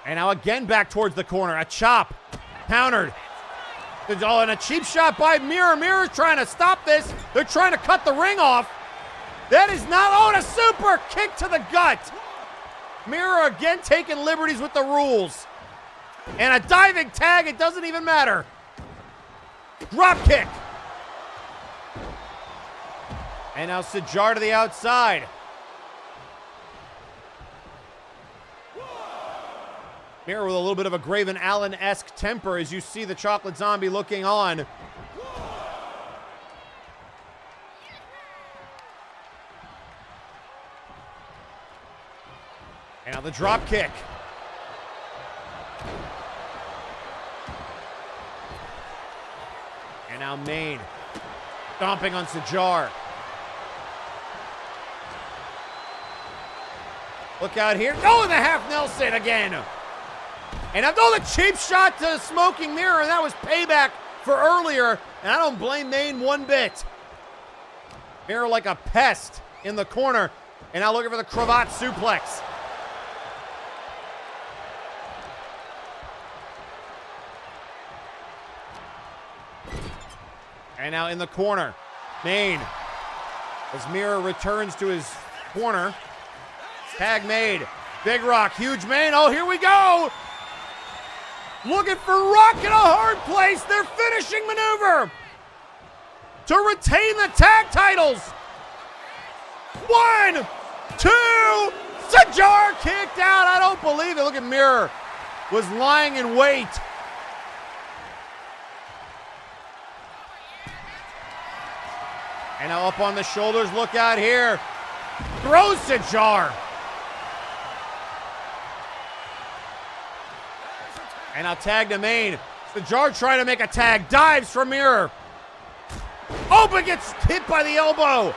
And now again back towards the corner. A chop. Countered. Oh, and a cheap shot by Mirror. Mirror's trying to stop this. They're trying to cut the ring off. That is not, and a super kick to the gut. Mirror again taking liberties with the rules. And a diving tag, it doesn't even matter. Drop kick. And now Sajar to the outside. Mirror with a little bit of a Graven Allen-esque temper as you see the Chocolate Zombie looking on. And now the drop kick. And now Mane stomping on Sajar. Look out here. And the half Nelson again. And the cheap shot to Smoking Mirror, and that was payback for earlier And I don't blame Maine one bit. Mirror like a pest in the corner. And now looking for the cravat suplex. And now in the corner, Maine. As Mirror returns to his corner. Tag made. Big Rock, huge Maine. Oh, here we go. Looking for Rock in a hard place. Their finishing maneuver to retain the tag titles. 1, 2, Sajar kicked out. I don't believe it. Look at Mirror. Was lying in wait. And now up on the shoulders. Look out here. Throws Sajar. And now tag to Maine. Sajar trying to make a tag. Dives for Mirror. Oh, but gets hit by the elbow.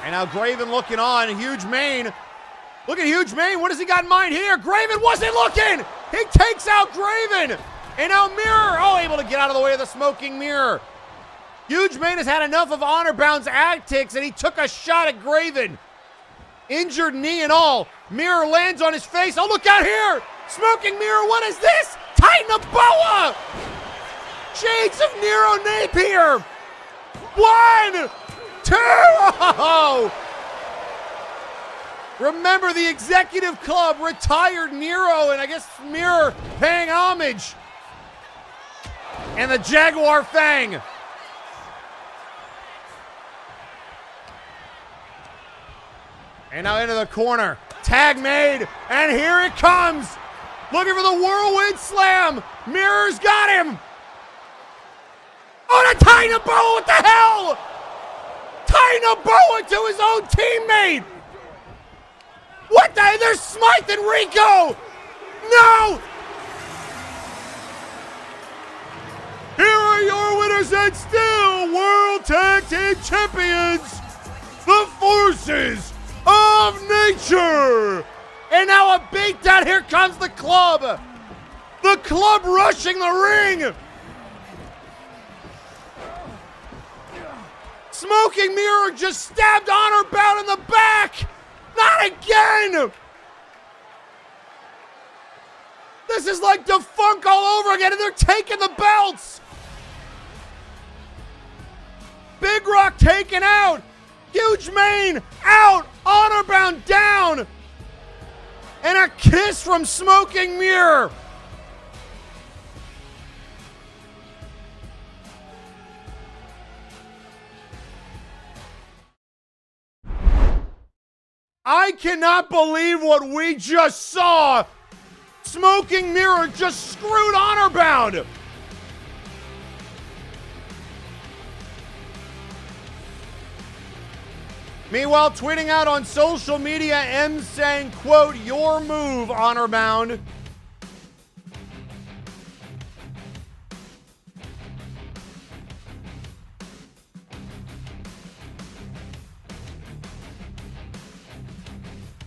And now Graven looking on. Huge Maine. Look at Huge Maine. What has he got in mind here? Graven wasn't looking. He takes out Graven. And now Mirror. Oh, able to get out of the way of the smoking Mirror. Huge Maine has had enough of Honor Bound's antics, and he took a shot at Graven. Injured knee and all. Mirror lands on his face. Oh, look out here. Smoking Mirror. What is this? Titan of Boa. Shades of Nero Napier. 1, 2. Oh. Remember, the Executive Club retired Nero, and I guess Mirror paying homage. And the Jaguar Fang. And now into the corner. Tag made. And here it comes. Looking for the Whirlwind Slam. Mirror's got him. Oh, the Titan of Boa. What the hell? Titan of Boa to his own teammate. What the? There's Smythe and Rico. No. Here are your winners and still World Tag Team Champions. The Forces of Nature. And now a beatdown. Here comes the Club. The Club rushing the ring. Smoking Mirror just stabbed Honor Bound in the back. Not again. This is like Defunct all over again, and they're taking the belts. Big Rock taken out. Huge Maine out. Honor Bound down. And a kiss from Smoking Mirror. I cannot believe what we just saw. Smoking Mirror just screwed Honor Bound. Meanwhile, tweeting out on social media, M saying, quote, "Your move, Honor Bound."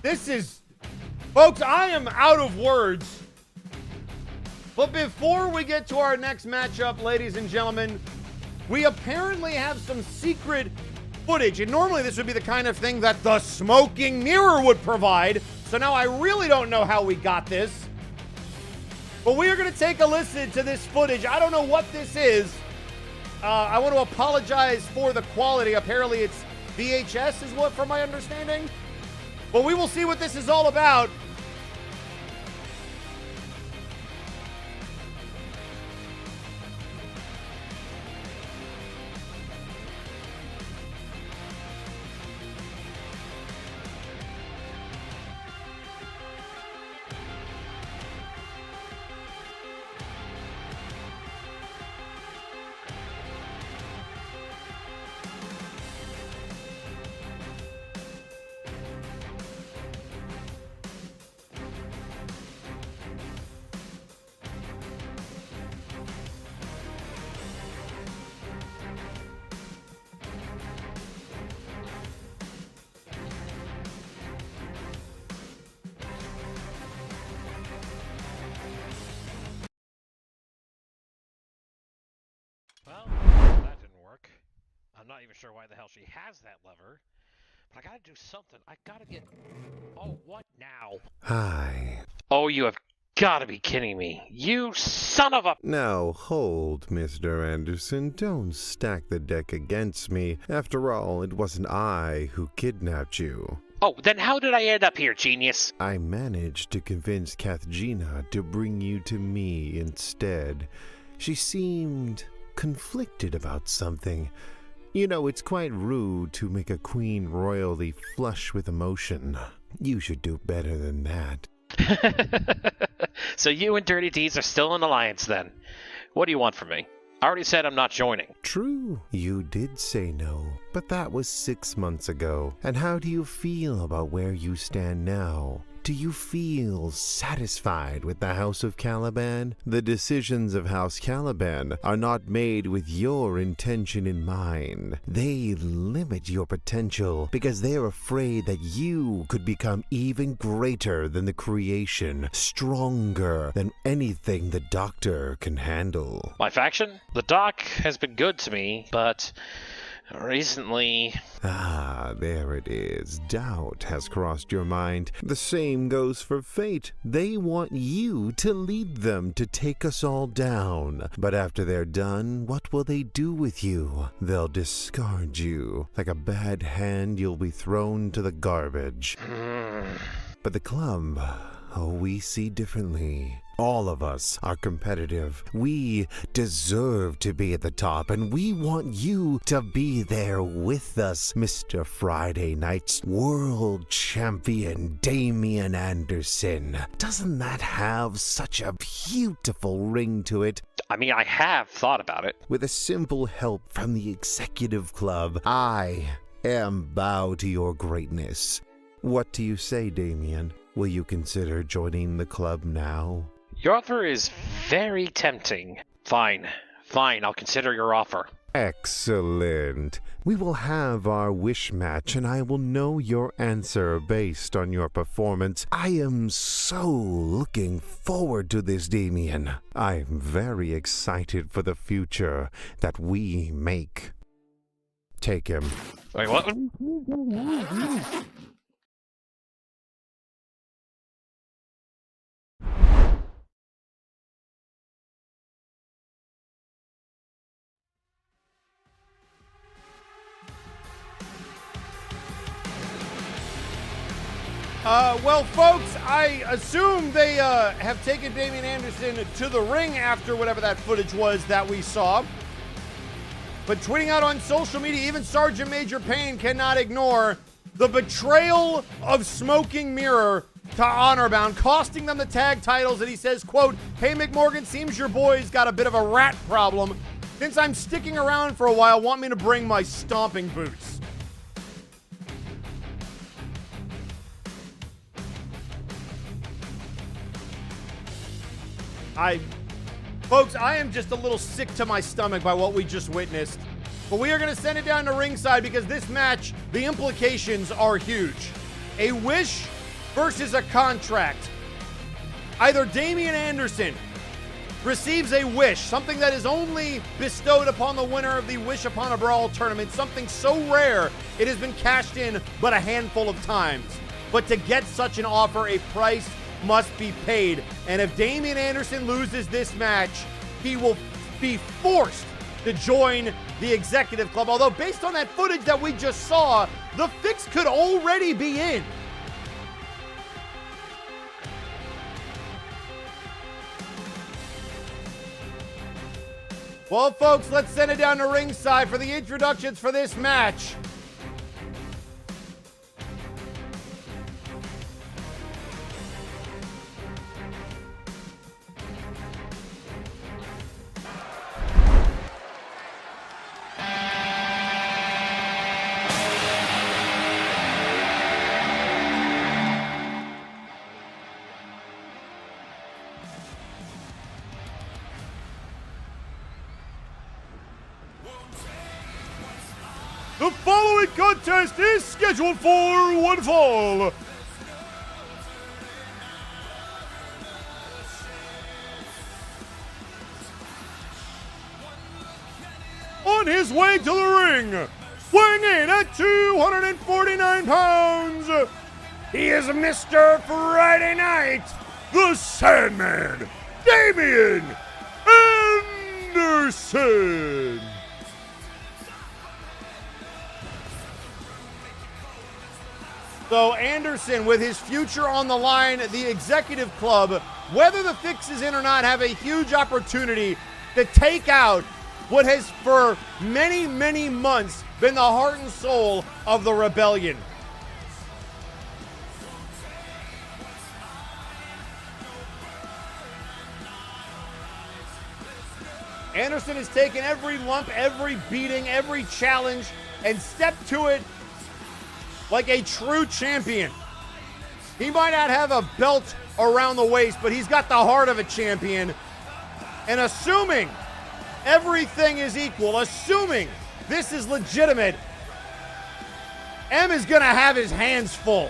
This is, folks, I am out of words. But before we get to our next matchup, ladies and gentlemen, we apparently have some secret footage. And normally this would be the kind of thing that the Smoking Mirror would provide. So now I really don't know how we got this. But we are going to take a listen to this footage. I don't know what this is. I want to apologize for the quality. Apparently it's VHS is what, from my understanding. But we will see what this is all about. even sure why the hell she has that lever. But I gotta do something. I gotta get... Oh, what now? Hi. Oh, you have gotta be kidding me. You son of a... Now hold, Mr. Anderson. Don't stack the deck against me. After all, it wasn't I who kidnapped you. Oh, then how did I end up here, genius? I managed to convince Kathgina to bring you to me instead. She seemed conflicted about something. You know, it's quite rude to make a queen royally flush with emotion. You should do better than that. So you and Dirty Deeds are still in alliance then. What do you want from me? I already said I'm not joining. True, you did say no, but that was 6 months ago. And how do you feel about where you stand now? Do you feel satisfied with the House of Caliban? The decisions of House Caliban are not made with your intention in mind. They limit your potential because they're afraid that you could become even greater than the creation, stronger than anything the Doctor can handle. My faction? The Doc has been good to me, but... recently... Ah, there it is. Doubt has crossed your mind. The same goes for fate. They want you to lead them to take us all down. But after they're done, what will they do with you? They'll discard you. Like a bad hand, you'll be thrown to the garbage. But the club, oh, we see differently. All of us are competitive. We deserve to be at the top, and we want you to be there with us, Mr. Friday Night's world champion, Damian Anderson. Doesn't that have such a beautiful ring to it? I mean, I have thought about it. With a simple help from the executive club, I am bow to your greatness. What do you say, Damian? Will you consider joining the club now? Your offer is very tempting. Fine, I'll consider your offer. Excellent. We will have our wish match, and I will know your answer based on your performance. I am so looking forward to this, Damian. I'm very excited for the future that we make. Take him. Wait, what? Well, folks, I assume they have taken Damian Anderson to the ring after whatever that footage was that we saw. But tweeting out on social media, even Sergeant Major Payne cannot ignore the betrayal of Smoking Mirror to Honorbound, costing them the tag titles. And he says, quote, "Hey, McMorgan, seems your boy's got a bit of a rat problem. Since I'm sticking around for a while, want me to bring my stomping boots." Folks, I am just a little sick to my stomach by what we just witnessed. But we are going to send it down to ringside because this match, the implications are huge. A wish versus a contract. Either Damian Anderson receives a wish, something that is only bestowed upon the winner of the Wish Upon a Brawl tournament, something so rare it has been cashed in but a handful of times. But to get such an offer, a price must be paid. And if Damian Anderson loses this match, he will be forced to join the executive club. Although based on that footage that we just saw, the fix could already be in. Well, folks, let's send it down to ringside for the introductions for this match. The following contest is scheduled for one fall. On his way to the ring, Weighing in at 249 pounds, he is Mr. Friday Night, the Sandman, Damian Anderson. So Anderson, with his future on the line, the executive club, whether the fix is in or not, have a huge opportunity to take out what has for many, many months been the heart and soul of the rebellion. Anderson has taken every lump, every beating, every challenge, and stepped to it like a true champion. He might not have a belt around the waist, but he's got the heart of a champion. And assuming everything is equal, assuming this is legitimate, M is going to have his hands full.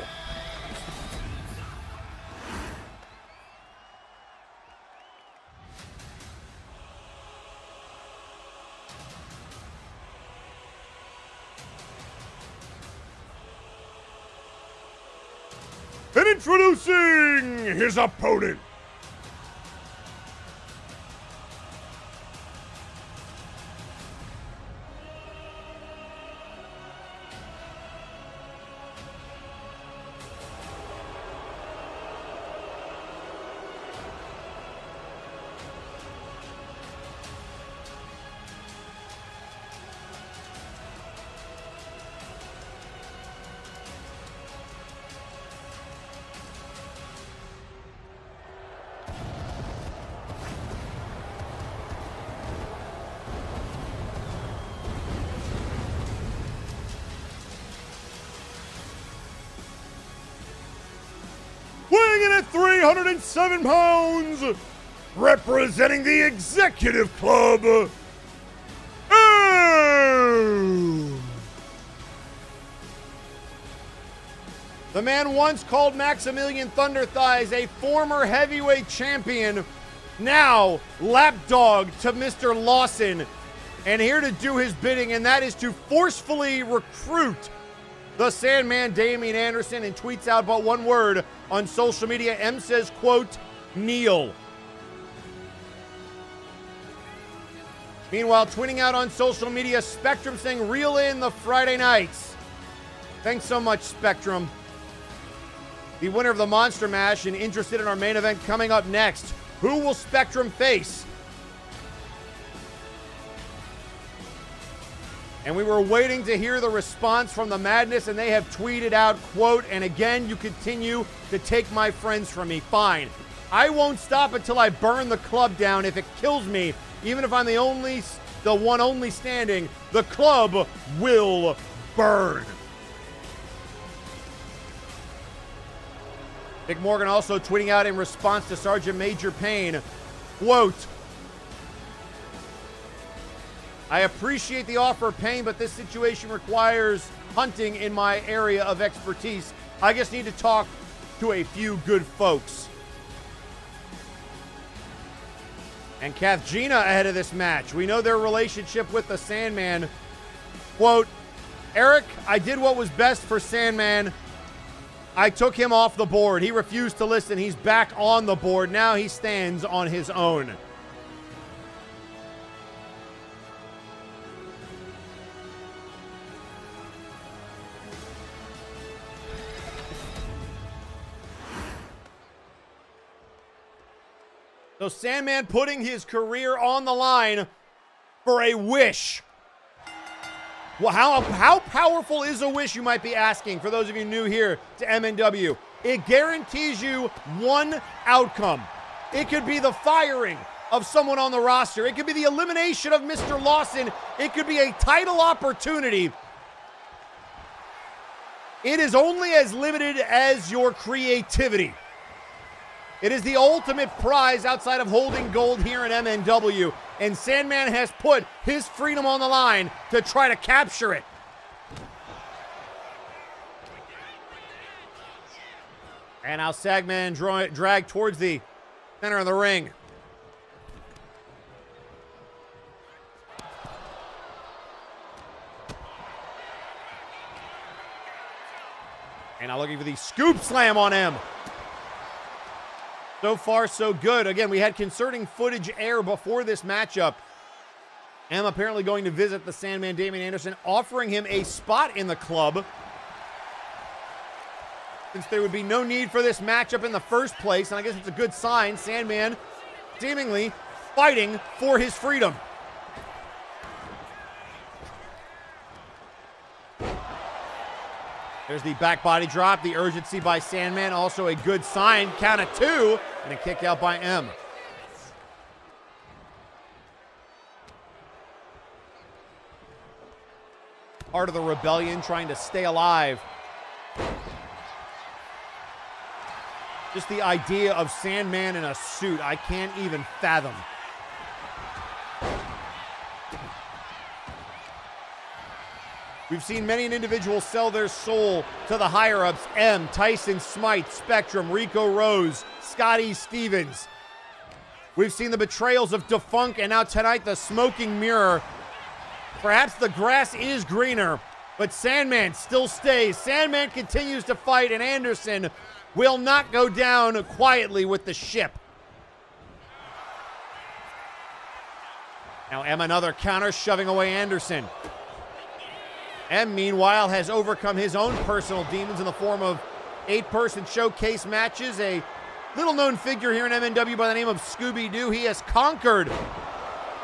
And introducing his opponent, weighing in at 307 pounds, representing the executive club, The man once called Maximilian Thunder Thighs a former heavyweight champion, now lapdog to Mr. Lawson, and here to do his bidding, and that is to forcefully recruit the Sandman, Damian Anderson, and tweets out but one word on social media. M says, quote, kneel. Meanwhile, tweeting out on social media, Spectrum saying, reel in the Friday nights. Thanks so much, Spectrum. The winner of the Monster Mash and interested in our main event coming up next. Who will Spectrum face? And we were waiting to hear the response from the Madness, and they have tweeted out, quote, and again, you continue to take my friends from me. Fine. I won't stop until I burn the club down. If it kills me, even if I'm the one only standing, the club will burn. Nick Morgan also tweeting out in response to Sergeant Major Payne, quote, I appreciate the offer of Payne, but this situation requires hunting in my area of expertise. I just need to talk to a few good folks. And Kath Gina ahead of this match. We know their relationship with the Sandman. Quote, Eric, I did what was best for Sandman. I took him off the board. He refused to listen. He's back on the board. Now he stands on his own. So Sandman putting his career on the line for a wish. Well, how powerful is a wish, you might be asking, for those of you new here to MNW. It guarantees you one outcome. It could be the firing of someone on the roster. It could be the elimination of Mr. Lawson. It could be a title opportunity. It is only as limited as your creativity. It is the ultimate prize outside of holding gold here in MNW, and Sandman has put his freedom on the line to try to capture it. And now Sagman dragged towards the center of the ring. And now looking for the scoop slam on M. So far, so good. Again, we had concerning footage air before this matchup. M apparently going to visit the Sandman, Damian Anderson, offering him a spot in the club. Since there would be no need for this matchup in the first place, and I guess it's a good sign, Sandman seemingly fighting for his freedom. There's the back body drop, the urgency by Sandman, also a good sign. Count of 2, and a kick out by M. Part of the rebellion, trying to stay alive. Just the idea of Sandman in a suit, I can't even fathom. We've seen many an individual sell their soul to the higher-ups. M, Tyson Smythe, Spectrum, Rico Rose, Scotty Stevens. We've seen the betrayals of Defunct, and now tonight the smoking mirror. Perhaps the grass is greener, but Sandman still stays. Sandman continues to fight, and Anderson will not go down quietly with the ship. Now M, another counter, shoving away Anderson. M, meanwhile, has overcome his own personal demons in the form of 8-person showcase matches. A little-known figure here in MNW by the name of Scooby-Doo. He has conquered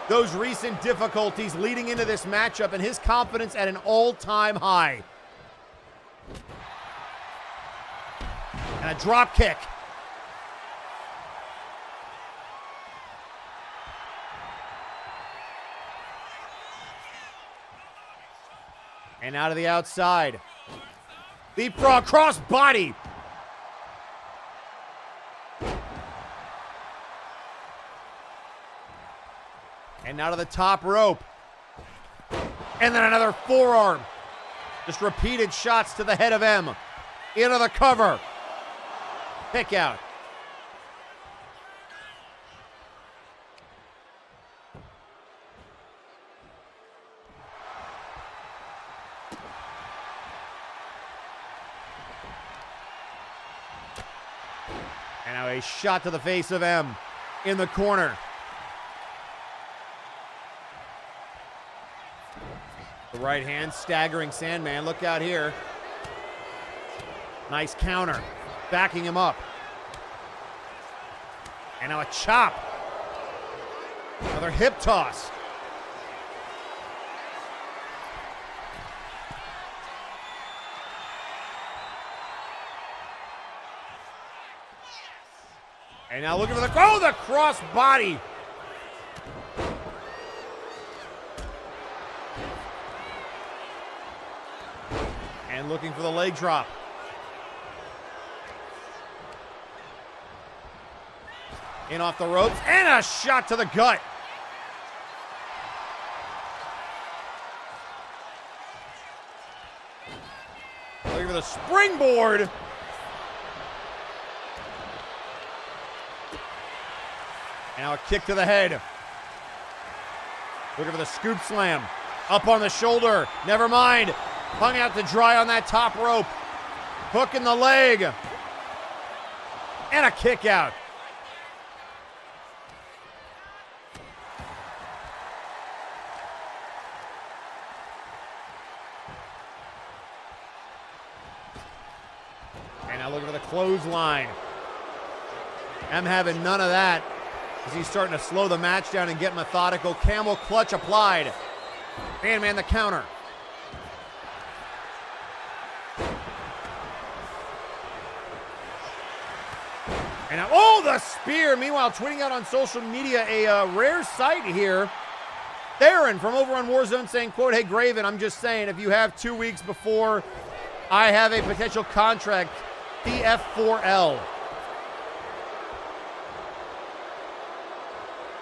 those recent difficulties leading into this matchup, and his confidence at an all-time high. And a drop kick. And out of the outside. Leapfrog cross body. And now to the top rope. And then another forearm. Just repeated shots to the head of M. Into the cover. Pick out. And now a shot to the face of M in the corner. The right hand staggering Sandman. Look out here. Nice counter. Backing him up. And now a chop. Another hip toss. And now looking for the cross body. And looking for the leg drop. In off the ropes, and a shot to the gut. Looking for the springboard. And now a kick to the head. Looking for the scoop slam. Up on the shoulder. Never mind. Hung out to dry on that top rope. Hook in the leg. And a kick out. And now looking for the clothesline. M having none of that, as he's starting to slow the match down and get methodical. Camel clutch applied. Man, the counter. And now, the spear. Meanwhile, tweeting out on social media, a rare sight here. Theron from over on Warzone saying, quote, "Hey, Graven, I'm just saying, if you have 2 weeks before I have a potential contract, TF4L.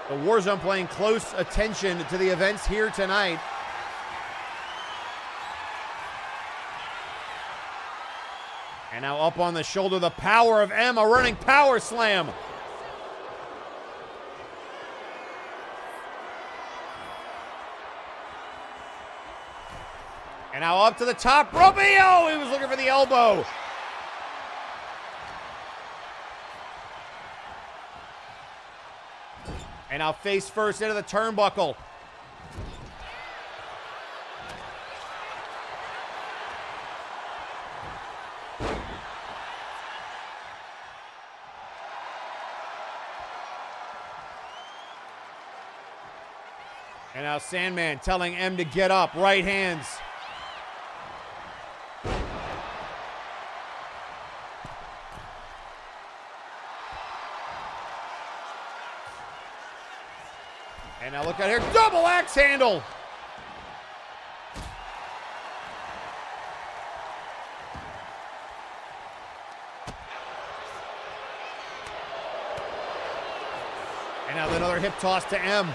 The Warzone paying close attention to the events here tonight. And now up on the shoulder, the power of M, a running power slam. And now up to the top rope. He was looking for the elbow. And now face first into the turnbuckle. And now Sandman telling M to get up, right hands. And now look out here, double axe handle. And now another hip toss to M.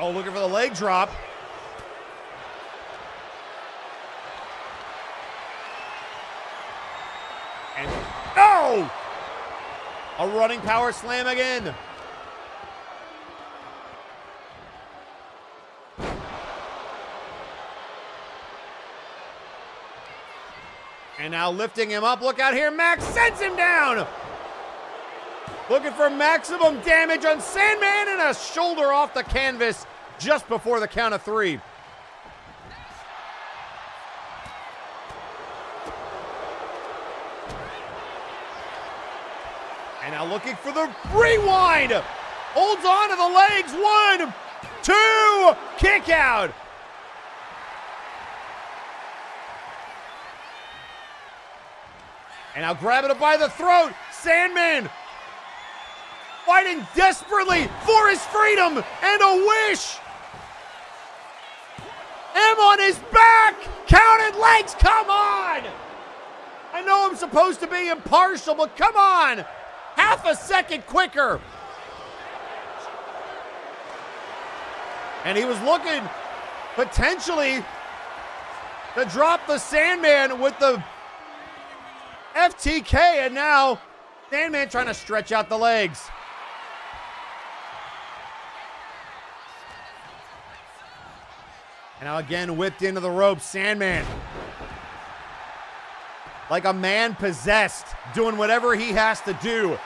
Oh, looking for the leg drop. And, oh! A running power slam again. And now lifting him up. Look out here. Max sends him down. Looking for maximum damage on Sandman, and a shoulder off the canvas just before the count of 3. And now looking for the rewind. Holds on to the legs. 1, 2, kick out. And now grabbing it by the throat. Sandman fighting desperately for his freedom and a wish. M on his back. Counted legs. Come on. I know I'm supposed to be impartial, but come on. Half a second quicker. And he was looking potentially to drop the Sandman with the FTK, and now Sandman trying to stretch out the legs. And now again whipped into the ropes, Sandman. Like a man possessed, doing whatever he has to do.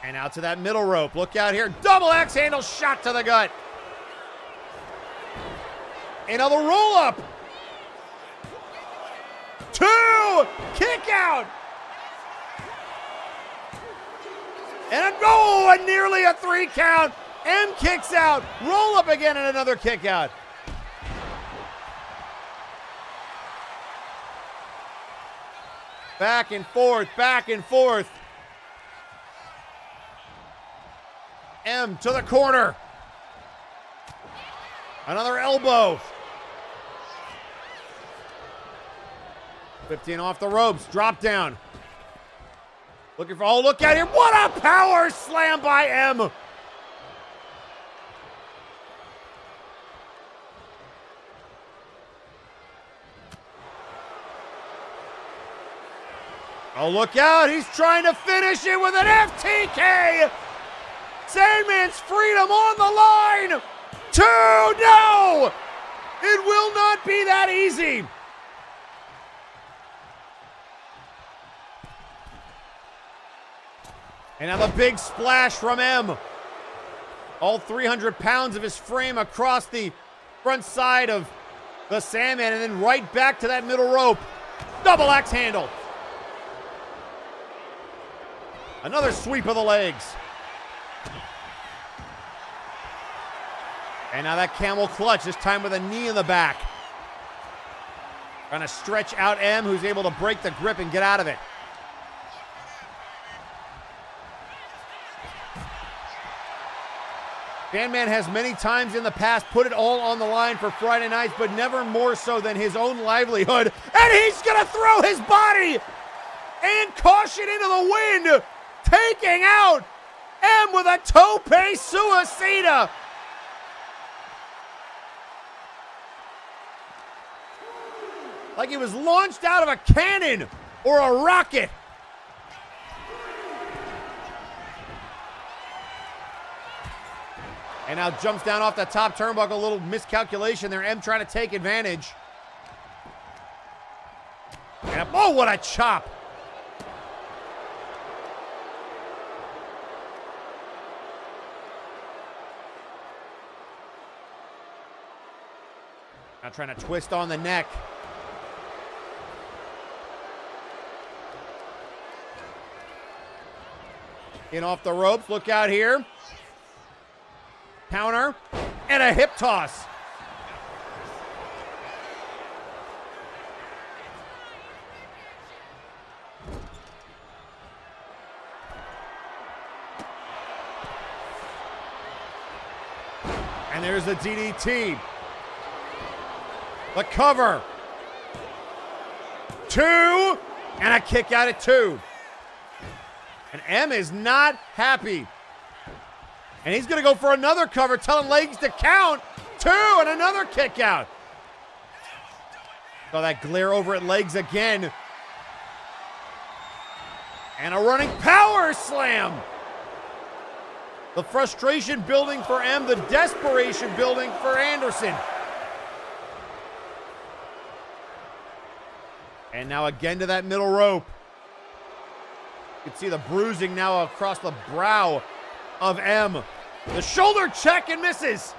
And out to that middle rope. Look out here. Double axe handle shot to the gut. Another roll up. 2, kick out. And a nearly a 3 count. M kicks out. Roll up again and another kick out. Back and forth, back and forth. M to the corner. Another elbow. 15 off the ropes, drop down. Looking for, oh, look out here. What a power slam by M. Oh, look out. He's trying to finish it with an FTK. Sandman's freedom on the line. 2, no. It will not be that easy. And now the big splash from M. All 300 pounds of his frame across the front side of the Sandman, and then right back to that middle rope. Double axe handle. Another sweep of the legs. And now that camel clutch, this time with a knee in the back. Trying to stretch out M, who's able to break the grip and get out of it. Sandman has many times in the past put it all on the line for Friday nights, but never more so than his own livelihood. And he's going to throw his body and caution into the wind, taking out M with a tope suicida. Like he was launched out of a cannon or a rocket. And now jumps down off the top turnbuckle. A little miscalculation there. M trying to take advantage. Yep. Oh, what a chop. Now trying to twist on the neck. In off the ropes. Look out here. Counter. And a hip toss. And there's the DDT. The cover. 2. And a kick out at 2. And M is not happy. And he's going to go for another cover, telling Legs to count. 2 and another kick out. Saw that glare over at Legs again. And a running power slam. The frustration building for M, the desperation building for Anderson. And now again to that middle rope. You can see the bruising now across the brow of M. The shoulder check and misses.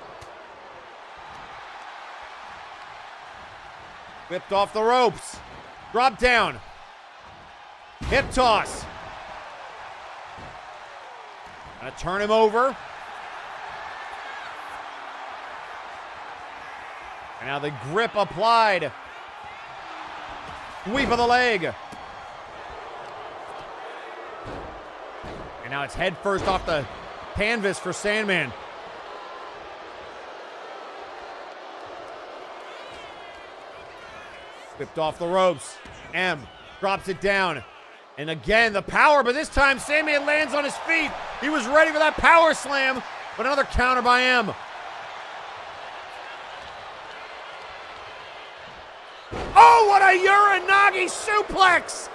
Whipped off the ropes. Drop down. Hip toss. Gonna turn him over. And now the grip applied. Sweep of the leg. And now it's head first off the canvas for Sandman. Whipped off the ropes. M drops it down. And again, the power, but this time Sandman lands on his feet. He was ready for that power slam, but another counter by M. Oh, what a Uranagi suplex!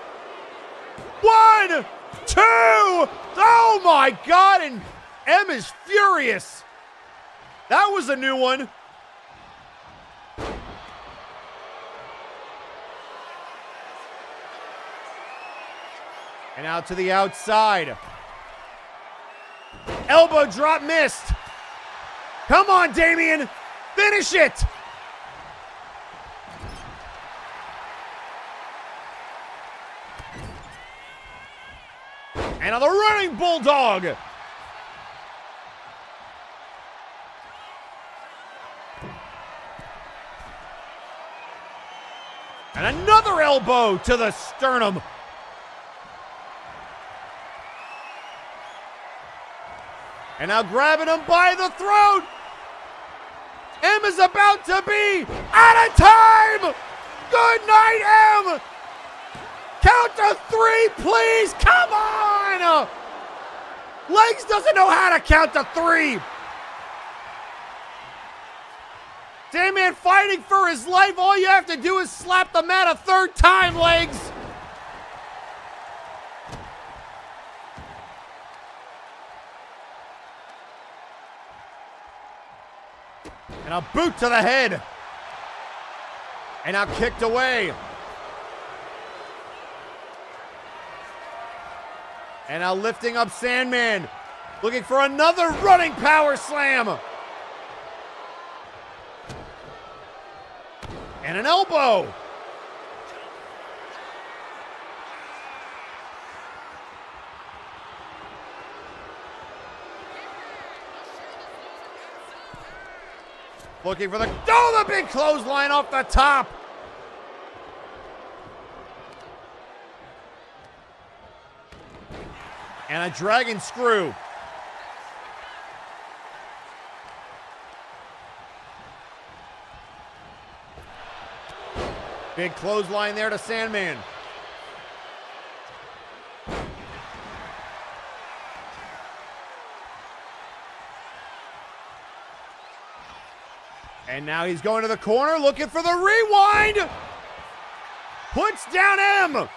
1, 2, oh my God, and M is furious. That was a new one. And out to the outside. Elbow drop missed. Come on, Damien. Finish it. And on the running bulldog. And another elbow to the sternum. And now grabbing him by the throat. M is about to be out of time. Good night, M. Count to 3, please. Come on. Legs doesn't know how to count to 3. Sandman fighting for his life. All you have to do is slap the mat a 3rd time, Legs. And a boot to the head. And now kicked away. And now lifting up Sandman. Looking for another running power slam. And an elbow. Looking for the big clothesline off the top. And a dragon screw. Big clothesline there to Sandman. And now he's going to the corner looking for the rewind. Puts down M.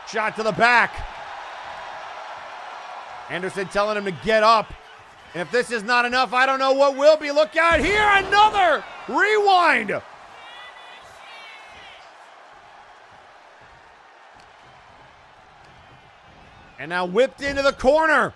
Shot to the back. Anderson telling him to get up. And if this is not enough, I don't know what will be. Look out here, another rewind. And now whipped into the corner.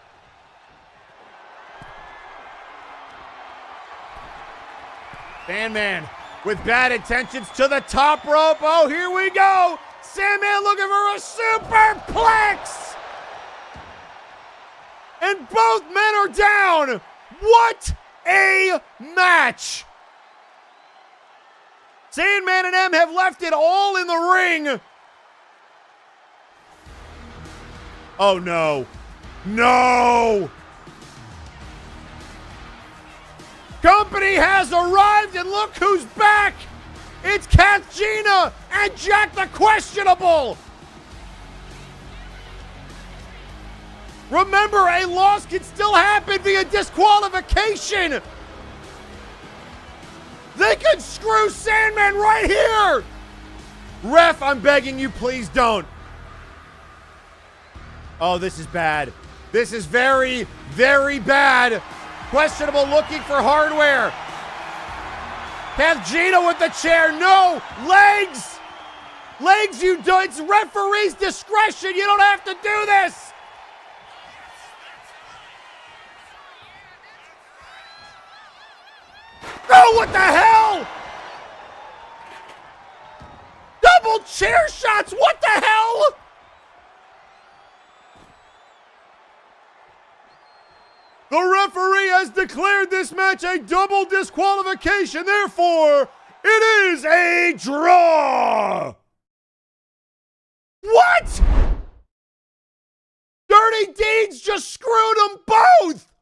Sandman with bad intentions to the top rope. Oh, here we go. Sandman looking for a superplex. And both men are down. What a match. Sandman and M have left it all in the ring. Oh, no. No! Company has arrived, and look who's back! It's Kathjina and Jack the Questionable! Remember, a loss can still happen via disqualification! They could screw Sandman right here! Ref, I'm begging you, please don't. Oh, this is bad. This is very, very bad. Questionable looking for hardware. Kathjina with the chair. No! Legs! Legs, you do. It's referee's discretion. You don't have to do this. Oh, what the hell? Double chair shots. What the hell? The referee has declared this match a double disqualification. Therefore, it is a draw. What? Dirty Deeds just screwed them both.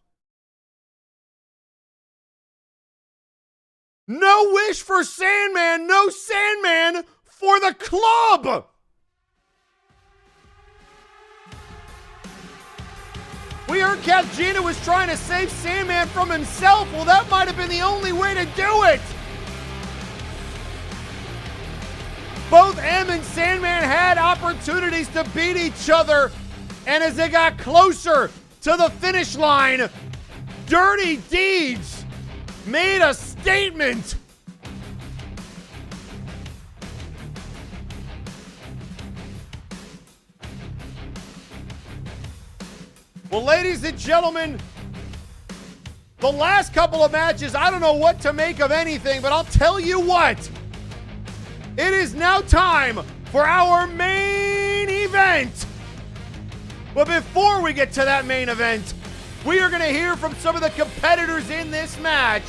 No wish for Sandman, no Sandman for the club. We heard Kathjina was trying to save Sandman from himself. Well, that might have been the only way to do it. Both M and Sandman had opportunities to beat each other. And as they got closer to the finish line, Dirty Deeds made a statement. Well, ladies and gentlemen, the last couple of matches, I don't know what to make of anything, but I'll tell you what. It is now time for our main event. But before we get to that main event, we are going to hear from some of the competitors in this match.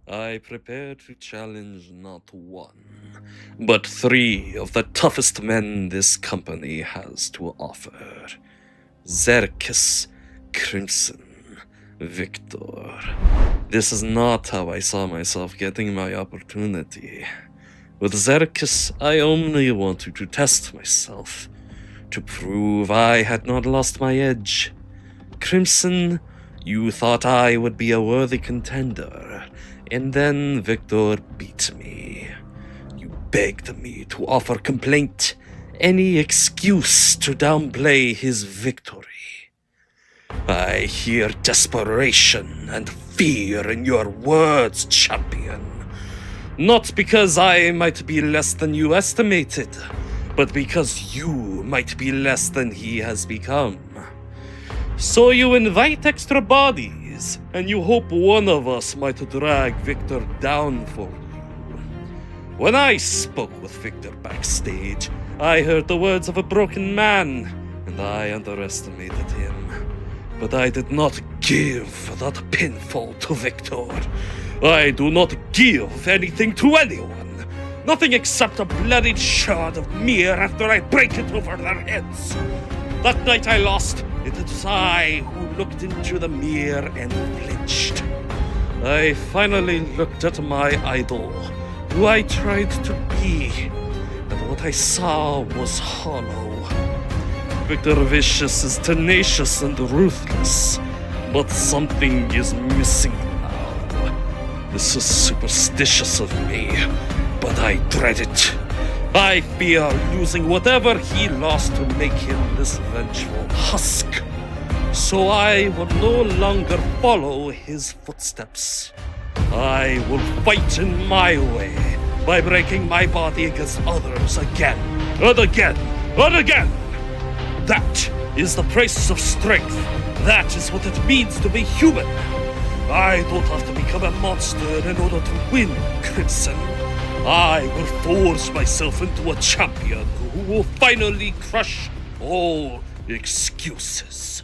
I prepare to challenge not one, but three of the toughest men this company has to offer. Xerxes, Crimson, Victor. This is not how I saw myself getting my opportunity. With Xerxes, I only wanted to test myself, to prove I had not lost my edge. Crimson, you thought I would be a worthy contender. And then Victor beat me. You begged me to offer complaint, any excuse to downplay his victory. I hear desperation and fear in your words, champion. Not because I might be less than you estimated, but because you might be less than he has become. So you invite extra bodies, and you hope one of us might drag Victor down for you. When I spoke with Victor backstage, I heard the words of a broken man, and I underestimated him. But I did not give that pinfall to Victor. I do not give anything to anyone. Nothing except a bloodied shard of mirror after I break it over their heads. That night I lost. It was I who looked into the mirror and flinched. I finally looked at my idol, who I tried to be, and what I saw was hollow. Victor Vicious is tenacious and ruthless, but something is missing now. This is superstitious of me, but I dread it. I fear losing whatever he lost to make him this vengeful husk. So I will no longer follow his footsteps. I will fight in my way by breaking my body against others again, and again, and again. That is the price of strength. That is what it means to be human. I don't have to become a monster in order to win, Crimson. I will force myself into a champion who will finally crush all excuses.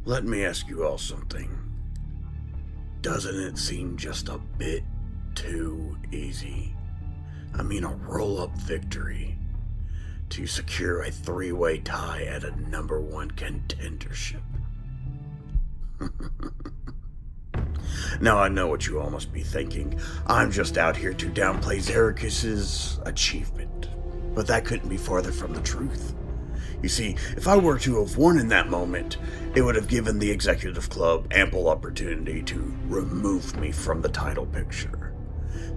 Let me ask you all something. Doesn't it seem just a bit too easy? I mean, a roll-up victory to secure a three-way tie at a #1 contendership. Now, I know what you all must be thinking. I'm just out here to downplay Xerxes' achievement. But that couldn't be farther from the truth. You see, if I were to have won in that moment, it would have given the executive club ample opportunity to remove me from the title picture,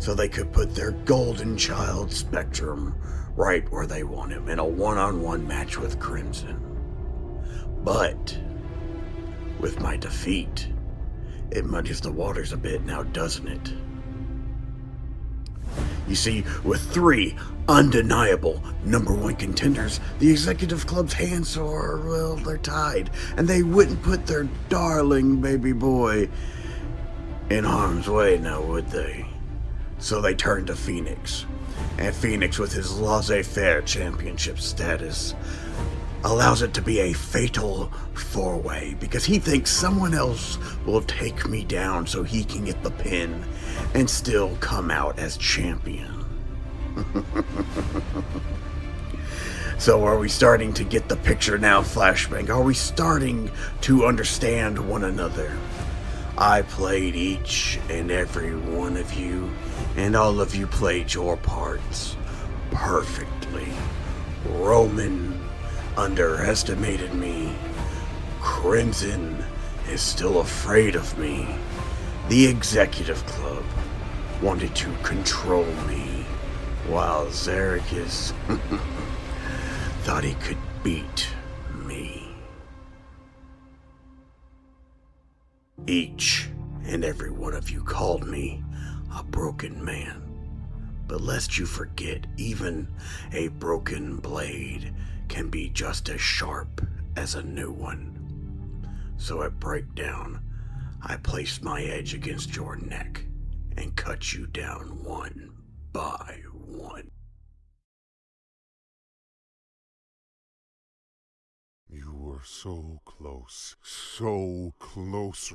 so they could put their golden child Spectrum right where they want him, in a one-on-one match with Crimson. But with my defeat, it muddies the waters a bit now, doesn't it? You see, with 3 undeniable #1 contenders, the executive club's hands are, well, they're tied, and they wouldn't put their darling baby boy in harm's way now, would they? So they turned to Phoenix, and Phoenix, with his laissez-faire championship status, allows it to be a fatal 4-way, because he thinks someone else will take me down so he can get the pin and still come out as champion. So are we starting to get the picture now, Flashbang? Are we starting to understand one another? I played each and every one of you, and all of you played your parts perfectly. Roman underestimated me. Crimson is still afraid of me. The executive club wanted to control me, while Xerxes thought he could beat me. Each and every one of you called me a broken man. But lest you forget, even a broken blade can be just as sharp as a new one. So at Breakdown, I placed my edge against your neck and cut you down one by one. You were so close,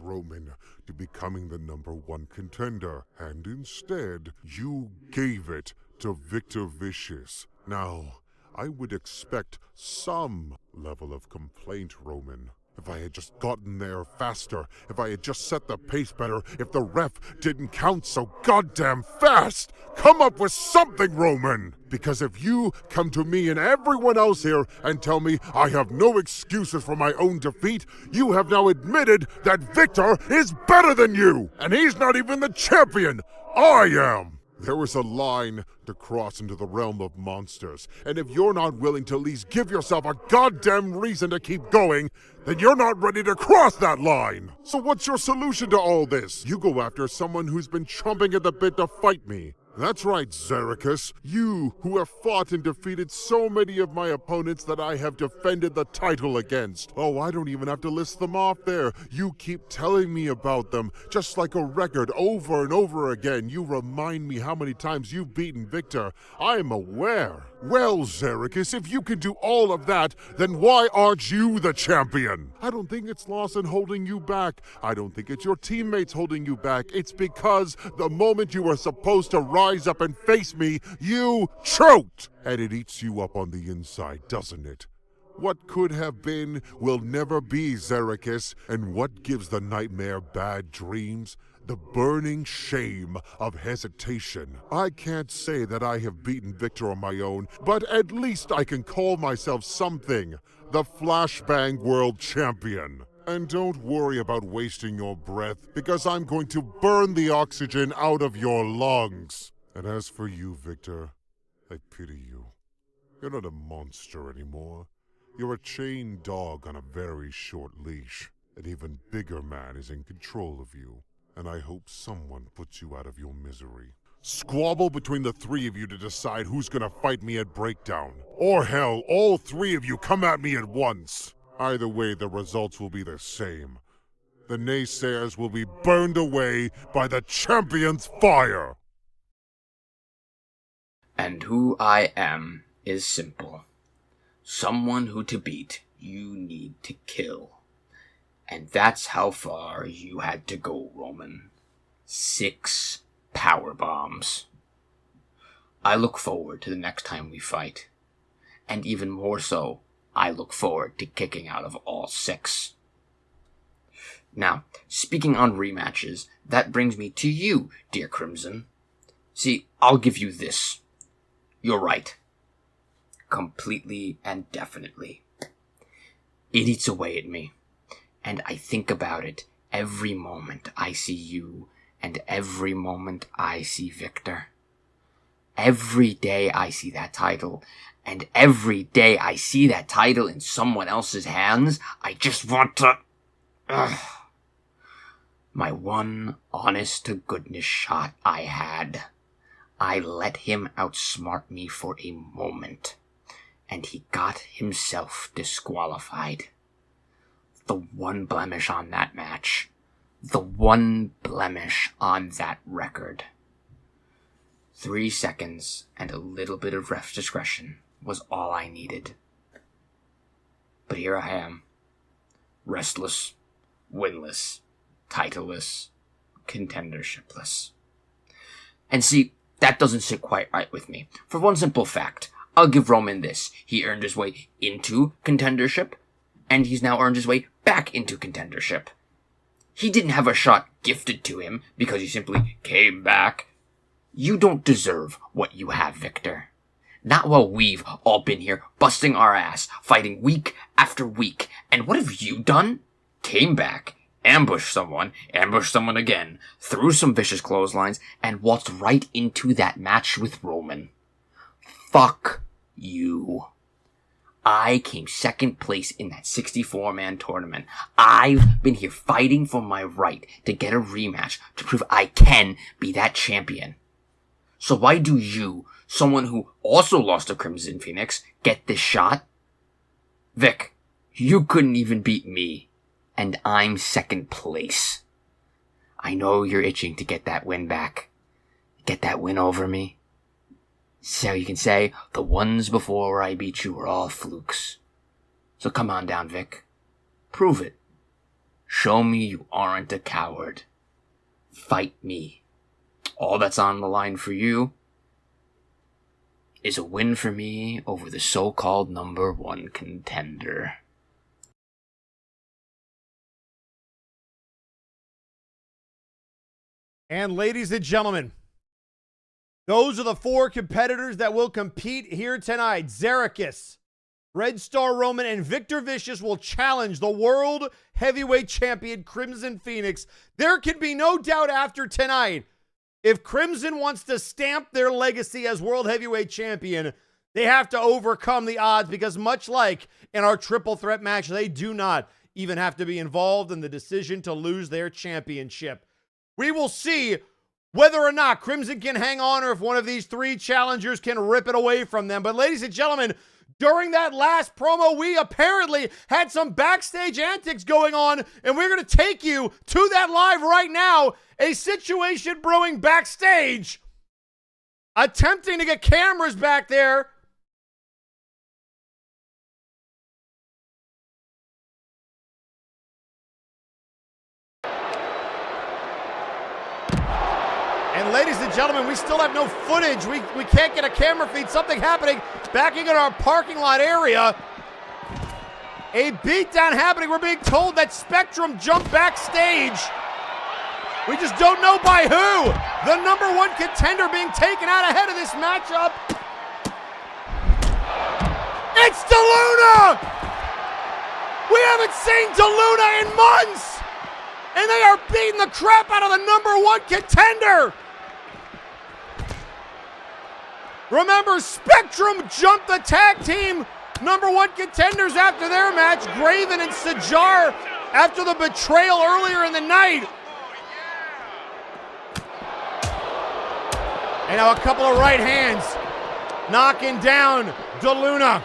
Roman, to becoming the #1 contender, and instead, you gave it to Victor Vicious. Now, I would expect some level of complaint, Roman. If I had just gotten there faster, if I had just set the pace better, if the ref didn't count so goddamn fast! Come up with something, Roman! Because if you come to me and everyone else here and tell me I have no excuses for my own defeat, you have now admitted that Victor is better than you! And he's not even the champion! I am! There is a line to cross into the realm of monsters, and if you're not willing to at least give yourself a goddamn reason to keep going, then you're not ready to cross that line! So what's your solution to all this? You go after someone who's been chomping at the bit to fight me. That's right, Xerxes. You, who have fought and defeated so many of my opponents that I have defended the title against. Oh, I don't even have to list them off there. You keep telling me about them, just like a record, over and over again. You remind me how many times you've beaten Victor. I'm aware. Well, Xerxes, if you can do all of that, then why aren't you the champion? I don't think it's Lawson holding you back. I don't think it's your teammates holding you back. It's because the moment you were supposed to rise up and face me, you choked! And it eats you up on the inside, doesn't it? What could have been will never be, Zericus, and what gives the nightmare bad dreams? The burning shame of hesitation. I can't say that I have beaten Victor on my own, but at least I can call myself something. The Flashbang World Champion. And don't worry about wasting your breath, because I'm going to burn the oxygen out of your lungs. And as for you, Victor, I pity you. You're not a monster anymore. You're a chained dog on a very short leash. An even bigger man is in control of you. And I hope someone puts you out of your misery. Squabble between the three of you to decide who's gonna fight me at Breakdown. Or hell, all three of you come at me at once. Either way, the results will be the same. The naysayers will be burned away by the champion's fire. And who I am is simple. Someone who to beat, you need to kill. And that's how far you had to go, Roman. 6 power bombs. I look forward to the next time we fight. And even more so, I look forward to kicking out of all 6. Now, speaking on rematches, that brings me to you, dear Crimson. See, I'll give you this. You're right. Completely and definitely. It eats away at me. And I think about it every moment I see you and every moment I see Victor. Every day I see that title, and every day I see that title in someone else's hands, I just want to... My one honest-to-goodness shot I had. I let him outsmart me for a moment, and he got himself disqualified. The one blemish on that match. The one blemish on that record. 3 seconds and a little bit of ref discretion was all I needed. But here I am. Restless, winless, titleless, contendershipless. And see, that doesn't sit quite right with me. For one simple fact, I'll give Roman this. He earned his way into contendership, and he's now earned his way back into contendership. He didn't have a shot gifted to him because he simply came back. You don't deserve what you have, Victor. Not while we've all been here busting our ass, fighting week after week. And what have you done? Came back, ambushed someone again, threw some vicious clotheslines, and waltzed right into that match with Roman. Fuck you. I came second place in that 64-man tournament. I've been here fighting for my right to get a rematch to prove I can be that champion. So why do you, someone who also lost to Crimson Phoenix, get this shot? Vic, you couldn't even beat me, and I'm second place. I know you're itching to get that win back. Get that win over me. So you can say, the ones before I beat you were all flukes. So come on down, Vic. Prove it. Show me you aren't a coward. Fight me. All that's on the line for you is a win for me over the so-called number 1 contender. And ladies and gentlemen, those are the 4 competitors that will compete here tonight. Zericus, Red Star Roman, and Victor Vicious will challenge the World Heavyweight Champion Crimson Phoenix. There can be no doubt after tonight, if Crimson wants to stamp their legacy as World Heavyweight Champion, they have to overcome the odds, because much like in our triple threat match, they do not even have to be involved in the decision to lose their championship. We will see whether or not Crimson can hang on, or if one of these 3 challengers can rip it away from them. But ladies and gentlemen, during that last promo, we apparently had some backstage antics going on, and we're going to take you to that live right now. A situation brewing backstage, attempting to get cameras back there. And ladies and gentlemen, we still have no footage. We can't get a camera feed. Something happening backing in our parking lot area. A beatdown happening. We're being told that Spectrum jumped backstage. We just don't know by who. The #1 contender being taken out ahead of this matchup. It's DeLuna! We haven't seen DeLuna in months! And they are beating the crap out of the #1 contender! Remember, Spectrum jumped the tag team #1 contenders after their match, Graven and Sajar, after the betrayal earlier in the night. And now a couple of right hands knocking down DeLuna.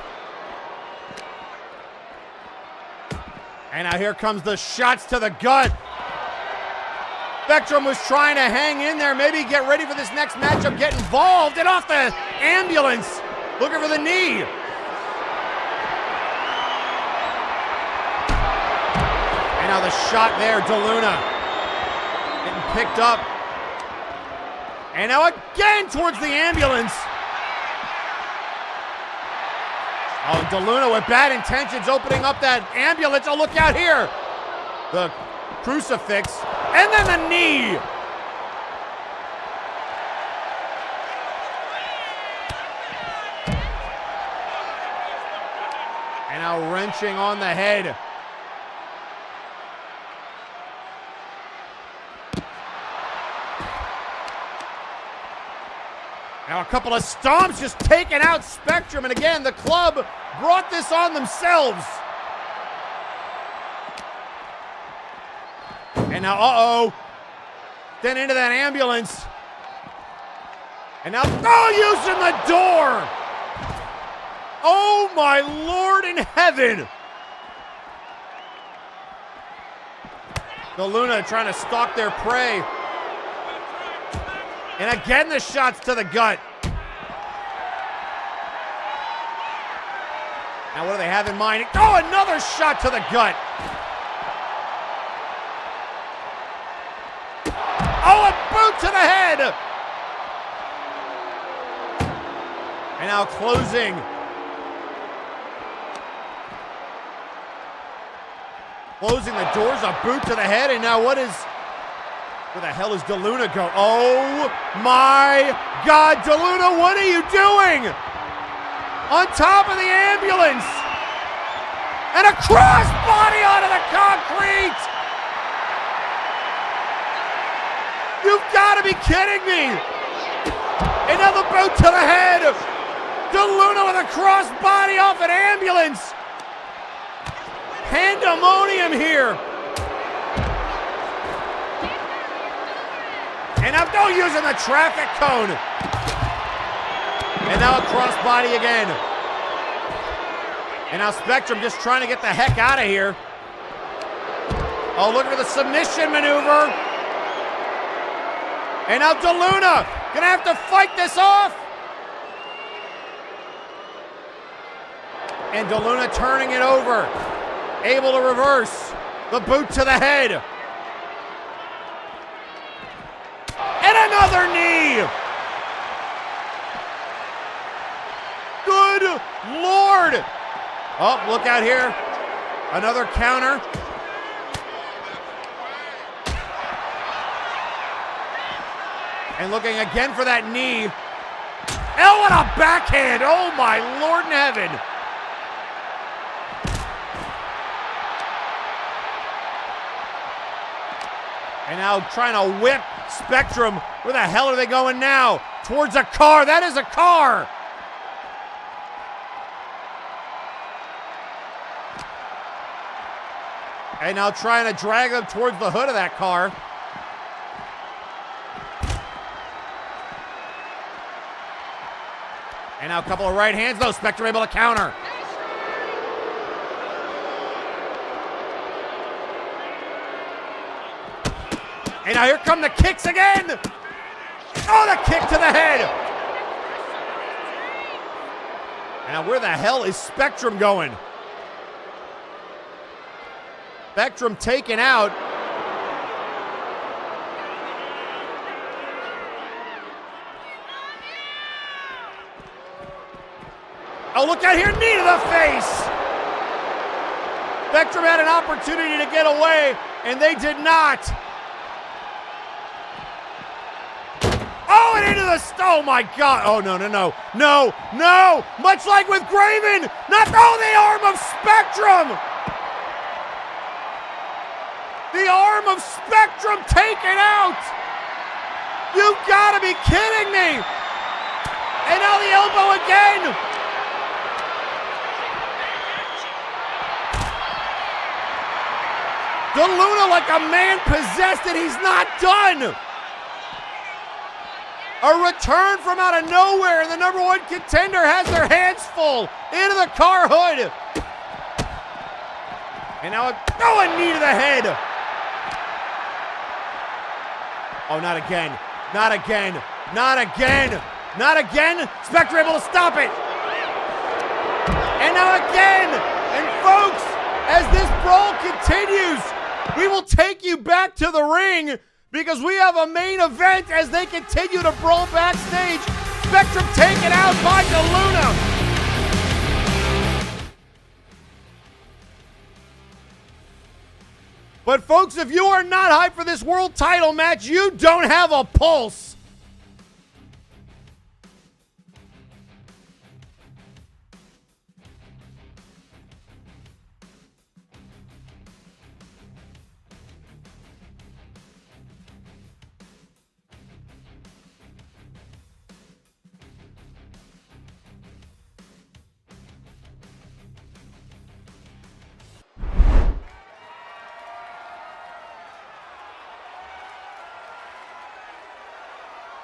And now here comes the shots to the gut. Spectrum was trying to hang in there, maybe get ready for this next matchup, get involved, and off the ambulance, looking for the knee. And now the shot there, DeLuna getting picked up. And now again towards the ambulance. Oh, DeLuna with bad intentions opening up that ambulance. Oh, look out here. The crucifix. And then the knee. And now wrenching on the head. Now a couple of stomps just taking out Spectrum. And again, the club brought this on themselves. And now, then into that ambulance. And now, using the door. Oh my Lord in heaven. DeLuna trying to stalk their prey. And again, the shots to the gut. Now, what do they have in mind? Oh, another shot to the gut. Oh, a boot to the head. And now closing. Closing the doors, a boot to the head. And now what is... Where the hell is DeLuna go? Oh my God, DeLuna, what are you doing? On top of the ambulance. And a crossbody onto the concrete. You've got to be kidding me. Another boot to the head. DeLuna with a crossbody off an ambulance. Pandemonium here. And now using the traffic cone. And now a crossbody again. And now Spectrum just trying to get the heck out of here. Oh, look for the submission maneuver. And now DeLuna gonna have to fight this off. And DeLuna turning it over. Able to reverse. The boot to the head. And another knee. Good Lord. Oh, look out here. Another counter. And looking again for that knee. Oh, what a backhand. Oh, my Lord in heaven. And now trying to whip Spectrum. Where the hell are they going now? Towards a car. That is a car. And now trying to drag them towards the hood of that car. And now a couple of right hands. No, Spectrum able to counter. And now here come the kicks again. Oh, the kick to the head. And now where the hell is Spectrum going? Spectrum taken out. Oh, look out here, knee to the face. Spectrum had an opportunity to get away, and they did not. Oh, and into the... Oh, my God. Oh, no. No. Much like with Graven. Not... Oh, the arm of Spectrum. The arm of Spectrum taken out. You've got to be kidding me. And now the elbow again. DeLuna like a man possessed, and he's not done. A return from out of nowhere, and the number one contender has their hands full into the car hood. And now a knee to the head. Oh, not again. Not again. Not again. Not again. Spectre able to stop it. And now again. And folks, as this brawl continues, we will take you back to the ring because we have a main event as they continue to brawl backstage. Spectrum taken out by DeLuna. But folks, if you are not hyped for this world title match, you don't have a pulse.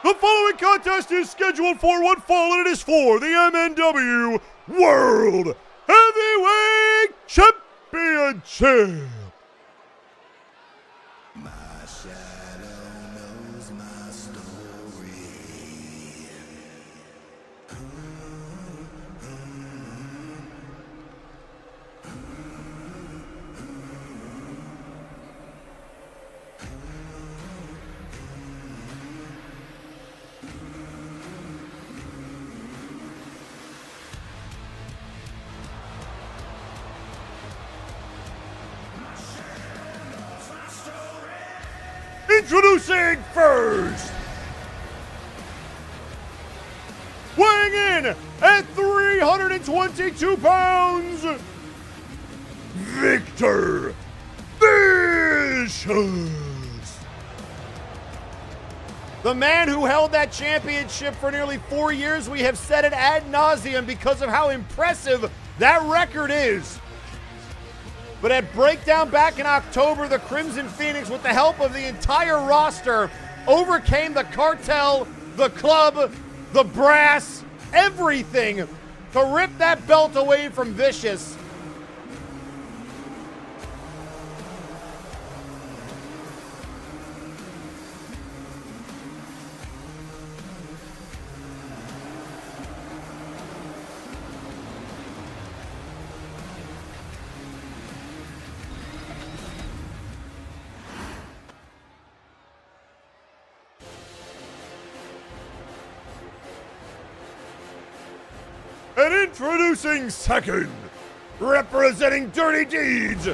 The following contest is scheduled for one fall, and it is for the MNW World Heavyweight Championship. Introducing first, weighing in at 322 pounds, Victor Vicious. The man who held that championship for nearly 4 years. We have said it ad nauseum because of how impressive that record is. But at Breakdown back in October, the Crimson Phoenix, with the help of the entire roster, overcame the cartel, the club, the brass, everything to rip that belt away from Vicious. And introducing second, representing Dirty Deeds,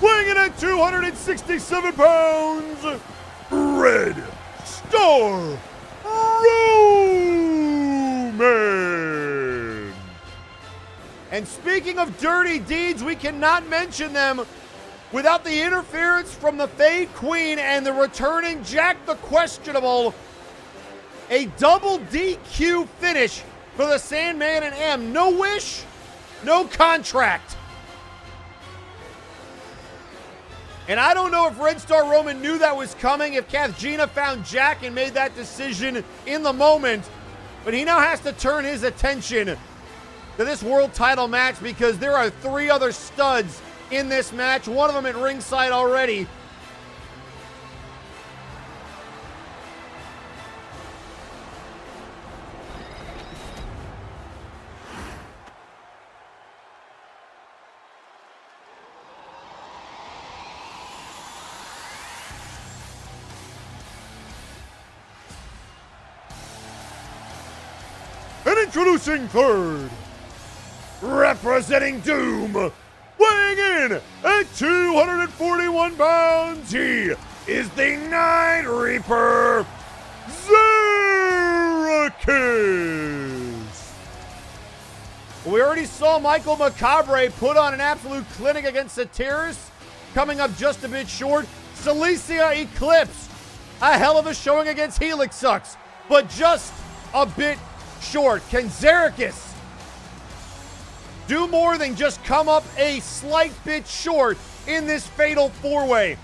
weighing in at 267 pounds, Red Star Roman. And speaking of Dirty Deeds, we cannot mention them without the interference from the Fade Queen and the returning Jack the Questionable. A double DQ finish for the Sandman and M. No wish, no contract. And I don't know if Red Star Roman knew that was coming, if Kathjina found Jack and made that decision in the moment, but he now has to turn his attention to this world title match because there are 3 other studs in this match, one of them at ringside already. And introducing third, representing Doom, Weighing in at 241 pounds, he is the Night Reaper, Zerakis. We already saw Michael Macabre put on an absolute clinic against Satiris, coming up just a bit short. Cilicia Eclipse, a hell of a showing against Helix Sucks, but just a bit short. Can Zerakis do more than just come up a slight bit short in this fatal four-way?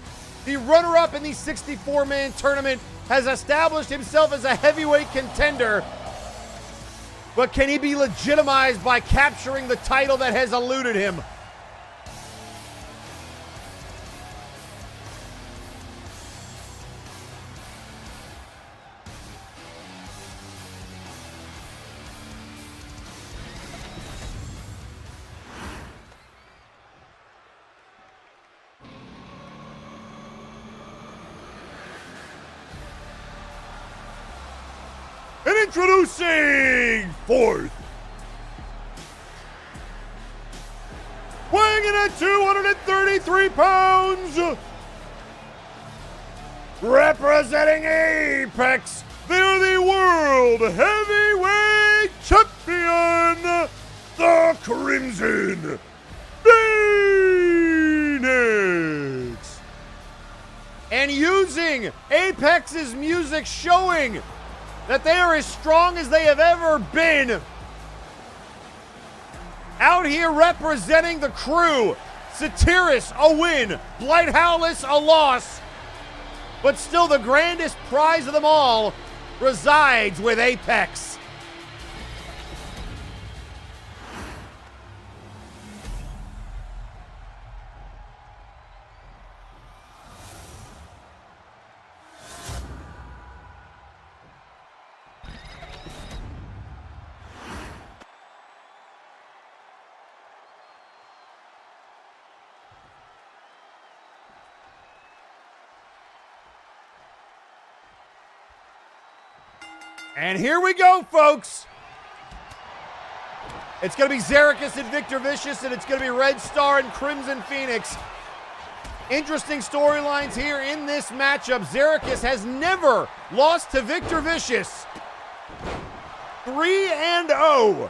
The runner-up in the 64-man tournament has established himself as a heavyweight contender, but can he be legitimized by capturing the title that has eluded him? And introducing fourth, weighing in at 233 pounds, representing Apex, they're the World Heavyweight Champion, the Crimson Phoenix. And using Apex's music, showing that they are as strong as they have ever been. Out here representing the crew. Satiris, a win. Blight Howless, a loss. But still the grandest prize of them all resides with Apex. And here we go, folks. It's going to be Zerakis and Victor Vicious, and it's going to be Red Star and Crimson Phoenix. Interesting storylines here in this matchup. Zerakis has never lost to Victor Vicious. 3-0.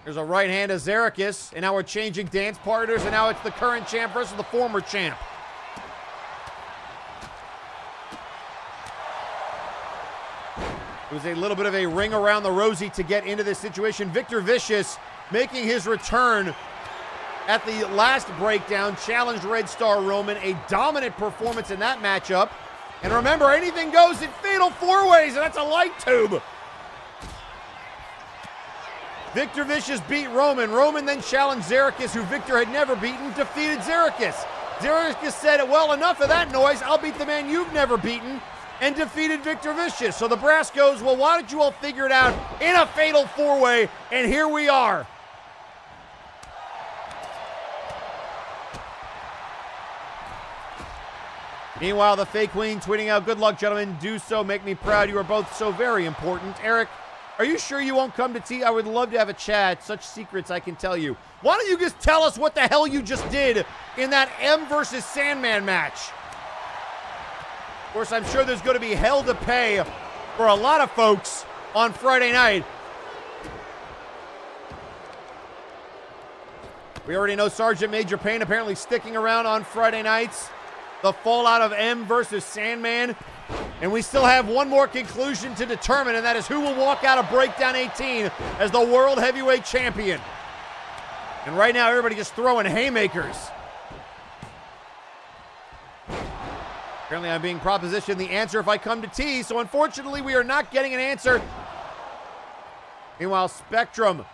There's a right hand of Zerakis, and now we're changing dance partners, and now it's the current champ versus the former champ. It was a little bit of a ring around the rosy to get into this situation. Victor Vicious making his return at the last breakdown, challenged Red Star Roman, a dominant performance in that matchup. And remember, anything goes in fatal four-ways, and that's a light tube. Victor Vicious beat Roman. Roman then challenged Zerakis, who Victor had never beaten, defeated Zerakis. Zerakis said, well, enough of that noise. I'll beat the man you've never beaten, and defeated Victor Vicious. So the brass goes, well, why don't you all figure it out in a fatal four-way? And here we are. Meanwhile, the fake queen tweeting out, good luck, gentlemen. Do so. Make me proud. You are both so very important. Eric, are you sure you won't come to tea? I would love to have a chat. Such secrets I can tell you. Why don't you just tell us what the hell you just did in that M versus Sandman match? Of course, I'm sure there's going to be hell to pay for a lot of folks on Friday night. We already know Sergeant Major Payne apparently sticking around on Friday nights. The fallout of M versus Sandman. And we still have one more conclusion to determine, and that is who will walk out of Breakdown 18 as the World Heavyweight Champion. And right now, everybody just throwing haymakers. Apparently, I'm being propositioned the answer if I come to tea, so unfortunately, we are not getting an answer. Meanwhile, Spectrum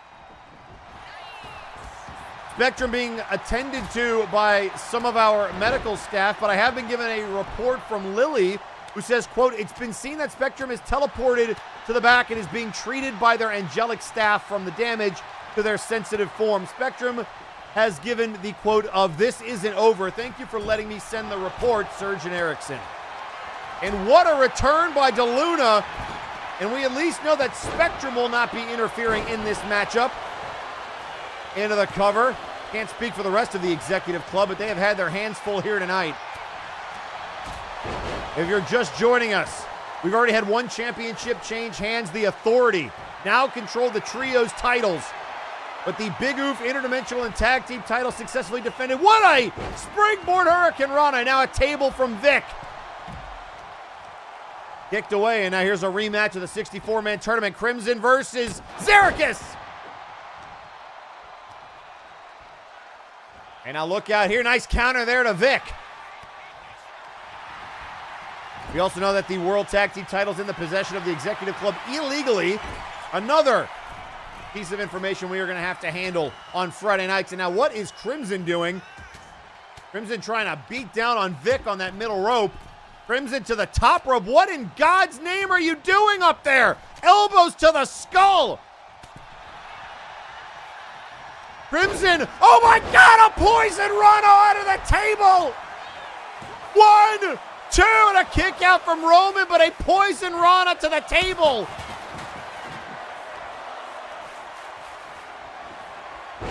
being attended to by some of our medical staff, but I have been given a report from Lily, who says, quote, it's been seen that Spectrum is teleported to the back and is being treated by their angelic staff from the damage to their sensitive form. Spectrum has given the quote of, this isn't over. Thank you for letting me send the report, Surgeon Erickson. And what a return by DeLuna. And we at least know that Spectrum will not be interfering in this matchup. into the cover. Can't speak for the rest of the executive club, but they have had their hands full here tonight. If you're just joining us, we've already had one championship change hands. The Authority now control the trios titles. But the Big Oof Interdimensional and Tag Team titles successfully defended. What a springboard Hurricane Rana. Now a table from Vic. Kicked away, and now here's a rematch of the 64-man tournament. Crimson versus Zeracus. And now look out here. Nice counter there to Vic. We also know that the World Tag Team titles in the possession of the Executive Club illegally. Another piece of information we are going to have to handle on Friday nights. And now what is Crimson doing? Crimson trying to beat down on Vic on that middle rope. Crimson to the top rope. What in God's name are you doing up there? Elbows to the skull. Crimson, oh my God, a poison run out of the table. 1, 2, and a kick out from Roman, but a poison Rana to the table.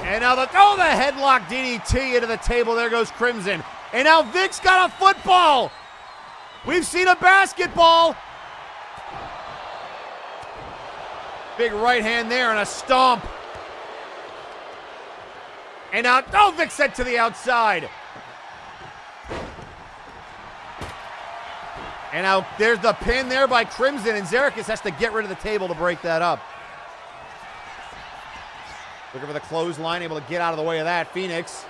And now the headlock DDT into the table. There goes Crimson. And now Vic's got a football. We've seen a basketball. Big right hand there and a stomp. And now, Vic sent to the outside. And now there's the pin there by Crimson, and Zeracus has to get rid of the table to break that up. Looking for the clothesline, able to get out of the way of that. Phoenix.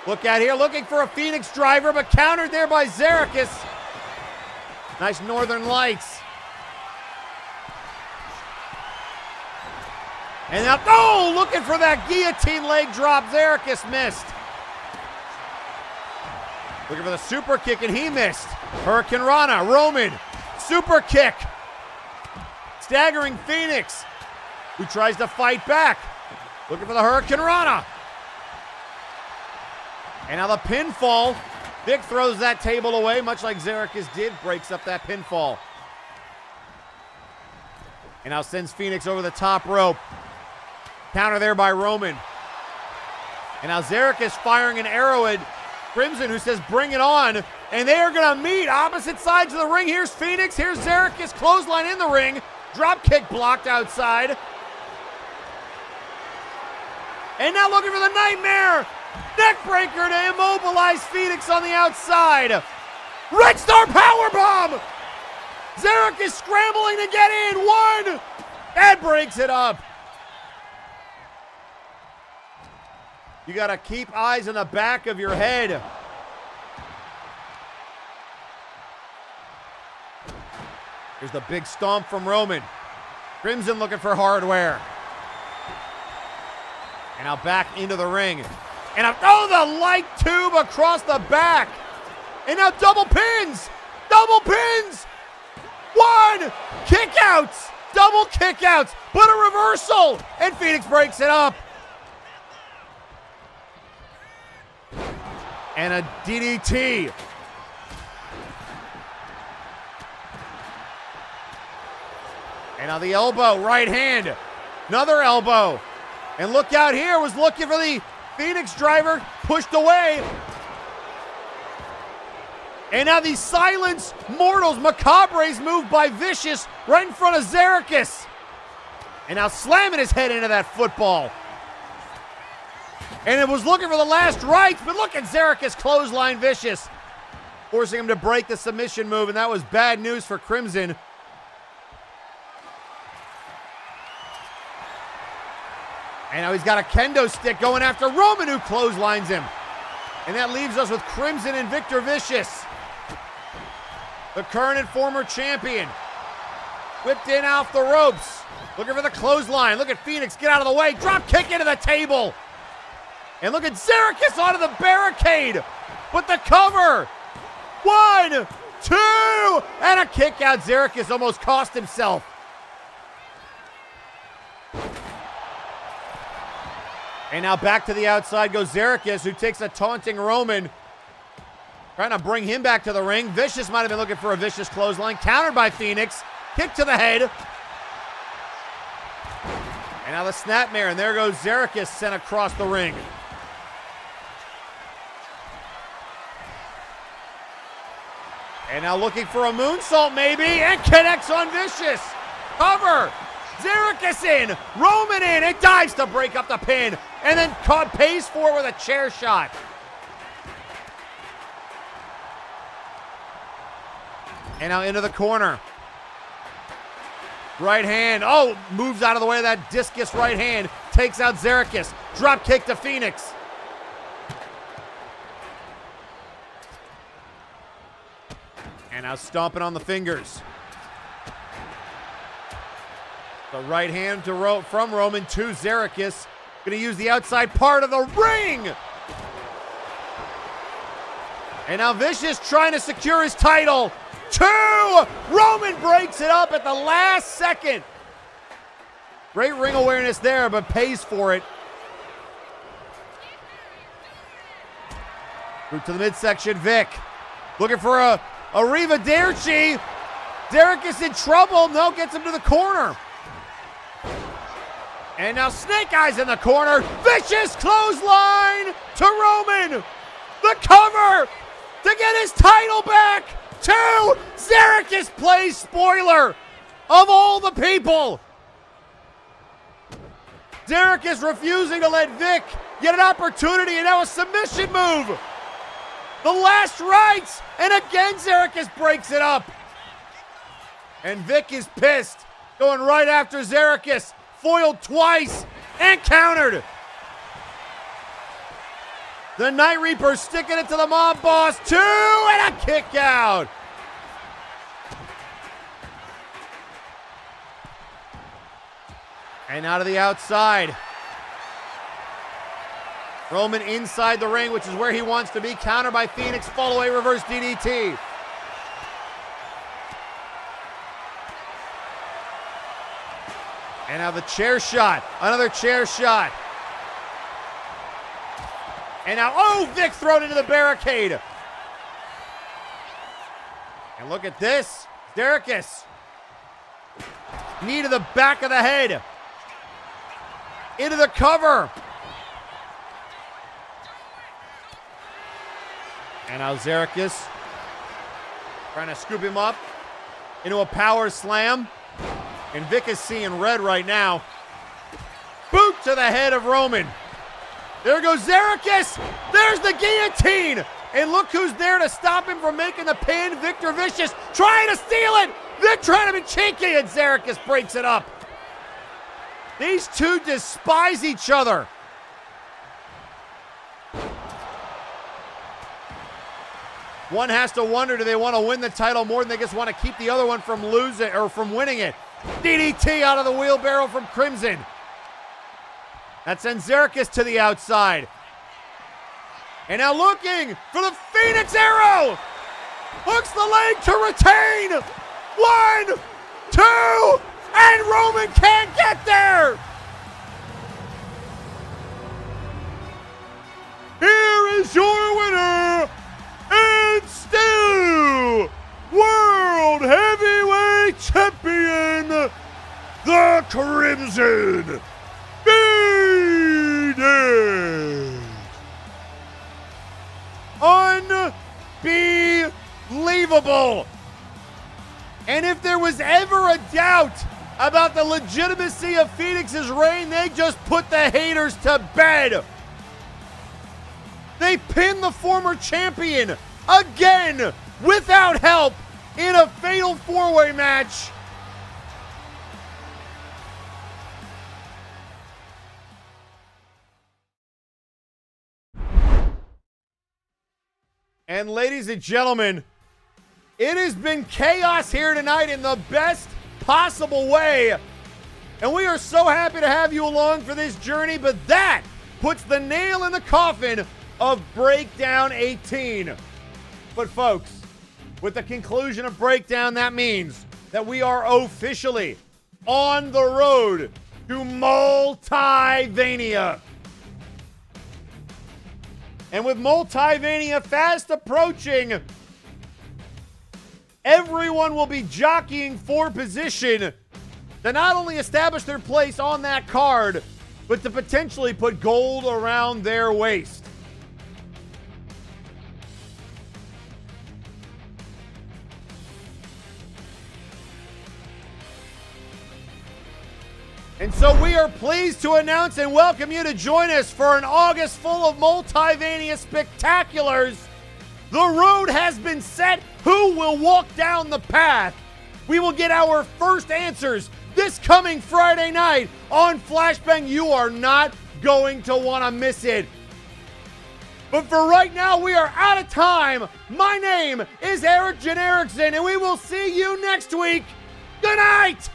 Look out here, looking for a Phoenix driver, but countered there by Zeracus. Nice Northern Lights. And now, looking for that guillotine leg drop. Zeracus missed. Looking for the super kick, and he missed. Hurricane Rana, Roman, super kick. Staggering Phoenix, who tries to fight back. Looking for the Hurricane Rana. And now the pinfall. Vic throws that table away, much like Zeracus did, breaks up that pinfall. And now sends Phoenix over the top rope. Counter there by Roman. And now Zeracus firing an arrow at Crimson, who says, bring it on. And they are going to meet opposite sides of the ring. Here's Phoenix. Here's Zeracus. Clothesline in the ring. Drop kick blocked outside. And now looking for the Nightmare. Neckbreaker to immobilize Phoenix on the outside. Red Star Powerbomb. Zeracus scrambling to get in. 1. That breaks it up. You got to keep eyes in the back of your head. Here's the big stomp from Roman. Crimson looking for hardware. And now back into the ring. And the light tube across the back. And now double pins. Double pins. 1. Kickouts. Double kickouts. But a reversal. And Phoenix breaks it up. And a DDT. And now the elbow, right hand. Another elbow. And look out here, was looking for the Phoenix driver, pushed away. And now the Silence Mortals, Macabres move by Vicious right in front of Zeracus. And now slamming his head into that football. And it was looking for the last rites, but look at Zeracus clothesline Vicious, forcing him to break the submission move, and that was bad news for Crimson. And now he's got a kendo stick going after Roman, who clotheslines him. And that leaves us with Crimson and Victor Vicious, the current and former champion. Whipped in off the ropes, looking for the clothesline. Look at Phoenix get out of the way, drop kick into the table. And look at Zeracus onto the barricade with the cover. 1, 2, and a kick out. Zeracus almost cost himself. And now back to the outside goes Zeracus, who takes a taunting Roman, trying to bring him back to the ring. Vicious might have been looking for a vicious clothesline. Countered by Phoenix. Kick to the head. And now the snapmare, and there goes Xerxes sent across the ring. And now looking for a moonsault maybe, and connects on Vicious. Cover. Xerxes in. Roman in. It dives to break up the pin. And then pays for it with a chair shot. And now into the corner. Right hand. Oh, moves out of the way of that discus right hand. Takes out Xerxes. Drop kick to Phoenix. And now stomping on the fingers. The right hand from Roman to Xerxes. Going to use the outside part of the ring. And now Vicious trying to secure his title. 2! Roman breaks it up at the last second. Great ring awareness there, but pays for it. Root to the midsection, Vic. Looking for a Arrivederci. Xerxes in trouble. No, gets him to the corner. And now Snake Eyes in the corner. Vicious clothesline to Roman. The cover to get his title back. 2. Xerxes plays spoiler of all the people. Xerxes refusing to let Vic get an opportunity, and now a submission move. The last rites, and again Xerxes breaks it up. And Vic is pissed, going right after Xerxes. Foiled twice and countered. The Night Reaper sticking it to the Mob Boss. 2 and a kick out. And out of the outside. Roman inside the ring, which is where he wants to be. Countered by Phoenix. Fall away reverse DDT. And now the chair shot. Another chair shot. And now, oh, Vic thrown into the barricade. And look at this. Xerxes. Knee to the back of the head. Into the cover. And now Xerxes trying to scoop him up into a power slam. And Vic is seeing red right now. Boot to the head of Roman. There goes Xerxes. There's the guillotine. And look who's there to stop him from making the pin. Victor Vicious trying to steal it. Vic trying to be cheeky, and Xerxes breaks it up. These two despise each other. One has to wonder, do they want to win the title more than they just want to keep the other one from losing or from winning it? DDT out of the wheelbarrow from Crimson. That sends Xerxes to the outside. And now looking for the Phoenix Arrow. Hooks the leg to retain. 1, 2, and Roman can't get there. Here is your winner, and still World Heavyweight Champion, the Crimson Phoenix. Unbelievable. And if there was ever a doubt about the legitimacy of Phoenix's reign, they just put the haters to bed. They pinned the former champion again without help in a fatal four-way match. And ladies and gentlemen, it has been chaos here tonight in the best possible way. And we are so happy to have you along for this journey, but that puts the nail in the coffin of Breakdown 18. But folks, with the conclusion of Breakdown, that means that we are officially on the road to Multivania. And with Multivania fast approaching, everyone will be jockeying for position to not only establish their place on that card, but to potentially put gold around their waist. And so we are pleased to announce and welcome you to join us for an August full of Multivania spectaculars. The road has been set. Who will walk down the path? We will get our first answers this coming Friday night on Flashbang. You are not going to want to miss it. But for right now, we are out of time. My name is Eric Erickson, and we will see you next week. Good night!